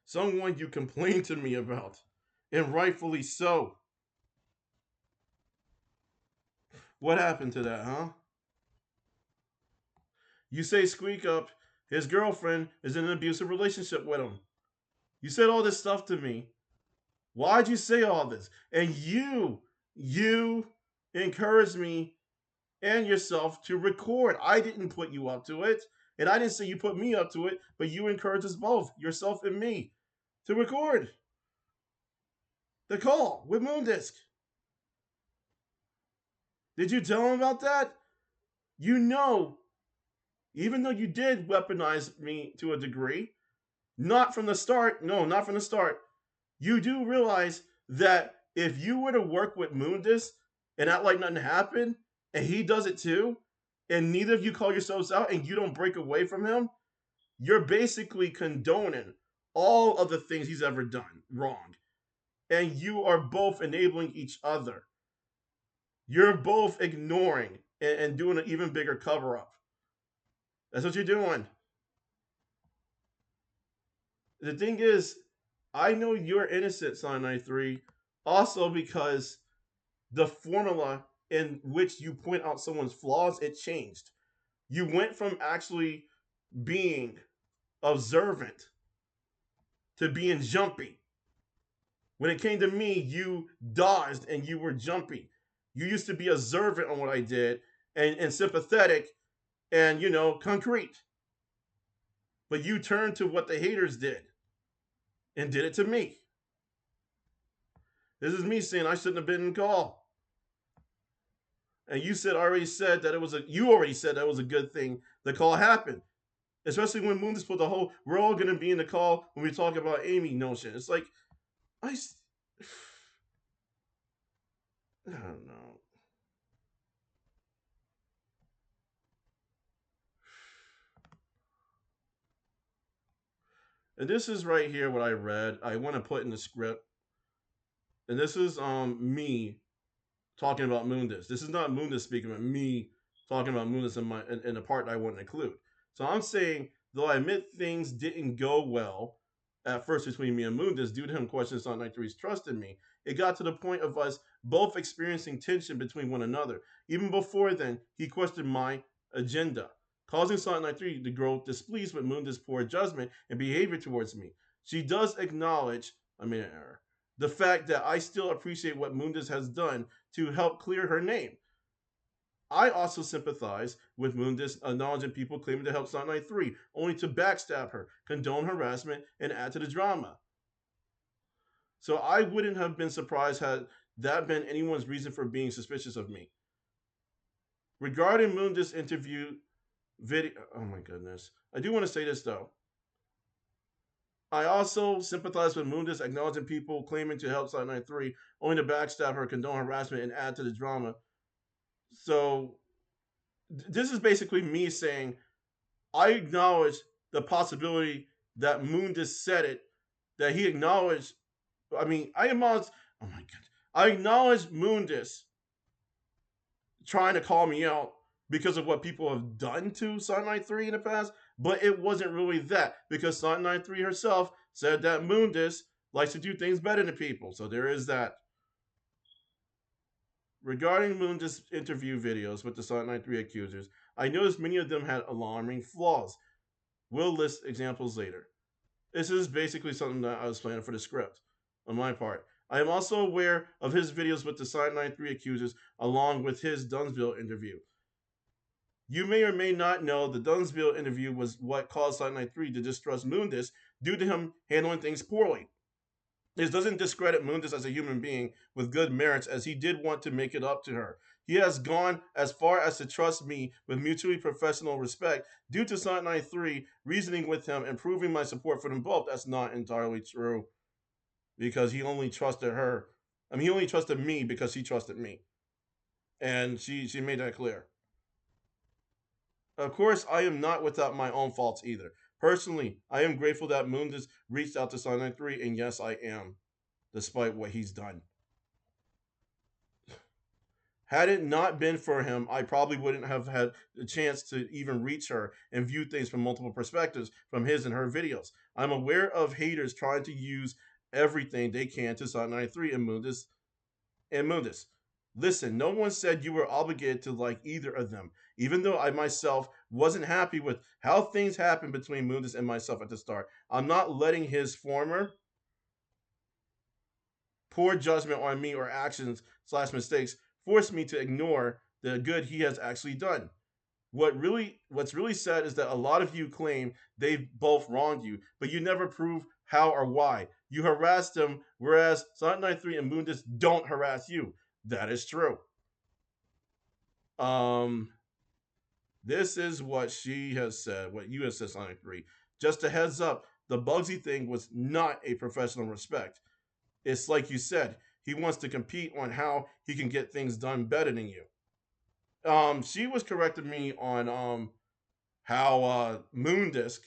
Someone you complain to me about. And rightfully so. What happened to that, huh? You say Squeak Up, his girlfriend, is in an abusive relationship with him. You said all this stuff to me. Why'd you say all this? And you encouraged me and yourself to record. I didn't put you up to it. And I didn't say you put me up to it, but you encouraged us both, yourself and me, to record the call with Moondisc. Did you tell him about that? You know, even though you did weaponize me to a degree, not from the start, no, not from the start, you do realize that if you were to work with Moondisc and act like nothing happened, and he does it too, and neither of you call yourselves out and you don't break away from him, you're basically condoning all of the things he's ever done wrong. And you are both enabling each other. You're both ignoring and doing an even bigger cover up. That's what you're doing. The thing is, I know you're innocent, Sonic93, also because the formula in which you point out someone's flaws, it changed. You went from actually being observant to being jumpy. When it came to me, you dodged and you were jumpy. You used to be observant on what I did and sympathetic and, concrete. But you turned to what the haters did and did it to me. This is me saying I shouldn't have been in call. And you already said that was a good thing the call happened. Especially when Moondisc put the whole we're all gonna be in the call when we talk about Amy notion. It's like I I don't know. And this is right here what I read. I want to put in the script. And this is me talking about Moondisc. This is not Moondisc speaking, but me talking about Moondisc in the part that I want to include. So I'm saying, though I admit things didn't go well at first between me and Moondisc due to him questioning Sonic93's trust in me, it got to the point of us both experiencing tension between one another. Even before then, he questioned my agenda, causing Sonic93 to grow displeased with Moondisc's poor judgment and behavior towards me. She does acknowledge I made an error. The fact that I still appreciate what Moondisc has done to help clear her name. I also sympathize with Moondisc acknowledging people claiming to help Sonic93, only to backstab her, condone harassment, and add to the drama. So I wouldn't have been surprised had that been anyone's reason for being suspicious of me. Regarding Moondisc's interview video, oh my goodness. I do want to say this though. I also sympathize with Moondisc acknowledging people claiming to help Sonic93, only to backstab her, condone harassment, and add to the drama. So this is basically me saying I acknowledge the possibility that Moondisc said it, that he acknowledged. I mean, I acknowledge. Oh my god, I acknowledge Moondisc trying to call me out because of what people have done to Sonic93 in the past, but it wasn't really that because Sonic93 herself said that Moondisc likes to do things better than people. So there is that. Regarding Moondisc's interview videos with the Sonic93 accusers, I noticed many of them had alarming flaws. We'll list examples later. This is basically something that I was planning for the script on my part. I am also aware of his videos with the Sonic93 accusers along with his Dunsville interview. You may or may not know the Dunsville interview was what caused Sonic93 to distrust Moondisc due to him handling things poorly. This doesn't discredit Moondisc as a human being with good merits, as he did want to make it up to her. He has gone as far as to trust me with mutually professional respect due to Sonic93 reasoning with him and proving my support for them both. That's not entirely true because he only trusted her. I mean, he only trusted me because he trusted me. And she made that clear. Of course, I am not without my own faults either. Personally, I am grateful that Moondisc reached out to Sonic93, and yes, I am, despite what he's done. Had it not been for him, I probably wouldn't have had the chance to even reach her and view things from multiple perspectives from his and her videos. I'm aware of haters trying to use everything they can to Sonic93 and Moondisc. Listen, no one said you were obligated to like either of them, even though I myself wasn't happy with how things happened between Moondisc and myself at the start. I'm not letting his former poor judgment on me or actions/mistakes force me to ignore the good he has actually done. What's really sad is that a lot of you claim they've both wronged you, but you never prove how or why. You harass them, whereas Sonic93 and Moondisc don't harass you. That is true. Um, this is what she has said, what you have said, Sonic93. Just a heads up, the Bugsy thing was not a professional respect. It's like you said, he wants to compete on how he can get things done better than you. She was correcting me on how Moondisc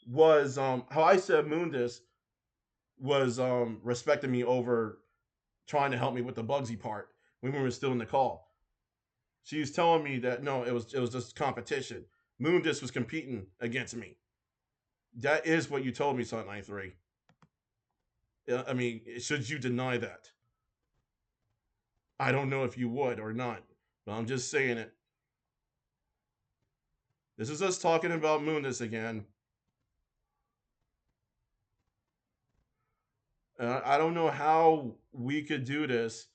was how I said Moondisc was respecting me over trying to help me with the Bugsy part when we were still in the call. She was telling me that no, it was just competition. Moondisc was competing against me. That is what you told me, Sonic93. I mean, should you deny that? I don't know if you would or not, but I'm just saying it. This is us talking about Moondisc again. I don't know how we could do this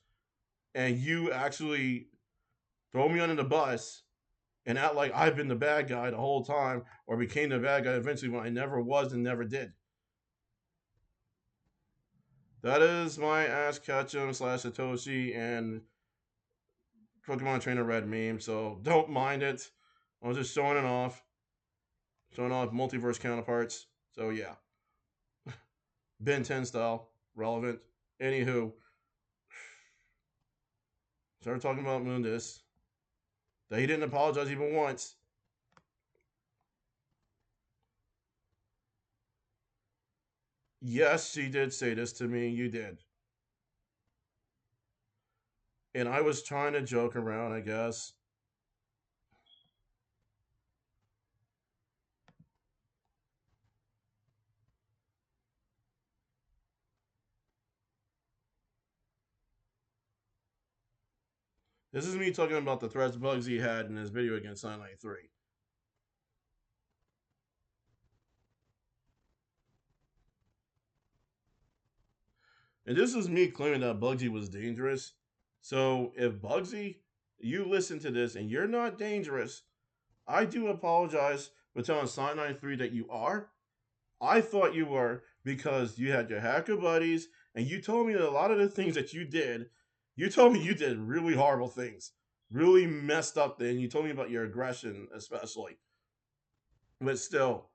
and you actually throw me under the bus and act like I've been the bad guy the whole time or became the bad guy eventually when I never was and never did. That is my Ash Ketchum / Satoshi and Pokemon Trainer Red meme, so don't mind it. I was just showing it off. Showing off multiverse counterparts. So yeah. Ben 10 style. Relevant. Anywho. Started talking about Moondisc. That he didn't apologize even once. Yes, she did say this to me. You did. And I was trying to joke around, I guess. This is me talking about the threats Bugsy had in his video against Sonic93. And this is me claiming that Bugsy was dangerous. So if Bugsy, you listen to this and you're not dangerous, I do apologize for telling Sonic93 that you are. I thought you were because you had your hacker buddies and you told me that a lot of the things that you told me you did really horrible things, really messed up things. You told me about your aggression, especially. But still,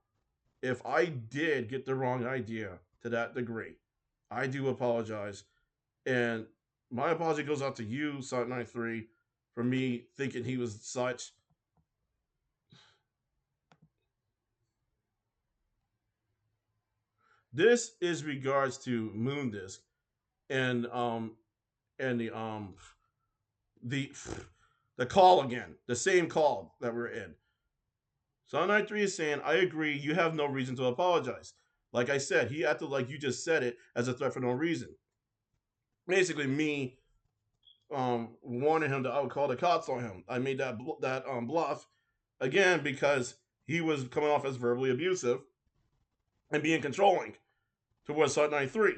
if I did get the wrong idea to that degree, I do apologize. And my apology goes out to you, Sonic93, for me thinking he was such. This is regards to Moondisc and the the call again, the same call that we're in. Sonic93 is saying, I agree, you have no reason to apologize. Like I said, he acted like you just said it as a threat for no reason. Basically, me warning him that I would call the cops on him. I made that bluff again because he was coming off as verbally abusive and being controlling towards Sonic93.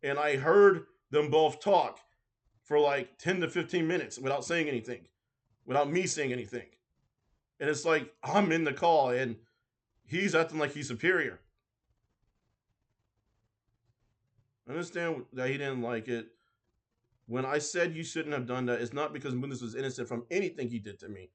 And I heard them both talk for like 10 to 15 minutes without saying anything, without me saying anything. And it's like I'm in the call and he's acting like he's superior. I understand that he didn't like it. When I said you shouldn't have done that, it's not because Moondisc was innocent from anything he did to me.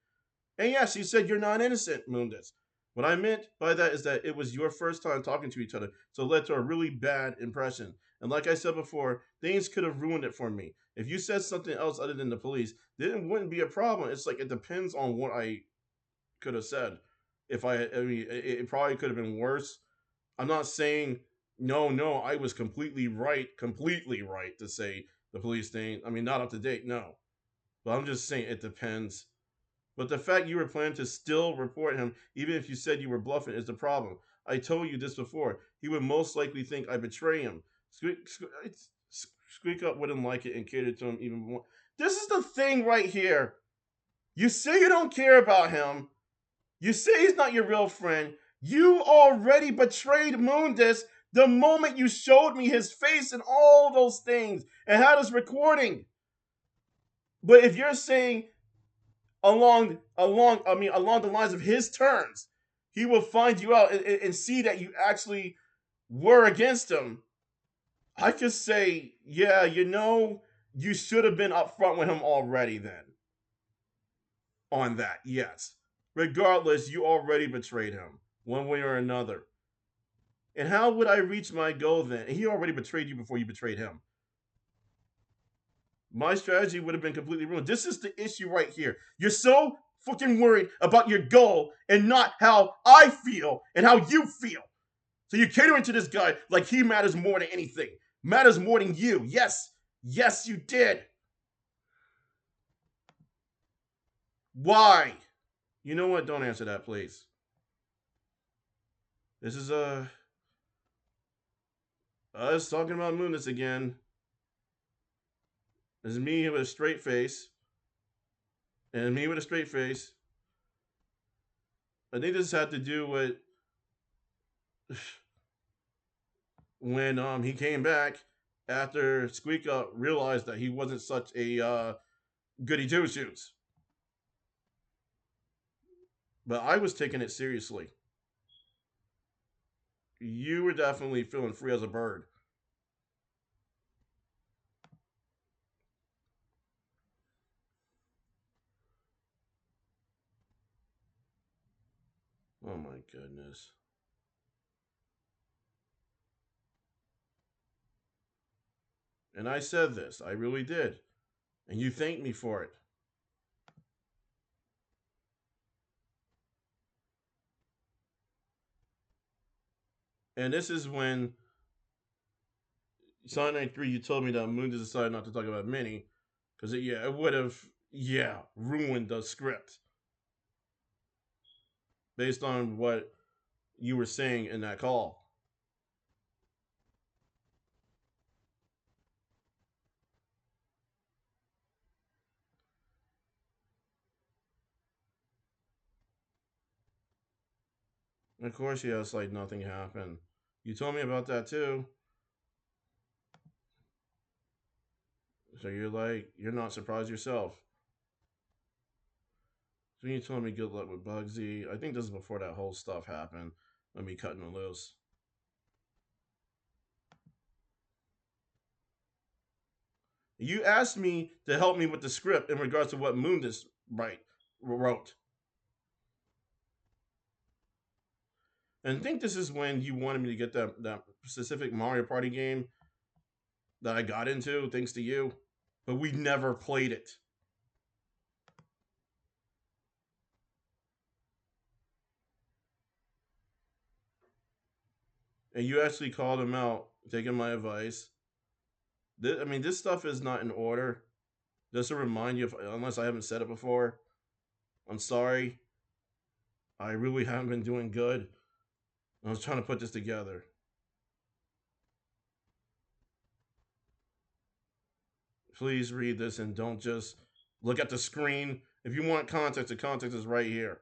And yes, he said you're not innocent, Moondisc. What I meant by that is that it was your first time talking to each other, so it led to a really bad impression. And like I said before, things could have ruined it for me. If you said something else other than the police, then it wouldn't be a problem. It's like it depends on what I could have said. If I mean, it probably could have been worse. I'm not saying no, I was completely right to say the police thing. I mean, not up to date, no. But I'm just saying it depends. But the fact you were planning to still report him, even if you said you were bluffing, is the problem. I told you this before. He would most likely think I betray him. Squeak Up wouldn't like it and cater to him even more. This is the thing right here. You say you don't care about him. You say he's not your real friend. You already betrayed Moondisc the moment you showed me his face and all those things and had us recording. But if you're saying along the lines of his terms, he will find you out and see that you actually were against him, I could say, yeah, you should have been upfront with him already then. On that, yes. Regardless, you already betrayed him, one way or another. And how would I reach my goal then? He already betrayed you before you betrayed him. My strategy would have been completely ruined. This is the issue right here. You're so fucking worried about your goal and not how I feel and how you feel. So you're catering to this guy like he matters more than anything. Matters more than you. Yes, you did. Why? You know what? Don't answer that, please. This is us talking about Moondisc again. This is me with a straight face. And me with a straight face. I think this had to do with when he came back after Squeak Up realized that he wasn't such a goody two shoes. But I was taking it seriously. You were definitely feeling free as a bird. Oh my goodness. And I said this, I really did. And you thanked me for it. And this is when Sonic93, you told me that Moondisc decided not to talk about Minnie. Because it would have, ruined the script based on what you were saying in that call. And of course, yes, like nothing happened. You told me about that too. So you're not surprised yourself. So you told me good luck with Bugsy. I think this is before that whole stuff happened. Let me cutting it loose. You asked me to help me with the script in regards to what Moondisc wrote. And I think this is when you wanted me to get that specific Mario Party game that I got into, thanks to you. But we never played it. And you actually called him out, taking my advice. This stuff is not in order. Just to remind you, unless I haven't said it before, I'm sorry. I really haven't been doing good. I was trying to put this together. Please read this and don't just look at the screen. If you want context, the context is right here.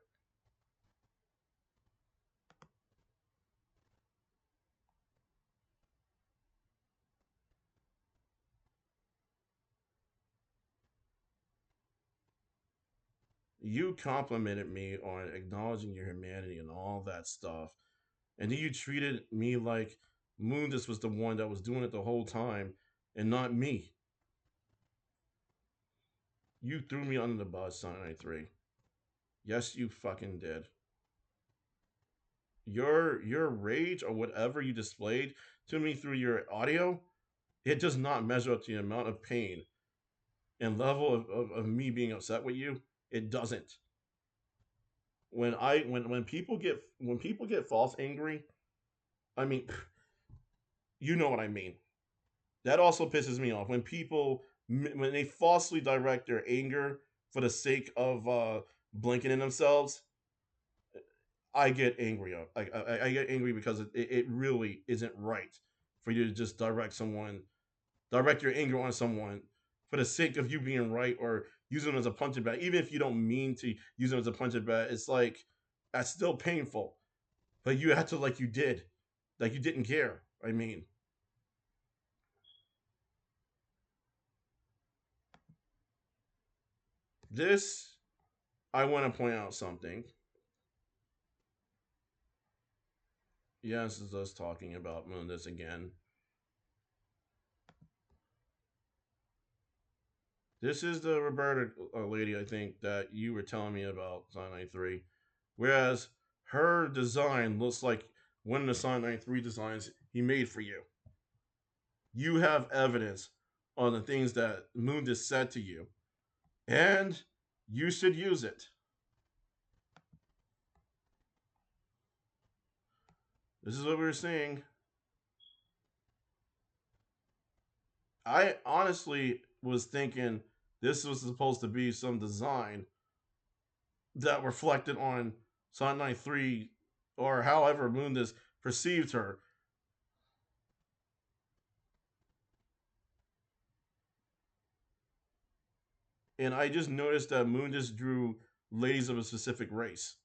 You complimented me on acknowledging your humanity and all that stuff. And then you treated me like Moondisc was the one that was doing it the whole time and not me. You threw me under the bus, Sonic93. Yes, you fucking did. Your rage or whatever you displayed to me through your audio, it does not measure up to the amount of pain and level of me being upset with you. It doesn't. When people get false angry, I mean, you know what I mean. That also pisses me off when when they falsely direct their anger for the sake of blinking in themselves. I get angry. I get angry because it really isn't right for you to just direct your anger on someone for the sake of you being right or use them as a punching bag. Even if you don't mean to use them as a punching bag, it's like that's still painful. But you had to like you did, like you didn't care. I mean, this I want to point out something. Yes, this is us talking about Moondisc again. This is the Roberta lady, I think, that you were telling me about, Sonic93. Whereas her design looks like one of the Sonic93 designs he made for you. You have evidence on the things that Moondisc said to you, and you should use it. This is what we were saying. I honestly was thinking this was supposed to be some design that reflected on Sonic 93 or however Moondisc perceived her. And I just noticed that Moondisc drew ladies of a specific race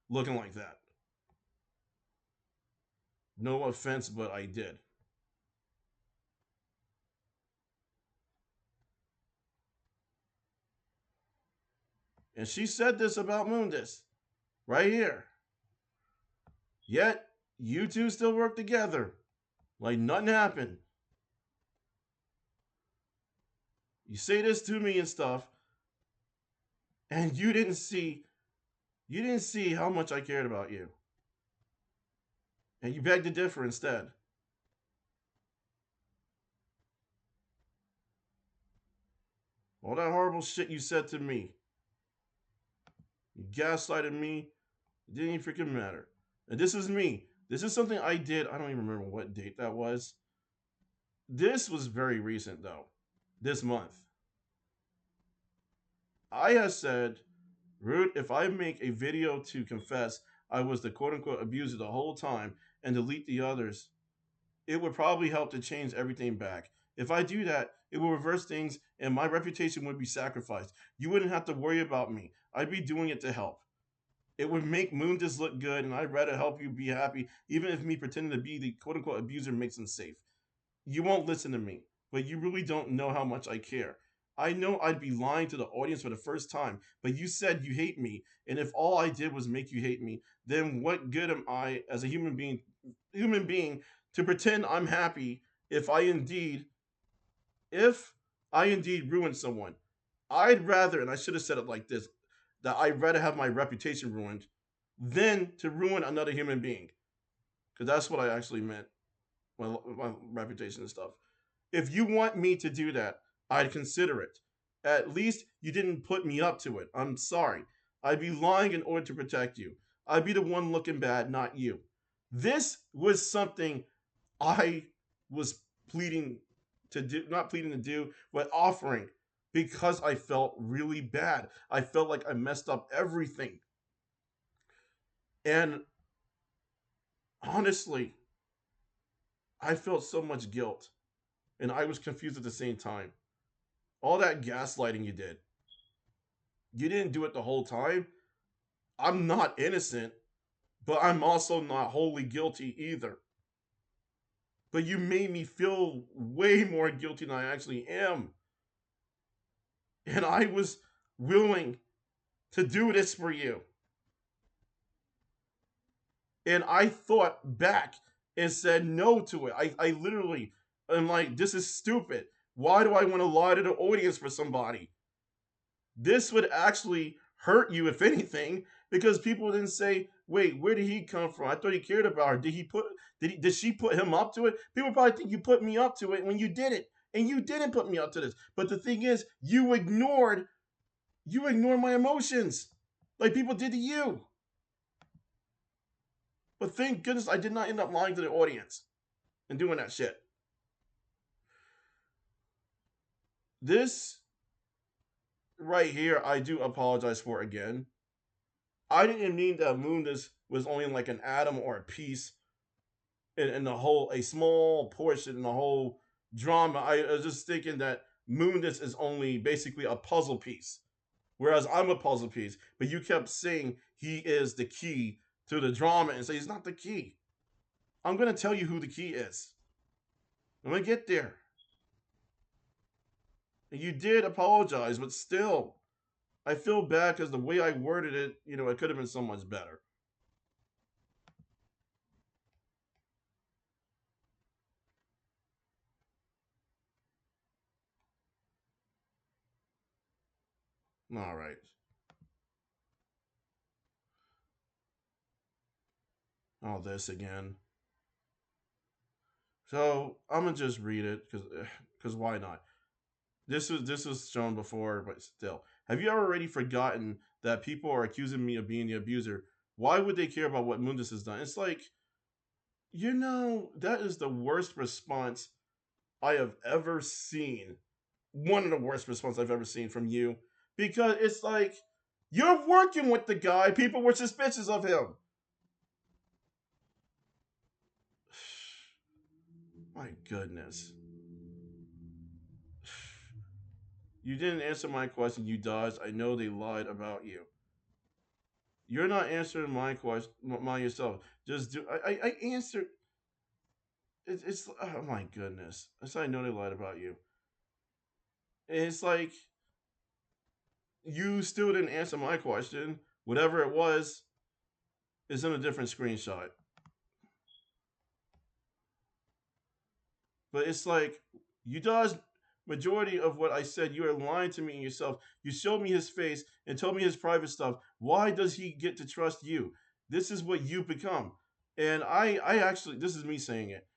looking like that. No offense, but I did. And she said this about Moondisc right here. Yet, you two still work together like nothing happened. You say this to me and stuff, and you didn't see how much I cared about you. And you begged to differ instead. All that horrible shit you said to me. You gaslighted me. It didn't even freaking matter. And this is me. This is something I did. I don't even remember what date that was. This was very recent, though. This month. I have said, Root, if I make a video to confess I was the quote unquote abuser the whole time and delete the others, it would probably help to change everything back. If I do that, it will reverse things and my reputation would be sacrificed. You wouldn't have to worry about me. I'd be doing it to help. It would make Moondisc look good, and I'd rather help you be happy, even if me pretending to be the quote unquote abuser makes them safe. You won't listen to me, but you really don't know how much I care. I know I'd be lying to the audience for the first time, but you said you hate me, and if all I did was make you hate me, then what good am I as a human being to pretend I'm happy if I indeed ruined someone? I'd rather, and I should have said it like this, that I'd rather have my reputation ruined than to ruin another human being. Because that's what I actually meant, my reputation and stuff. If you want me to do that, I'd consider it. At least you didn't put me up to it. I'm sorry. I'd be lying in order to protect you. I'd be the one looking bad, not you. This was something I was pleading to do, not pleading to do, but offering because I felt really bad. I felt like I messed up everything. And honestly, I felt so much guilt and I was confused at the same time. All that gaslighting you didn't do it the whole time. I'm not innocent, but I'm also not wholly guilty either. But you made me feel way more guilty than I actually am. And I was willing to do this for you. And I thought back and said no to it. I literally am like, this is stupid. Why do I want to lie to the audience for somebody? This would actually hurt you, if anything, because people didn't say, "Wait, where did he come from? I thought he cared about her. Did she put him up to it?" People probably think you put me up to it when you did it, and you didn't put me up to this. But the thing is, you ignored my emotions, like people did to you. But thank goodness I did not end up lying to the audience and doing that shit. This right here, I do apologize for again. I didn't mean that Moondisc was only like an atom or a piece in the whole, a small portion in the whole drama. I was just thinking that Moondisc is only basically a puzzle piece, whereas I'm a puzzle piece. But you kept saying he is the key to the drama, and say he's not the key. I'm gonna tell you who the key is. I'm gonna get there. And you did apologize, but still, I feel bad because the way I worded it, it could have been so much better. All right. All this again. So I'm gonna just read it because why not? This was shown before, but still. Have you already forgotten that people are accusing me of being the abuser? Why would they care about what Mundus has done? It's like, that is the worst response I have ever seen. One of the worst responses I've ever seen from you. Because it's like, you're working with the guy. People were suspicious of him. My goodness. You didn't answer my question, you dodged. I know they lied about you. You're not answering my question, my yourself. Just do. I answered. It's oh my goodness. That's how I know they lied about you. And it's like you still didn't answer my question. Whatever it was is in a different screenshot. But it's like you dodged majority of what I said. You are lying to me and yourself. You showed me his face and told me his private stuff. Why does he get to trust you? This is what you become. And I actually, this is me saying it.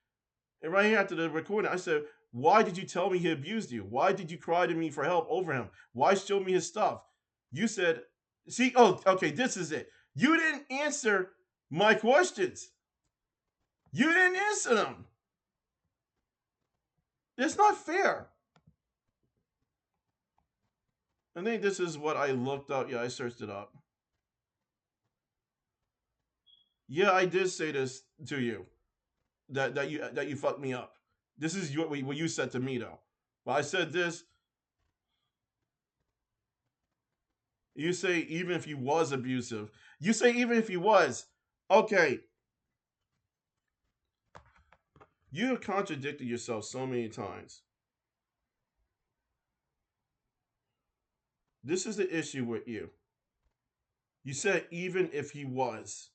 And right here after the recording, I said, why did you tell me he abused you? Why did you cry to me for help over him? Why show me his stuff? You said, see, oh, okay, this is it. You didn't answer my questions. You didn't answer them. It's not fair. I think this is what I looked up. Yeah, I searched it up. Yeah, I did say this to you that you fucked me up. This is what you said to me though. But I said this. You say even if he was abusive. You say even if he was. Okay, you have contradicted yourself so many times. This is the issue with you. You said even if he was.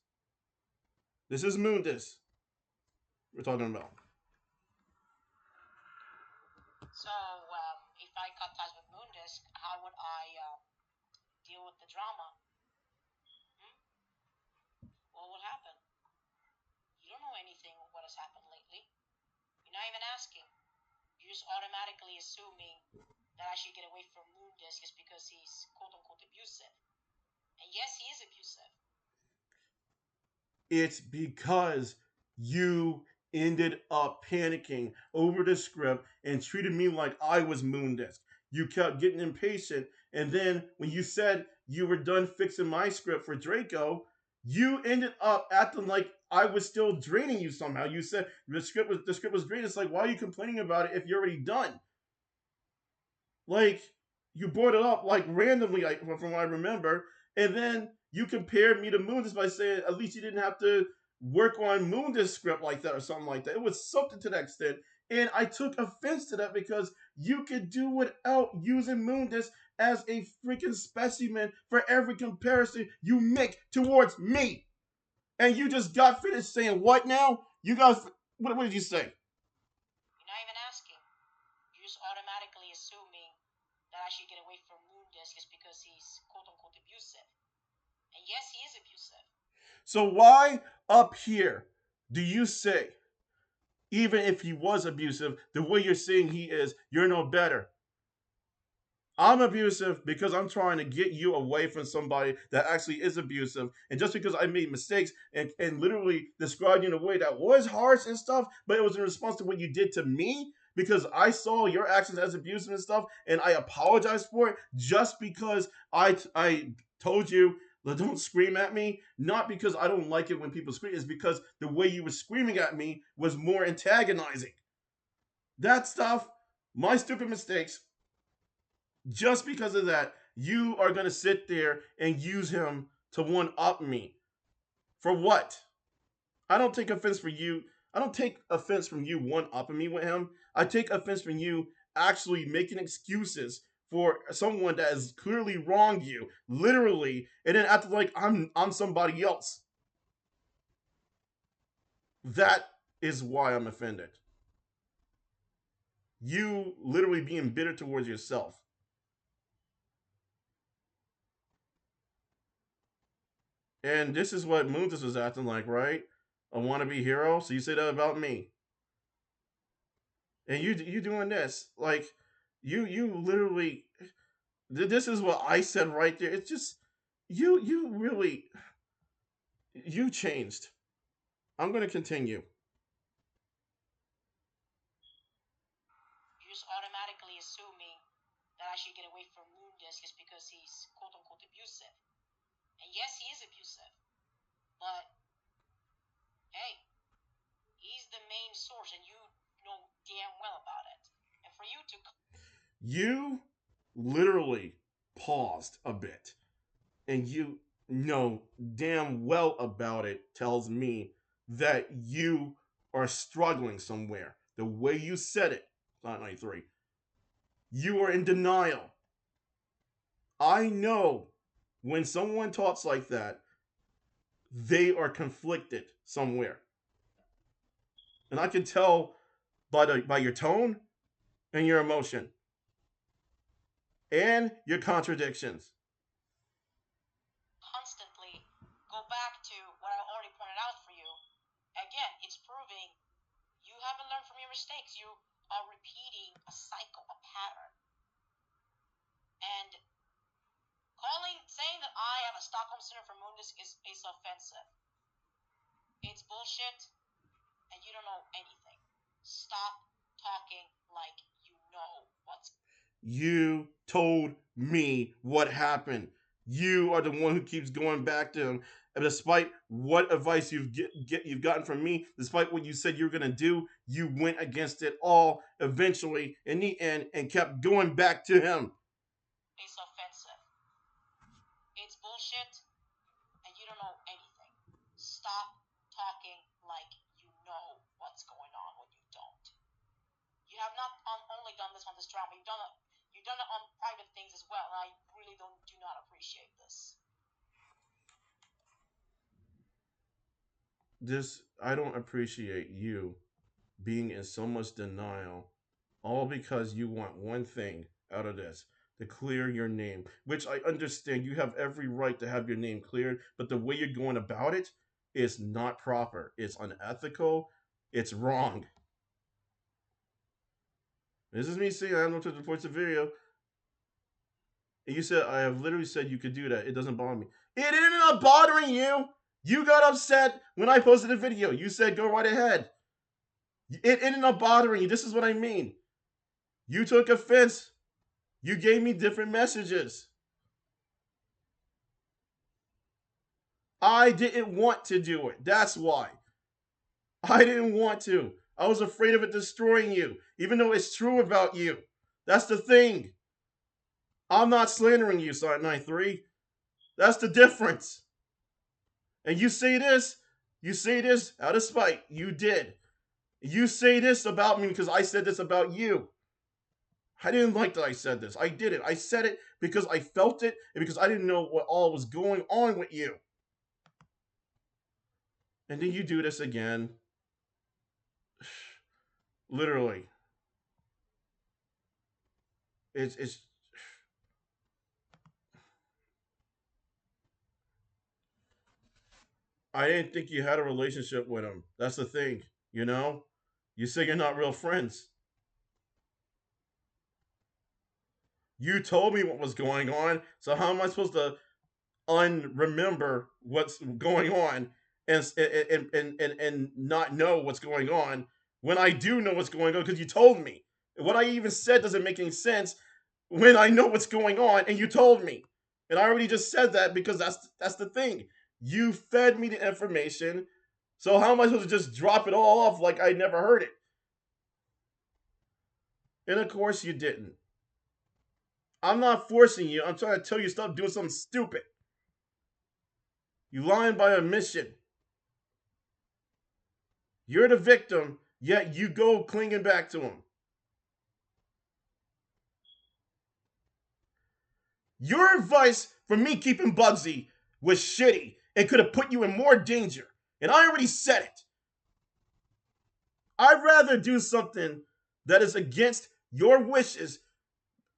This is Moondisc we're talking about. So, if I cut ties with Moondisc, how would I deal with the drama? Hmm? What would happen? You don't know anything of what has happened lately. You're not even asking. You're just automatically assuming that I should get away from Moondisc just because he's quote unquote abusive. And yes, he is abusive. It's because you ended up panicking over the script and treated me like I was Moondisc. You kept getting impatient, and then when you said you were done fixing my script for Draco, you ended up acting like I was still draining you somehow. You said the script was great. It's like, why are you complaining about it if you're already done? Like, you brought it up like randomly, like, from what I remember, and then you compared me to Moondisc by saying at least you didn't have to work on Moondisc script like that or something like that. It was something to that extent, and I took offense to that because you could do without using Moondisc as a freaking specimen for every comparison you make towards me. And you just got finished saying what now? You got what did you say? You're not even asking. You're just automatically assuming that I should get away from Moondisc just because he's quote unquote abusive. And yes, he is abusive. So why up here do you say even if he was abusive, the way you're saying he is, you're no better? I'm abusive because I'm trying to get you away from somebody that actually is abusive. And just because I made mistakes and literally described you in a way that was harsh and stuff, but it was in response to what you did to me because I saw your actions as abusive and stuff, and I apologized for it just because I told you, don't scream at me. Not because I don't like it when people scream, it's because the way you were screaming at me was more antagonizing. That stuff, my stupid mistakes, just because of that, you are going to sit there and use him to one up me. For what? I don't take offense for you. I don't take offense from you one upping me with him. I take offense from you actually making excuses for someone that has clearly wronged you, literally, and then acting like I'm somebody else. That is why I'm offended. You literally being bitter towards yourself. And this is what Moondis was acting like, right? A wannabe hero. So you say that about me, and you doing this like you literally. This is what I said right there. It's just you really you changed. I'm gonna continue. You're just automatically assuming that I should get away from Moondisc just because he's quote unquote abusive. And yes, he is abusive. But hey, he's the main source, and you know damn well about it. And for you to You literally paused a bit, and you know damn well about it tells me that you are struggling somewhere. The way you said it, Sonic93, you are in denial. I know when someone talks like that, they are conflicted somewhere. And I can tell by your tone and your emotion and your contradictions. constantly go back to what I already pointed out for you, again, it's proving you haven't learned from your mistakes. You are repeating a cycle, a pattern. And saying that I have a Stockholm syndrome for Moondisc is offensive. It's bullshit, and you don't know anything. Stop talking like you know what's. You told me what happened. You are the one who keeps going back to him. And despite what advice you've gotten from me, despite what you said you were gonna do, you went against it all eventually in the end and kept going back to him. It's offensive. It's bullshit, and you don't know anything. Stop talking like you know what's going on when you don't. You have not only done this on this drama, you've done it on private things as well, and I really do not appreciate this. I don't appreciate you being in so much denial, all because you want one thing out of this, to clear your name, which I understand you have every right to have your name cleared, but the way you're going about it is not proper. It's unethical. It's wrong. This is me saying I have no to report the video. And you said I have literally said you could do that. It doesn't bother me. It ended up bothering you. You got upset when I posted a video. You said go right ahead. It ended up bothering you. This is what I mean. You took offense. You gave me different messages. I didn't want to do it. That's why. I didn't want to. I was afraid of it destroying you, even though it's true about you. That's the thing. I'm not slandering you, Sonic93. That's the difference. And you say this out of spite. You did. You say this about me because I said this about you. I didn't like that I said this. I did it. I said it because I felt it and because I didn't know what all was going on with you. And then you do this again. Literally. It's I didn't think you had a relationship with him. That's the thing, you know? You say you're not real friends. You told me what was going on, so how am I supposed to unremember what's going on and not know what's going on when I do know what's going on because you told me? What I even said doesn't make any sense when I know what's going on and you told me. And I already just said that because that's the thing. You fed me the information. So how am I supposed to just drop it all off like I never heard it? And of course you didn't. I'm not forcing you. I'm trying to tell you stop doing something stupid. You lying by omission. You're the victim, yet you go clinging back to him. Your advice for me keeping Bugsy was shitty and could have put you in more danger. And I already said it. I'd rather do something that is against your wishes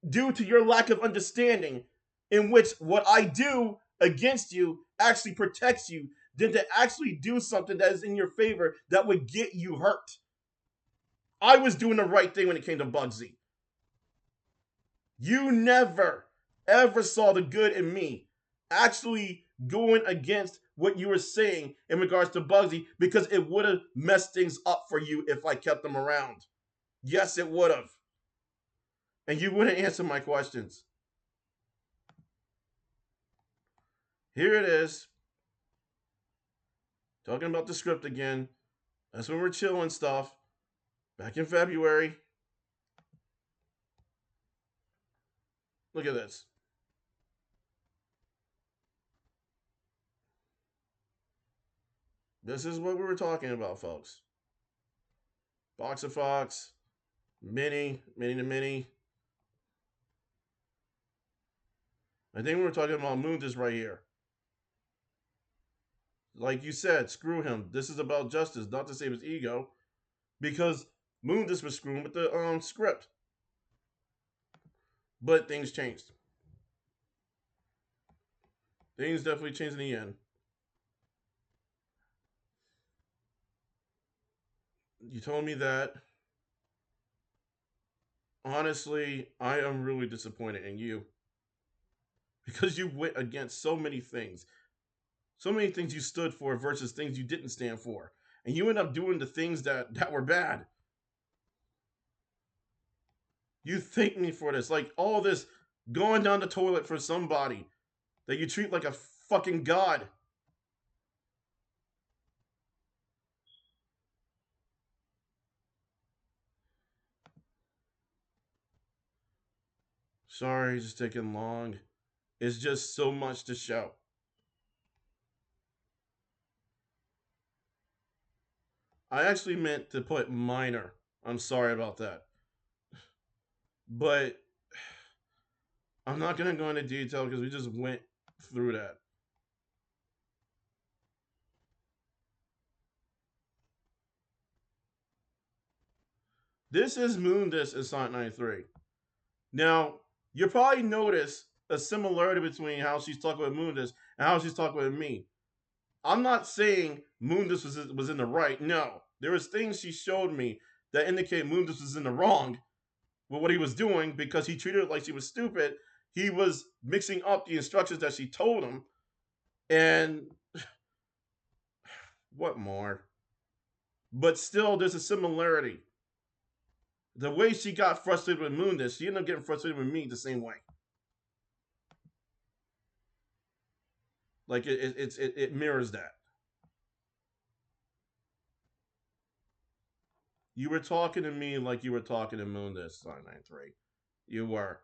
due to your lack of understanding, in which what I do against you actually protects you, than to actually do something that is in your favor that would get you hurt. I was doing the right thing when it came to Bugsy. You never, ever saw the good in me actually going against what you were saying in regards to Bugsy because it would have messed things up for you if I kept them around. Yes, it would have. And you wouldn't answer my questions. Here it is. Talking about the script again. That's when we're chilling stuff. Back in February. Look at this. This is what we were talking about, folks. Box of Fox, Mini to Mini. I think we were talking about Moondisc right here. Like you said, screw him. This is about justice, not to save his ego. Because Moondisc was screwing with the script. But things changed. Things definitely changed in the end. You told me that. Honestly, I am really disappointed in you. Because you went against so many things. So many things you stood for versus things you didn't stand for. And you end up doing the things that were bad. You thank me for this. Like all this going down the toilet for somebody that you treat like a fucking god. Sorry, it's taking long. It's just so much to show. I actually meant to put minor. I'm sorry about that. But I'm not going to go into detail because we just went through that. This is Moondisc in Sonic93. Now, you'll probably notice a similarity between how she's talking with Moondisc and how she's talking with me. I'm not saying Moondisc was in the right. No. There was things she showed me that indicate Moondisc was in the wrong with what he was doing because he treated her like she was stupid. He was mixing up the instructions that she told him. And what more? But still, there's a similarity. The way she got frustrated with Moondisc, she ended up getting frustrated with me the same way. Like it mirrors that. You were talking to me like you were talking to Moondisc, Sonic93. You were.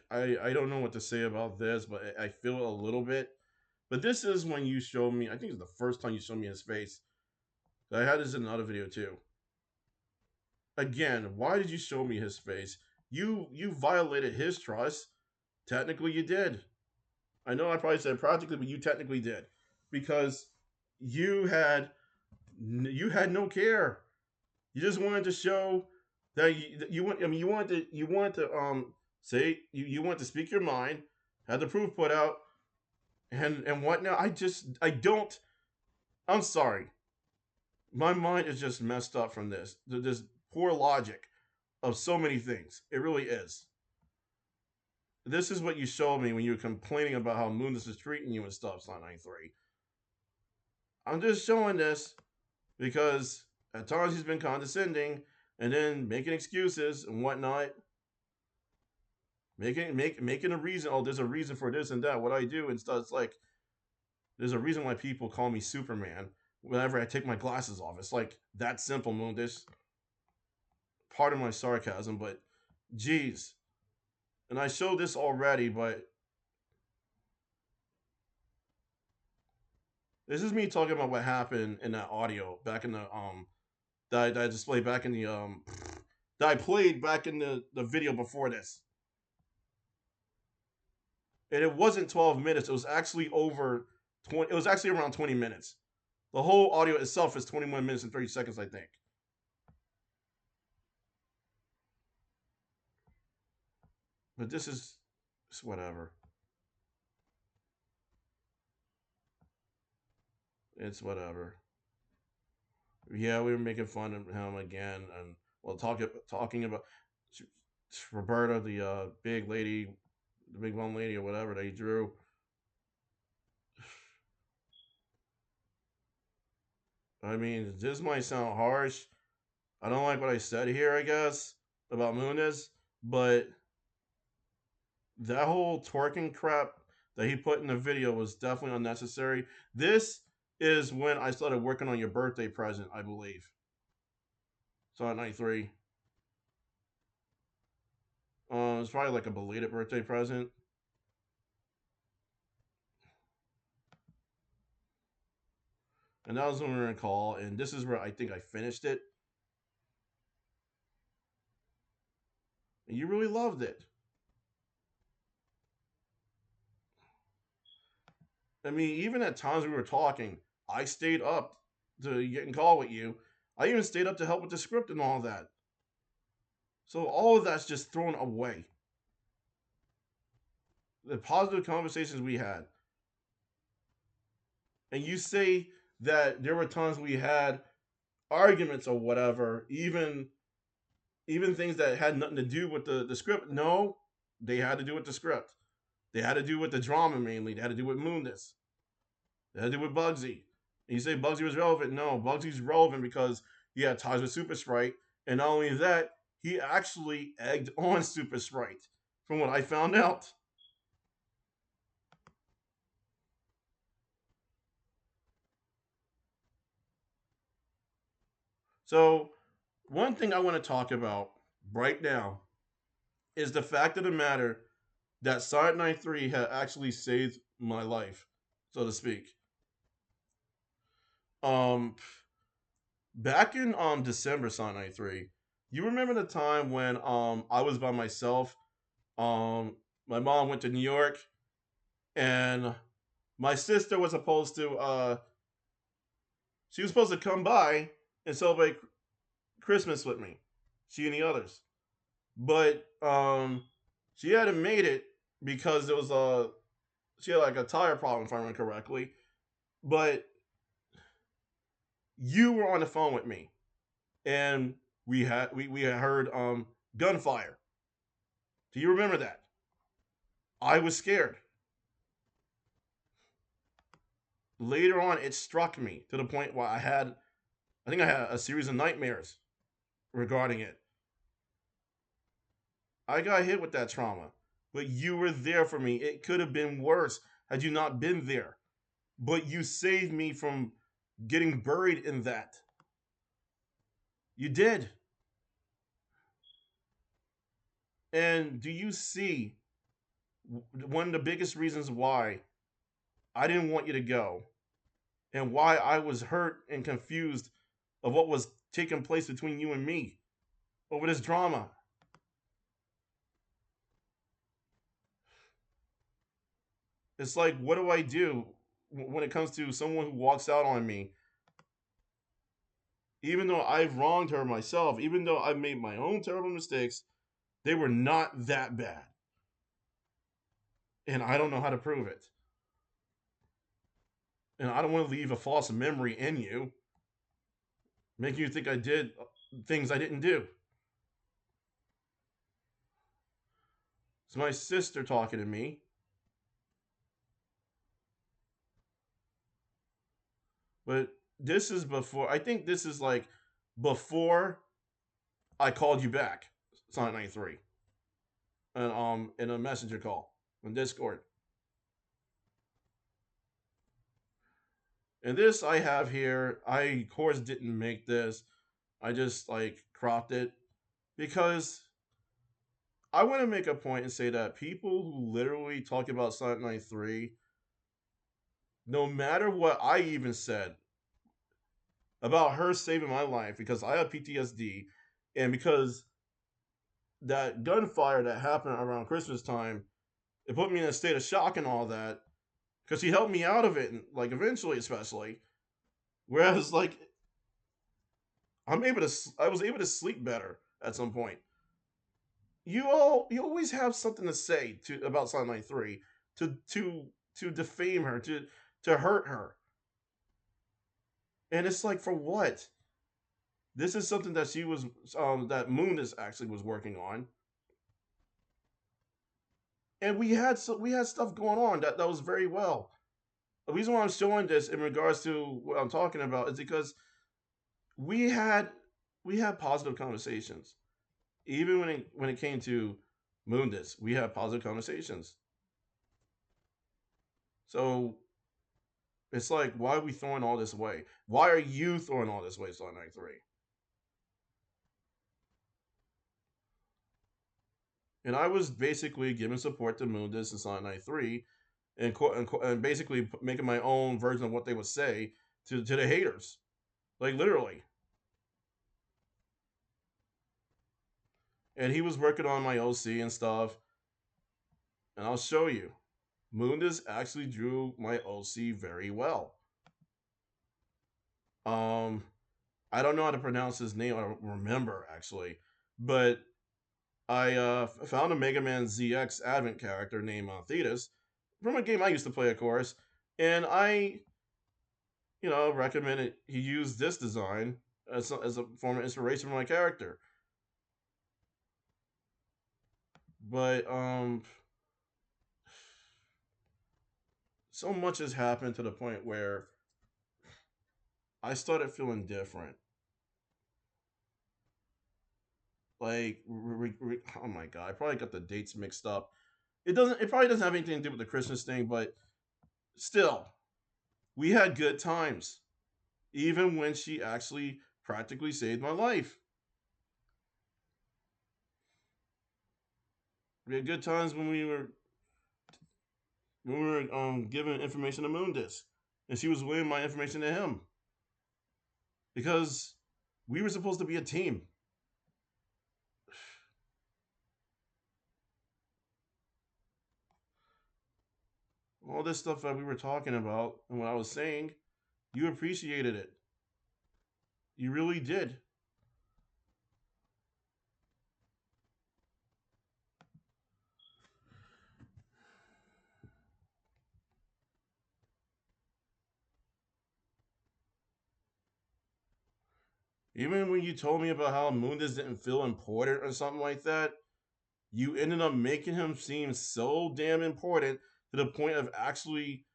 I don't know what to say about this, but I feel a little bit. But this is when you showed me. I think it's the first time you showed me his face. I had this in another video too. Again, why did you show me his face? You violated his trust. Technically, you did. I know I probably said practically, but you technically did because you had no care. You just wanted to show that you want. I mean, you wanted to say you want to speak your mind, had the proof put out, and whatnot. I don't. I'm sorry. My mind is just messed up from this. There's poor logic of so many things. It really is. This is what you showed me when you were complaining about how Moondisc is treating you and stuff, Sonic93. I'm just showing this because at times he's been condescending and then making excuses and whatnot. Making a reason. Oh, there's a reason for this and that. What I do and stuff. It's like there's a reason why people call me Superman whenever I take my glasses off. It's like that simple, Moondisc. Part of my sarcasm, but geez. And I showed this already, but this is me talking about what happened in that audio back in the that I displayed back in the that I played back in the video before this. And it wasn't 12 minutes. It was actually over 20. It was actually around 20 minutes. The whole audio itself is 21 minutes and 30 seconds, I think. But this is it's whatever. It's whatever. Yeah, we were making fun of him again, and well, talking about Roberta, the big lady, the big one lady or whatever that he drew. I mean, this might sound harsh. I don't like what I said here, I guess, about Moondisc, but that whole twerking crap that he put in the video was definitely unnecessary. This is when I started working on your birthday present, I believe. Sonic 93. It's probably like a belated birthday present. And that was when we were in call, and this is where I think I finished it. And you really loved it. I mean, even at times we were talking, I stayed up to get in call with you. I even stayed up to help with the script and all that. So all of that's just thrown away. The positive conversations we had. And you say that there were times we had arguments or whatever, even things that had nothing to do with the script. No, they had to do with the script. They had to do with the drama mainly. They had to do with Moondisc. They had to do with Bugsy. You say Bugsy was relevant? No, Bugsy's relevant because he had ties with Super Sprite, and not only that, he actually egged on Super Sprite, from what I found out. So, one thing I want to talk about right now is the fact of the matter that Sonic93 had actually saved my life, so to speak. Um, Back in December, Sonic93, you remember the time when I was by myself. My mom went to New York, and my sister was supposed to she was supposed to come by and celebrate Christmas with me, she and the others. But she hadn't made it because there was a she had like a tire problem, if I remember correctly. But you were on the phone with me, and we had heard gunfire. Do you remember that? I was scared. Later on, it struck me to the point where I think I had a series of nightmares regarding it. I got hit with that trauma, but you were there for me. It could have been worse had you not been there, but you saved me from getting buried in that. You did. And do you see one of the biggest reasons why I didn't want you to go and why I was hurt and confused of what was taking place between you and me over this drama? It's like, what do I do when it comes to someone who walks out on me? Even though I've wronged her myself, even though I've made my own terrible mistakes, they were not that bad. And I don't know how to prove it. And I don't want to leave a false memory in you, making you think I did things I didn't do. It's my sister talking to me. But this is before, I think this is like before I called you back, Sonic93, and in a messenger call on Discord. And this I have here, I of course didn't make this. I just like cropped it because I want to make a point and say that people who literally talk about Sonic93, no matter what I even said about her saving my life because I have PTSD and because that gunfire that happened around Christmas time, it put me in a state of shock and all that because she helped me out of it, like eventually, especially. Whereas, like, I was able to sleep better at some point. You always have something to say to about Sonic93 to defame her, to hurt her, and it's like for what? This is something that she was that Moondisc actually was working on, and we had stuff going on that was very well. The reason why I'm showing this in regards to what I'm talking about is because we had we had positive conversations. Even when it came to Moondisc, we had positive conversations. So it's like, why are we throwing all this away? Why are you throwing all this away, Sonic 93? And I was basically giving support to Moondisc and Sonic 93 and basically making my own version of what they would say to the haters. Like, literally. And he was working on my OC and stuff. And I'll show you. Moondisc actually drew my OC very well. Um, I don't know how to pronounce his name. I don't remember actually, but I found a Mega Man ZX Advent character named Thetis from a game I used to play, of course, and I, recommended he use this design as a form of inspiration for my character. But so much has happened to the point where I started feeling different. Like, oh my god, I probably got the dates mixed up. It doesn't. It probably doesn't have anything to do with the Christmas thing, but still, we had good times, even when she actually practically saved my life. We had good times when we were giving information to Moondisc, and she was willing my information to him because we were supposed to be a team. All this stuff that we were talking about and what I was saying, you appreciated it. You really did. Even when you told me about how Moondis didn't feel important or something like that, you ended up making him seem so damn important to the point of actually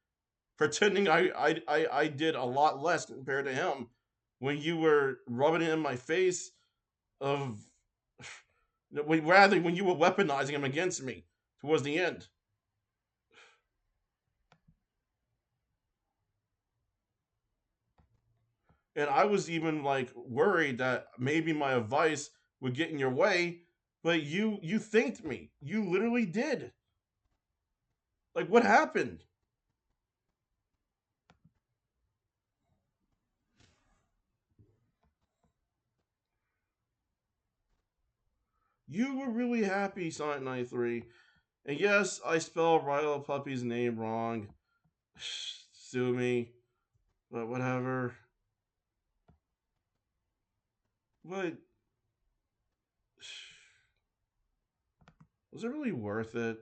pretending I did a lot less compared to him when you were rubbing it in my face of rather when you were weaponizing him against me towards the end. And I was even like worried that maybe my advice would get in your way, but you thanked me. You literally did. Like what happened? You were really happy, Sonic93. And yes, I spelled Rilo Puppy's name wrong. Sue me. But whatever. But was it really worth it?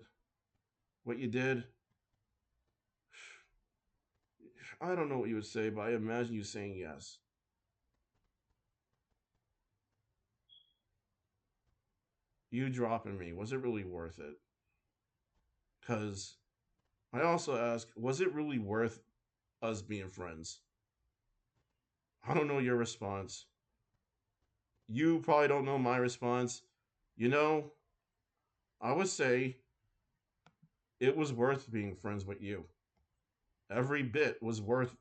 What you did? I don't know what you would say, but I imagine you saying yes. You dropping me, was it really worth it? Because I also ask, was it really worth us being friends? I don't know your response. You probably don't know my response. You know, I would say it was worth being friends with you. Every bit was worth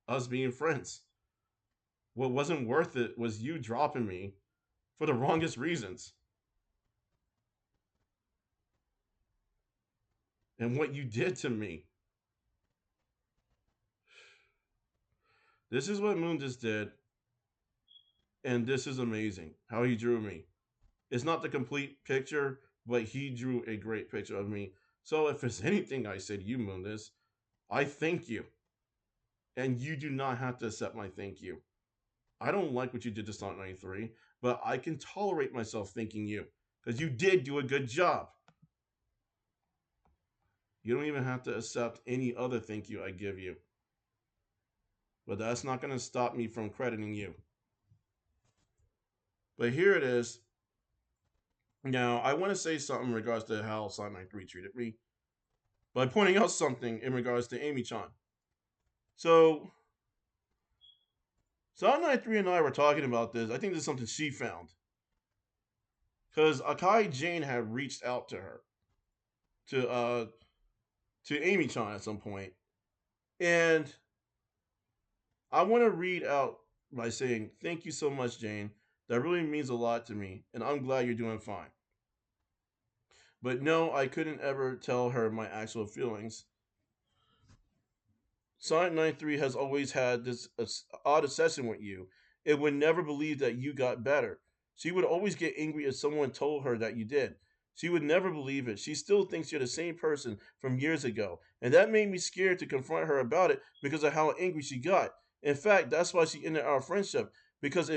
us being friends. What wasn't worth it was you dropping me for the wrongest reasons. And what you did to me. This is what Moondis did, and this is amazing. How he drew me. It's not the complete picture, but he drew a great picture of me. So if there's anything I say to you, Moondis, I thank you. And you do not have to accept my thank you. I don't like what you did to Sonic93, but I can tolerate myself thanking you. Because you did do a good job. You don't even have to accept any other thank you I give you. But that's not going to stop me from crediting you. But here it is. Now, I want to say something in regards to how Sonic93 treated me by pointing out something in regards to Amy Chan. So, Sonic93 and I were talking about this. I think this is something she found. Because Akai Jane had reached out to her, to Amy Chan at some point. And I want to read out by saying, thank you so much, Jane. That really means a lot to me, and I'm glad you're doing fine. But no, I couldn't ever tell her my actual feelings. Sonic93 has always had this odd obsession with you. It would never believe that you got better. She would always get angry if someone told her that you did. She would never believe it. She still thinks you're the same person from years ago. And that made me scared to confront her about it because of how angry she got. In fact, that's why she ended our friendship because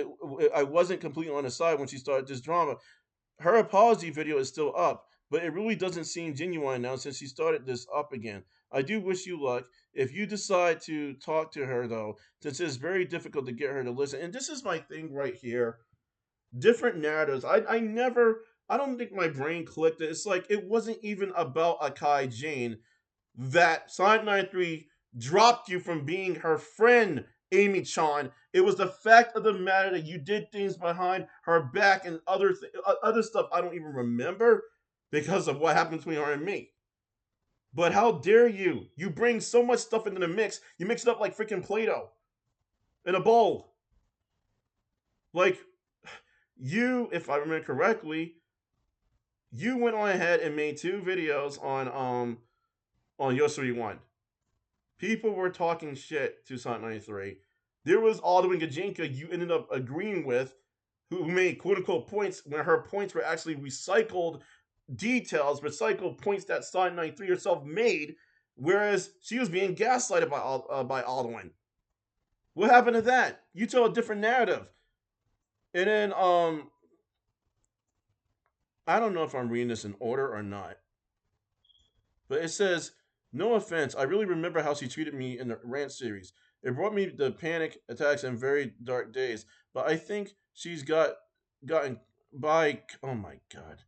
I wasn't completely on her side when she started this drama. Her apology video is still up, but it really doesn't seem genuine now since she started this up again. I do wish you luck. If you decide to talk to her, though, since it's very difficult to get her to listen, and this is my thing right here different narratives. I don't think my brain clicked it. It's like it wasn't even about Akai Jane that Sonic93 dropped you from being her friend Amy-chan. It was the fact of the matter that you did things behind her back and other stuff I don't even remember because of what happened between her and me. But how dare you? You bring so much stuff into the mix. You mix it up like freaking Play-Doh in a bowl. Like, you, if I remember correctly, you went on ahead and made 2 videos on Yosuri One. People were talking shit to Sonic93. There was Alduin Gajinka you ended up agreeing with, who made quote unquote points when her points were actually recycled details, recycled points that Sonic93 herself made, whereas she was being gaslighted by Alduin. What happened to that? You tell a different narrative. And then I don't know if I'm reading this in order or not, but it says, "No offense, I really remember how she treated me in the rant series. It brought me the panic attacks and very dark days. But I think she's gotten by. Oh my god,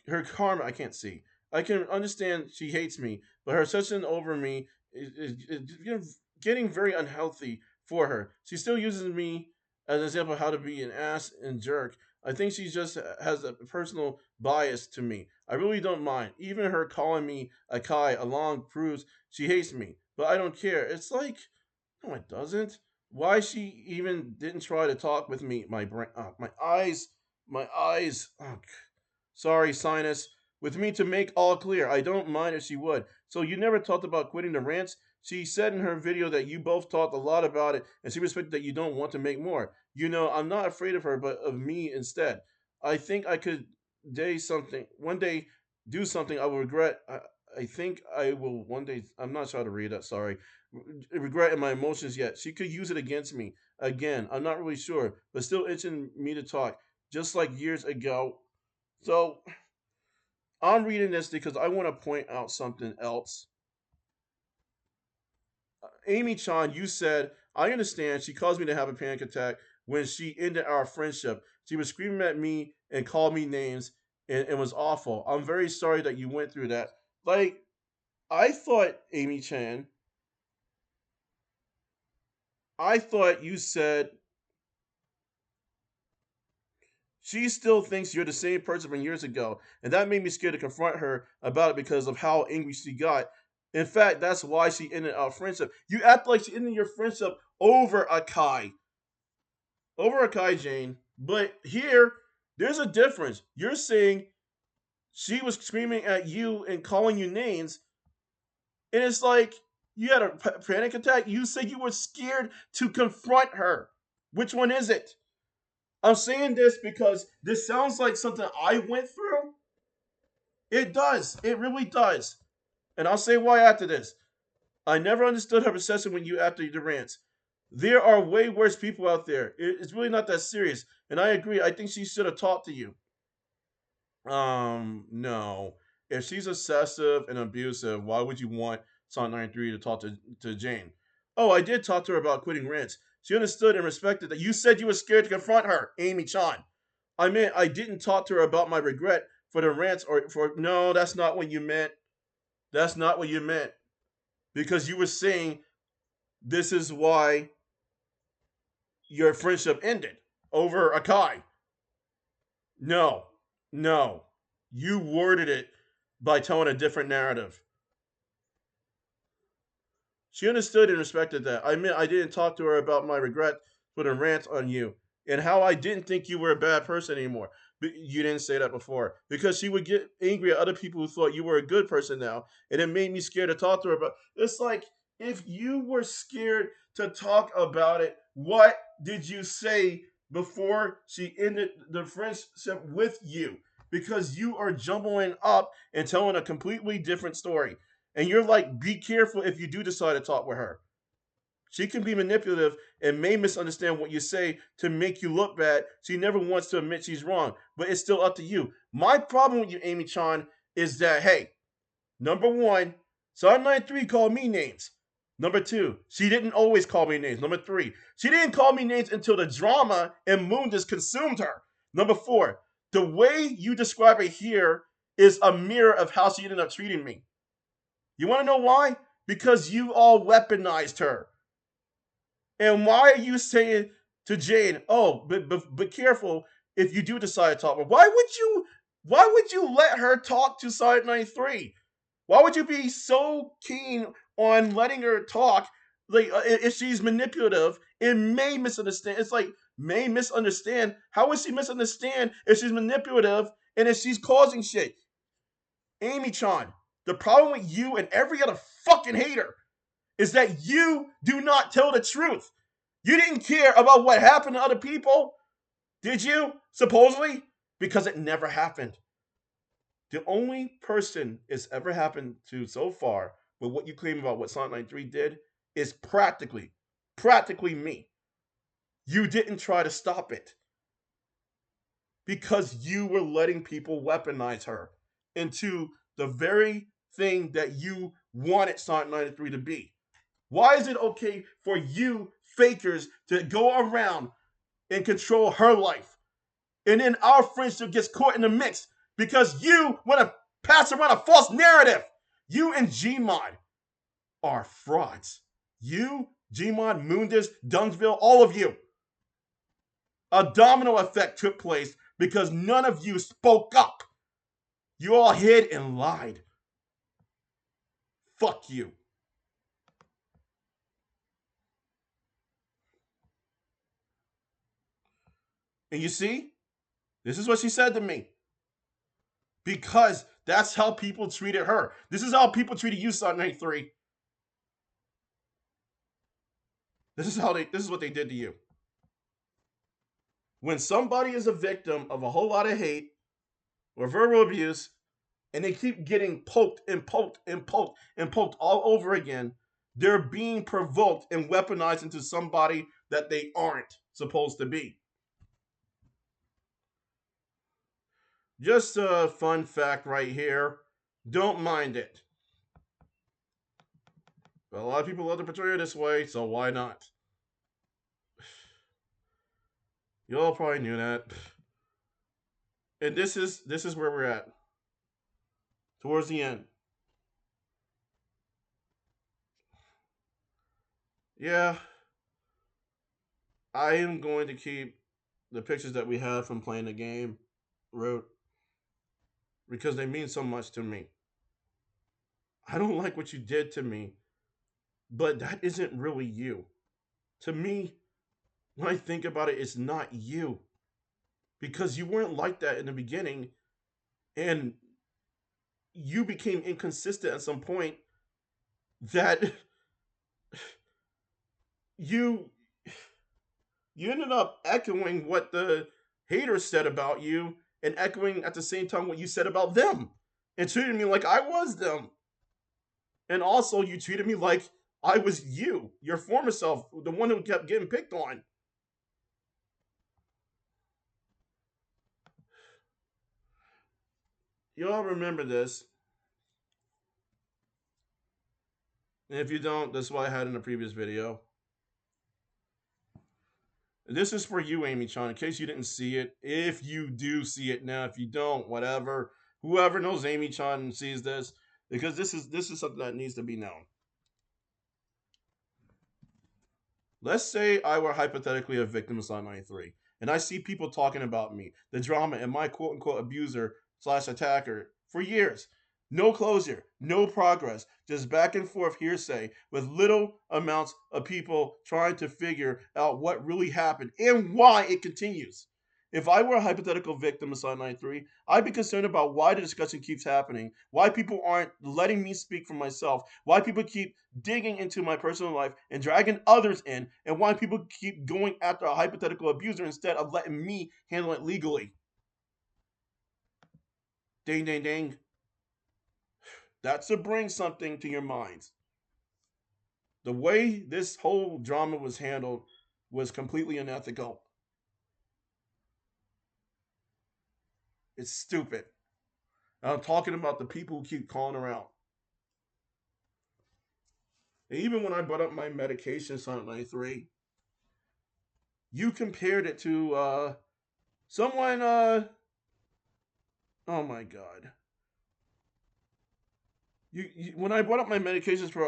her karma. I can't see. I can understand she hates me, but her obsession over me is getting very unhealthy for her. She still uses me as an example of how to be an ass and jerk. I think she just has a personal bias to me. I really don't mind. Even her calling me a Kai along proves she hates me. But I don't care. It's like, no, it doesn't. Why she even didn't try to talk with me? My brain, my eyes, my eyes. Oh, sorry, sinus. With me to make all clear, I don't mind if she would. So you never talked about quitting the rants? She said in her video that you both talked a lot about it, and she respected that you don't want to make more. You know, I'm not afraid of her, but of me instead. I think I could one day do something I will regret. I think I will one day. I'm not trying to read that. Sorry, regret in my emotions yet. She could use it against me again. I'm not really sure, but still itching me to talk, just like years ago. So I'm reading this because I want to point out something else. Amy Chan, you said, I understand she caused me to have a panic attack when she ended our friendship. She was screaming at me and called me names, and it was awful. I'm very sorry that you went through that. Like, I thought, Amy Chan, I thought you said she still thinks you're the same person from years ago, and that made me scared to confront her about it because of how angry she got. In fact, that's why she ended our friendship. You act like she ended your friendship over a Kai. Over a Kai, Jane. But here, there's a difference. You're saying she was screaming at you and calling you names, and it's like you had a panic attack. You said you were scared to confront her. Which one is it? I'm saying this because this sounds like something I went through. It does. It really does. And I'll say why after this. I never understood her obsession when you after the rants. There are way worse people out there. It's really not that serious. And I agree. I think she should have talked to you. No. If she's obsessive and abusive, why would you want Sonic93 to talk to Jane? Oh, I did talk to her about quitting rants. She understood and respected that you said you were scared to confront her, Amy Chan. I meant I didn't talk to her about my regret for the rants or for no, that's not what you meant. That's not what you meant. Because you were saying this is why your friendship ended over Akai. No, no. You worded it by telling a different narrative. She understood and respected that. I meant I didn't talk to her about my regret for the rant on you and how I didn't think you were a bad person anymore. But you didn't say that before because she would get angry at other people who thought you were a good person now, and it made me scared to talk to her. But it's like if you were scared to talk about it, what did you say before she ended the friendship with you? Because you are jumbling up and telling a completely different story. And you're like, be careful if you do decide to talk with her. She can be manipulative and may misunderstand what you say to make you look bad. She never wants to admit she's wrong, but it's still up to you. My problem with you, Amy Chan, is that, hey, number one, Sonic93 called me names. Number two, she didn't always call me names. Number three, she didn't call me names until the drama and Moondisc consumed her. Number four, the way you describe it here is a mirror of how she ended up treating me. You want to know why? Because you all weaponized her. And why are you saying to Jane, "Oh, but careful if you do decide to talk"? Why would you let her talk to Sonic93? Why would you be so keen on letting her talk? Like, if she's manipulative, it may misunderstand. It's like may misunderstand. How would she misunderstand if she's manipulative and if she's causing shit? Amy Chan, the problem with you and every other fucking hater is that you do not tell the truth. You didn't care about what happened to other people, did you? Supposedly? Because it never happened. The only person it's ever happened to so far with what you claim about what Sonic93 did is practically me. You didn't try to stop it because you were letting people weaponize her into the very thing that you wanted Sonic93 to be. Why is it okay for you fakers to go around and control her life? And then our friendship gets caught in the mix because you want to pass around a false narrative. You and Gmod are frauds. You, Gmod, Moondisc, Dunsville, all of you. A domino effect took place because none of you spoke up. You all hid and lied. Fuck you. And you see, this is what she said to me. Because that's how people treated her. This is how people treated you, Sonic93. This is what they did to you. When somebody is a victim of a whole lot of hate or verbal abuse, and they keep getting poked and poked and poked and poked all over again, they're being provoked and weaponized into somebody that they aren't supposed to be. Just a fun fact right here. Don't mind it. But a lot of people love to portray it this way, so why not? You all probably knew that. And this is where we're at. Towards the end. Yeah, I am going to keep the pictures that we have from playing the game wrote because they mean so much to me. I don't like what you did to me, but that isn't really you. To me, when I think about it, it's not you because you weren't like that in the beginning and you became inconsistent at some point that you you ended up echoing what the haters said about you and echoing at the same time what you said about them and treated me like I was them. And also, you treated me like I was you, your former self, the one who kept getting picked on. You all remember this. And if you don't, that's what I had in the previous video. This is for you, Amy Chan, in case you didn't see it. If you do see it now, if you don't, whatever. Whoever knows Amy Chan and sees this, because this is something that needs to be known. Let's say I were hypothetically a victim of Sonic93, and I see people talking about me, the drama, and my quote unquote abuser slash attacker for years. No closure, no progress, just back and forth hearsay with little amounts of people trying to figure out what really happened and why it continues. If I were a hypothetical victim of Sonic93, I'd be concerned about why the discussion keeps happening, why people aren't letting me speak for myself, why people keep digging into my personal life and dragging others in, and why people keep going after a hypothetical abuser instead of letting me handle it legally. Ding, ding, ding. That should bring something to your minds. The way this whole drama was handled was completely unethical. It's stupid. And I'm talking about the people who keep calling around. And even when I brought up my medication, Sonic93, you compared it to someone. Oh my god. When I brought up my medications for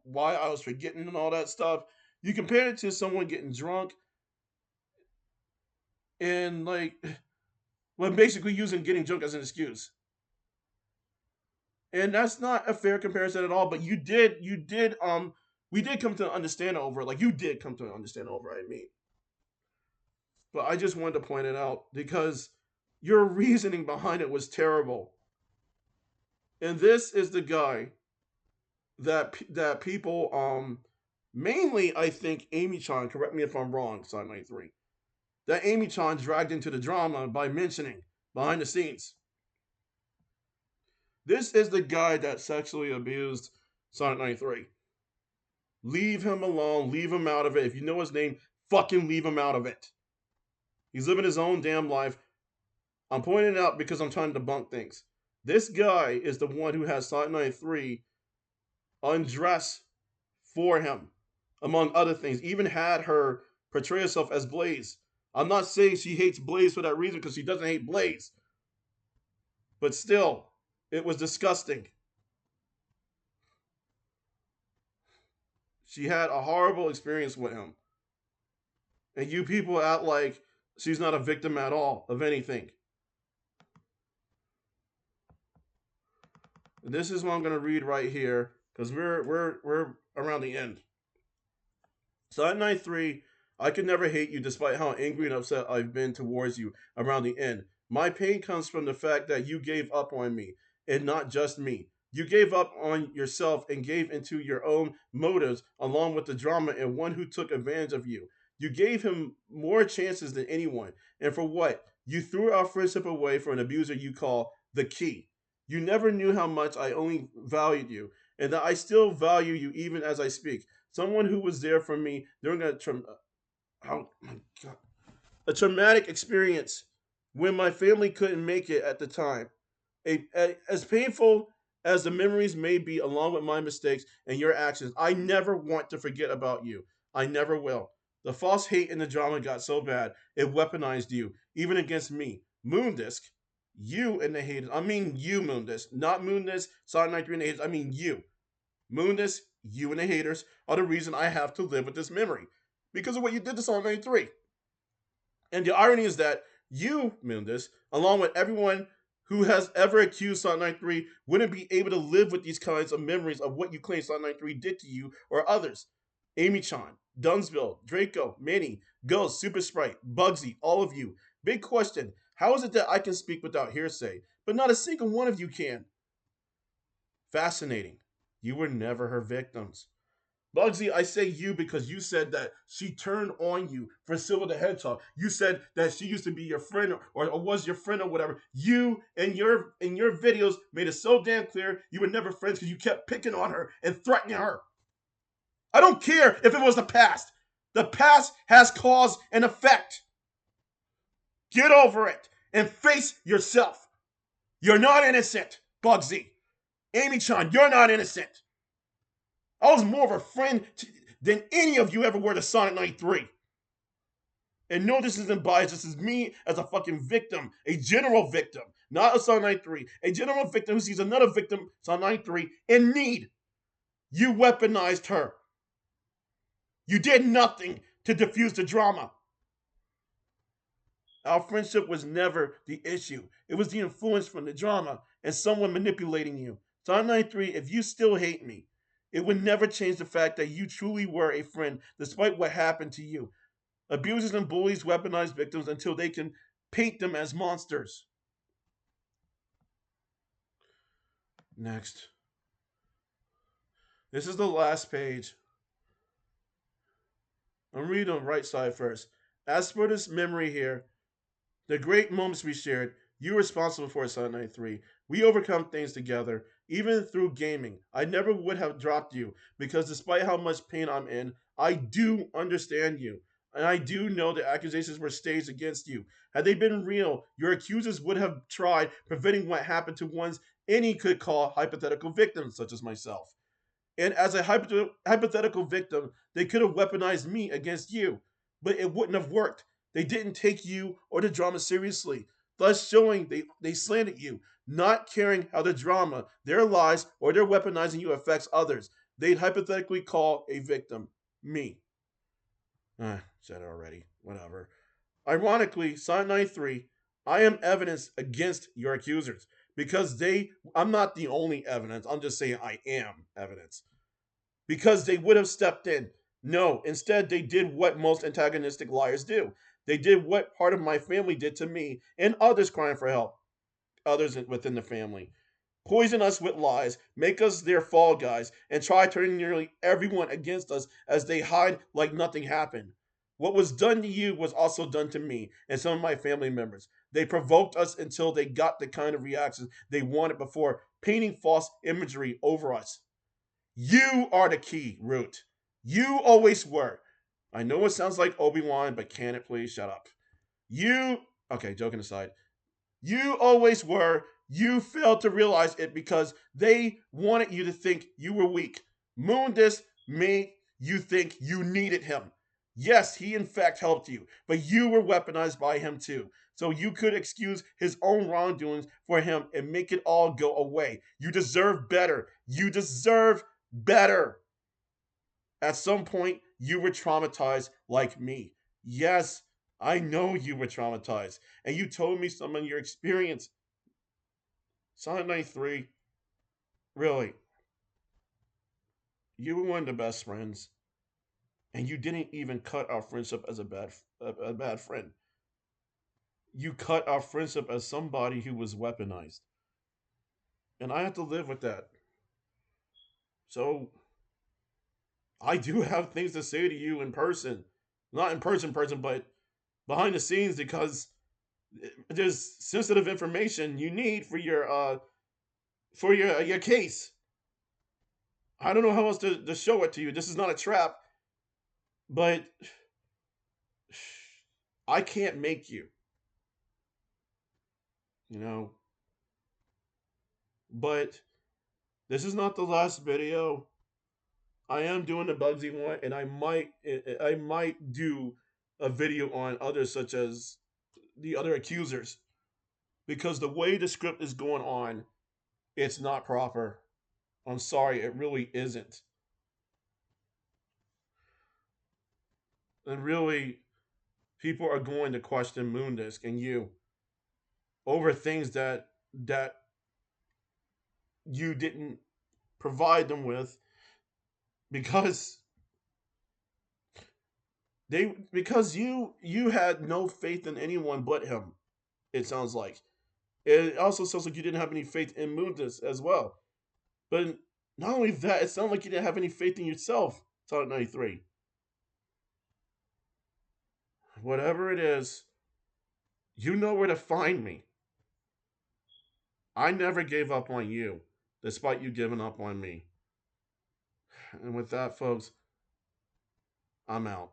why I was forgetting and all that stuff, You compared it to someone getting drunk and like, well, basically using getting drunk as an excuse. And that's not a fair comparison at all. But we did come to an understanding over it. Like you did come to an understanding over it. I mean, but I just wanted to point it out because your reasoning behind it was terrible. And this is the guy that people mainly I think Amy Chan, correct me if I'm wrong, Sonic93, that Amy Chan dragged into the drama by mentioning behind the scenes. This is the guy that sexually abused Sonic93. Leave him alone. Leave him out of it. If you know his name, fucking leave him out of it. He's living his own damn life. I'm pointing it out because I'm trying to debunk things. This guy is the one who has Sonic93 undress for him, among other things. Even had her portray herself as Blaze. I'm not saying she hates Blaze for that reason because she doesn't hate Blaze. But still, it was disgusting. She had a horrible experience with him. And you people act like she's not a victim at all of anything. And this is what I'm gonna read right here because we're around the end. Sonic93, I could never hate you despite how angry and upset I've been towards you around the end. My pain comes from the fact that you gave up on me, and not just me. You gave up on yourself and gave into your own motives along with the drama and one who took advantage of you. You gave him more chances than anyone. And for what? You threw our friendship away for an abuser you call the key. You never knew how much I only valued you, and that I still value you even as I speak. Someone who was there for me during oh my god, a traumatic experience when my family couldn't make it at the time. As painful as the memories may be, along with my mistakes and your actions, I never want to forget about you. I never will. The false hate and the drama got so bad, it weaponized you, even against me. Moondisc, you and the haters. I mean you, Moondisc. Not Moondisc, Sonic93 and the haters. I mean you. Moondisc, you and the haters are the reason I have to live with this memory. Because of what you did to Sonic93. And the irony is that you, Moondisc, along with everyone who has ever accused Sonic93, wouldn't be able to live with these kinds of memories of what you claim Sonic93 did to you or others. Amy Chan, Dunsville, Draco, Manny, Ghost, Super Sprite, Bugsy, all of you. Big question, how is it that I can speak without hearsay, but not a single one of you can? Fascinating. You were never her victims. Bugsy, I say you because you said that she turned on you for Silver the Hedgehog. You said that she used to be your friend or was your friend or whatever. You and your videos made it so damn clear you were never friends because you kept picking on her and threatening her. I don't care if it was the past. The past has cause and effect. Get over it and face yourself. You're not innocent, Bugsy. Amy Chan, you're not innocent. I was more of a friend than any of you ever were to Sonic93. And no, this isn't biased. This is me as a fucking victim, a general victim, not a Sonic93, a general victim who sees another victim, Sonic93, in need. You weaponized her. You did nothing to diffuse the drama. Our friendship was never the issue. It was the influence from the drama and someone manipulating you. Sonic93, if you still hate me, it would never change the fact that you truly were a friend despite what happened to you. Abusers and bullies weaponize victims until they can paint them as monsters. Next. This is the last page. I'm reading on the right side first. As for this memory here, the great moments we shared, you were responsible for it, Sonic93. We overcome things together, even through gaming. I never would have dropped you, because despite how much pain I'm in, I do understand you. And I do know the accusations were staged against you. Had they been real, your accusers would have tried preventing what happened to ones any could call hypothetical victims, such as myself. And as a hypothetical victim, they could have weaponized me against you, but it wouldn't have worked. They didn't take you or the drama seriously, thus showing they slandered you, not caring how the drama, their lies, or their weaponizing you affects others. They'd hypothetically call a victim me. Said it already. Whatever. Ironically, Sonic93, I am evidence against your accusers because I'm not the only evidence. I'm just saying I am evidence because they would have stepped in. No, instead, they did what most antagonistic liars do. They did what part of my family did to me and others crying for help, others within the family. Poison us with lies, make us their fall guys, and try turning nearly everyone against us as they hide like nothing happened. What was done to you was also done to me and some of my family members. They provoked us until they got the kind of reactions they wanted before painting false imagery over us. You are the key, Root. You always were. I know it sounds like Obi-Wan, but can it please shut up? You. Okay, joking aside. You always were. You failed to realize it because they wanted you to think you were weak. Moondisc made you think you needed him. Yes, he in fact helped you, but you were weaponized by him too. So you could excuse his own wrongdoings for him and make it all go away. You deserve better. You deserve better. At some point, you were traumatized like me. Yes, I know you were traumatized. And you told me some of your experience. Sonic 93, really, you were one of the best friends. And you didn't even cut our friendship as a bad friend. You cut our friendship as somebody who was weaponized. And I have to live with that. So I do have things to say to you in person. Not in person, but behind the scenes because there's sensitive information you need for your case. I don't know how else to show it to you. This is not a trap, but I can't make you, you know. But this is not the last video. I am doing the Bugsy one, and I might do a video on others such as the other accusers because the way the script is going on, it's not proper. I'm sorry, it really isn't. And really, people are going to question Moondisc and you over things that you didn't provide them with because you had no faith in anyone but him. It sounds like it also sounds like you didn't have any faith in Moondisc as well. But not only that, it sounds like you didn't have any faith in yourself. Sonic93. Whatever it is, you know where to find me. I never gave up on you, despite you giving up on me. And with that, folks, I'm out.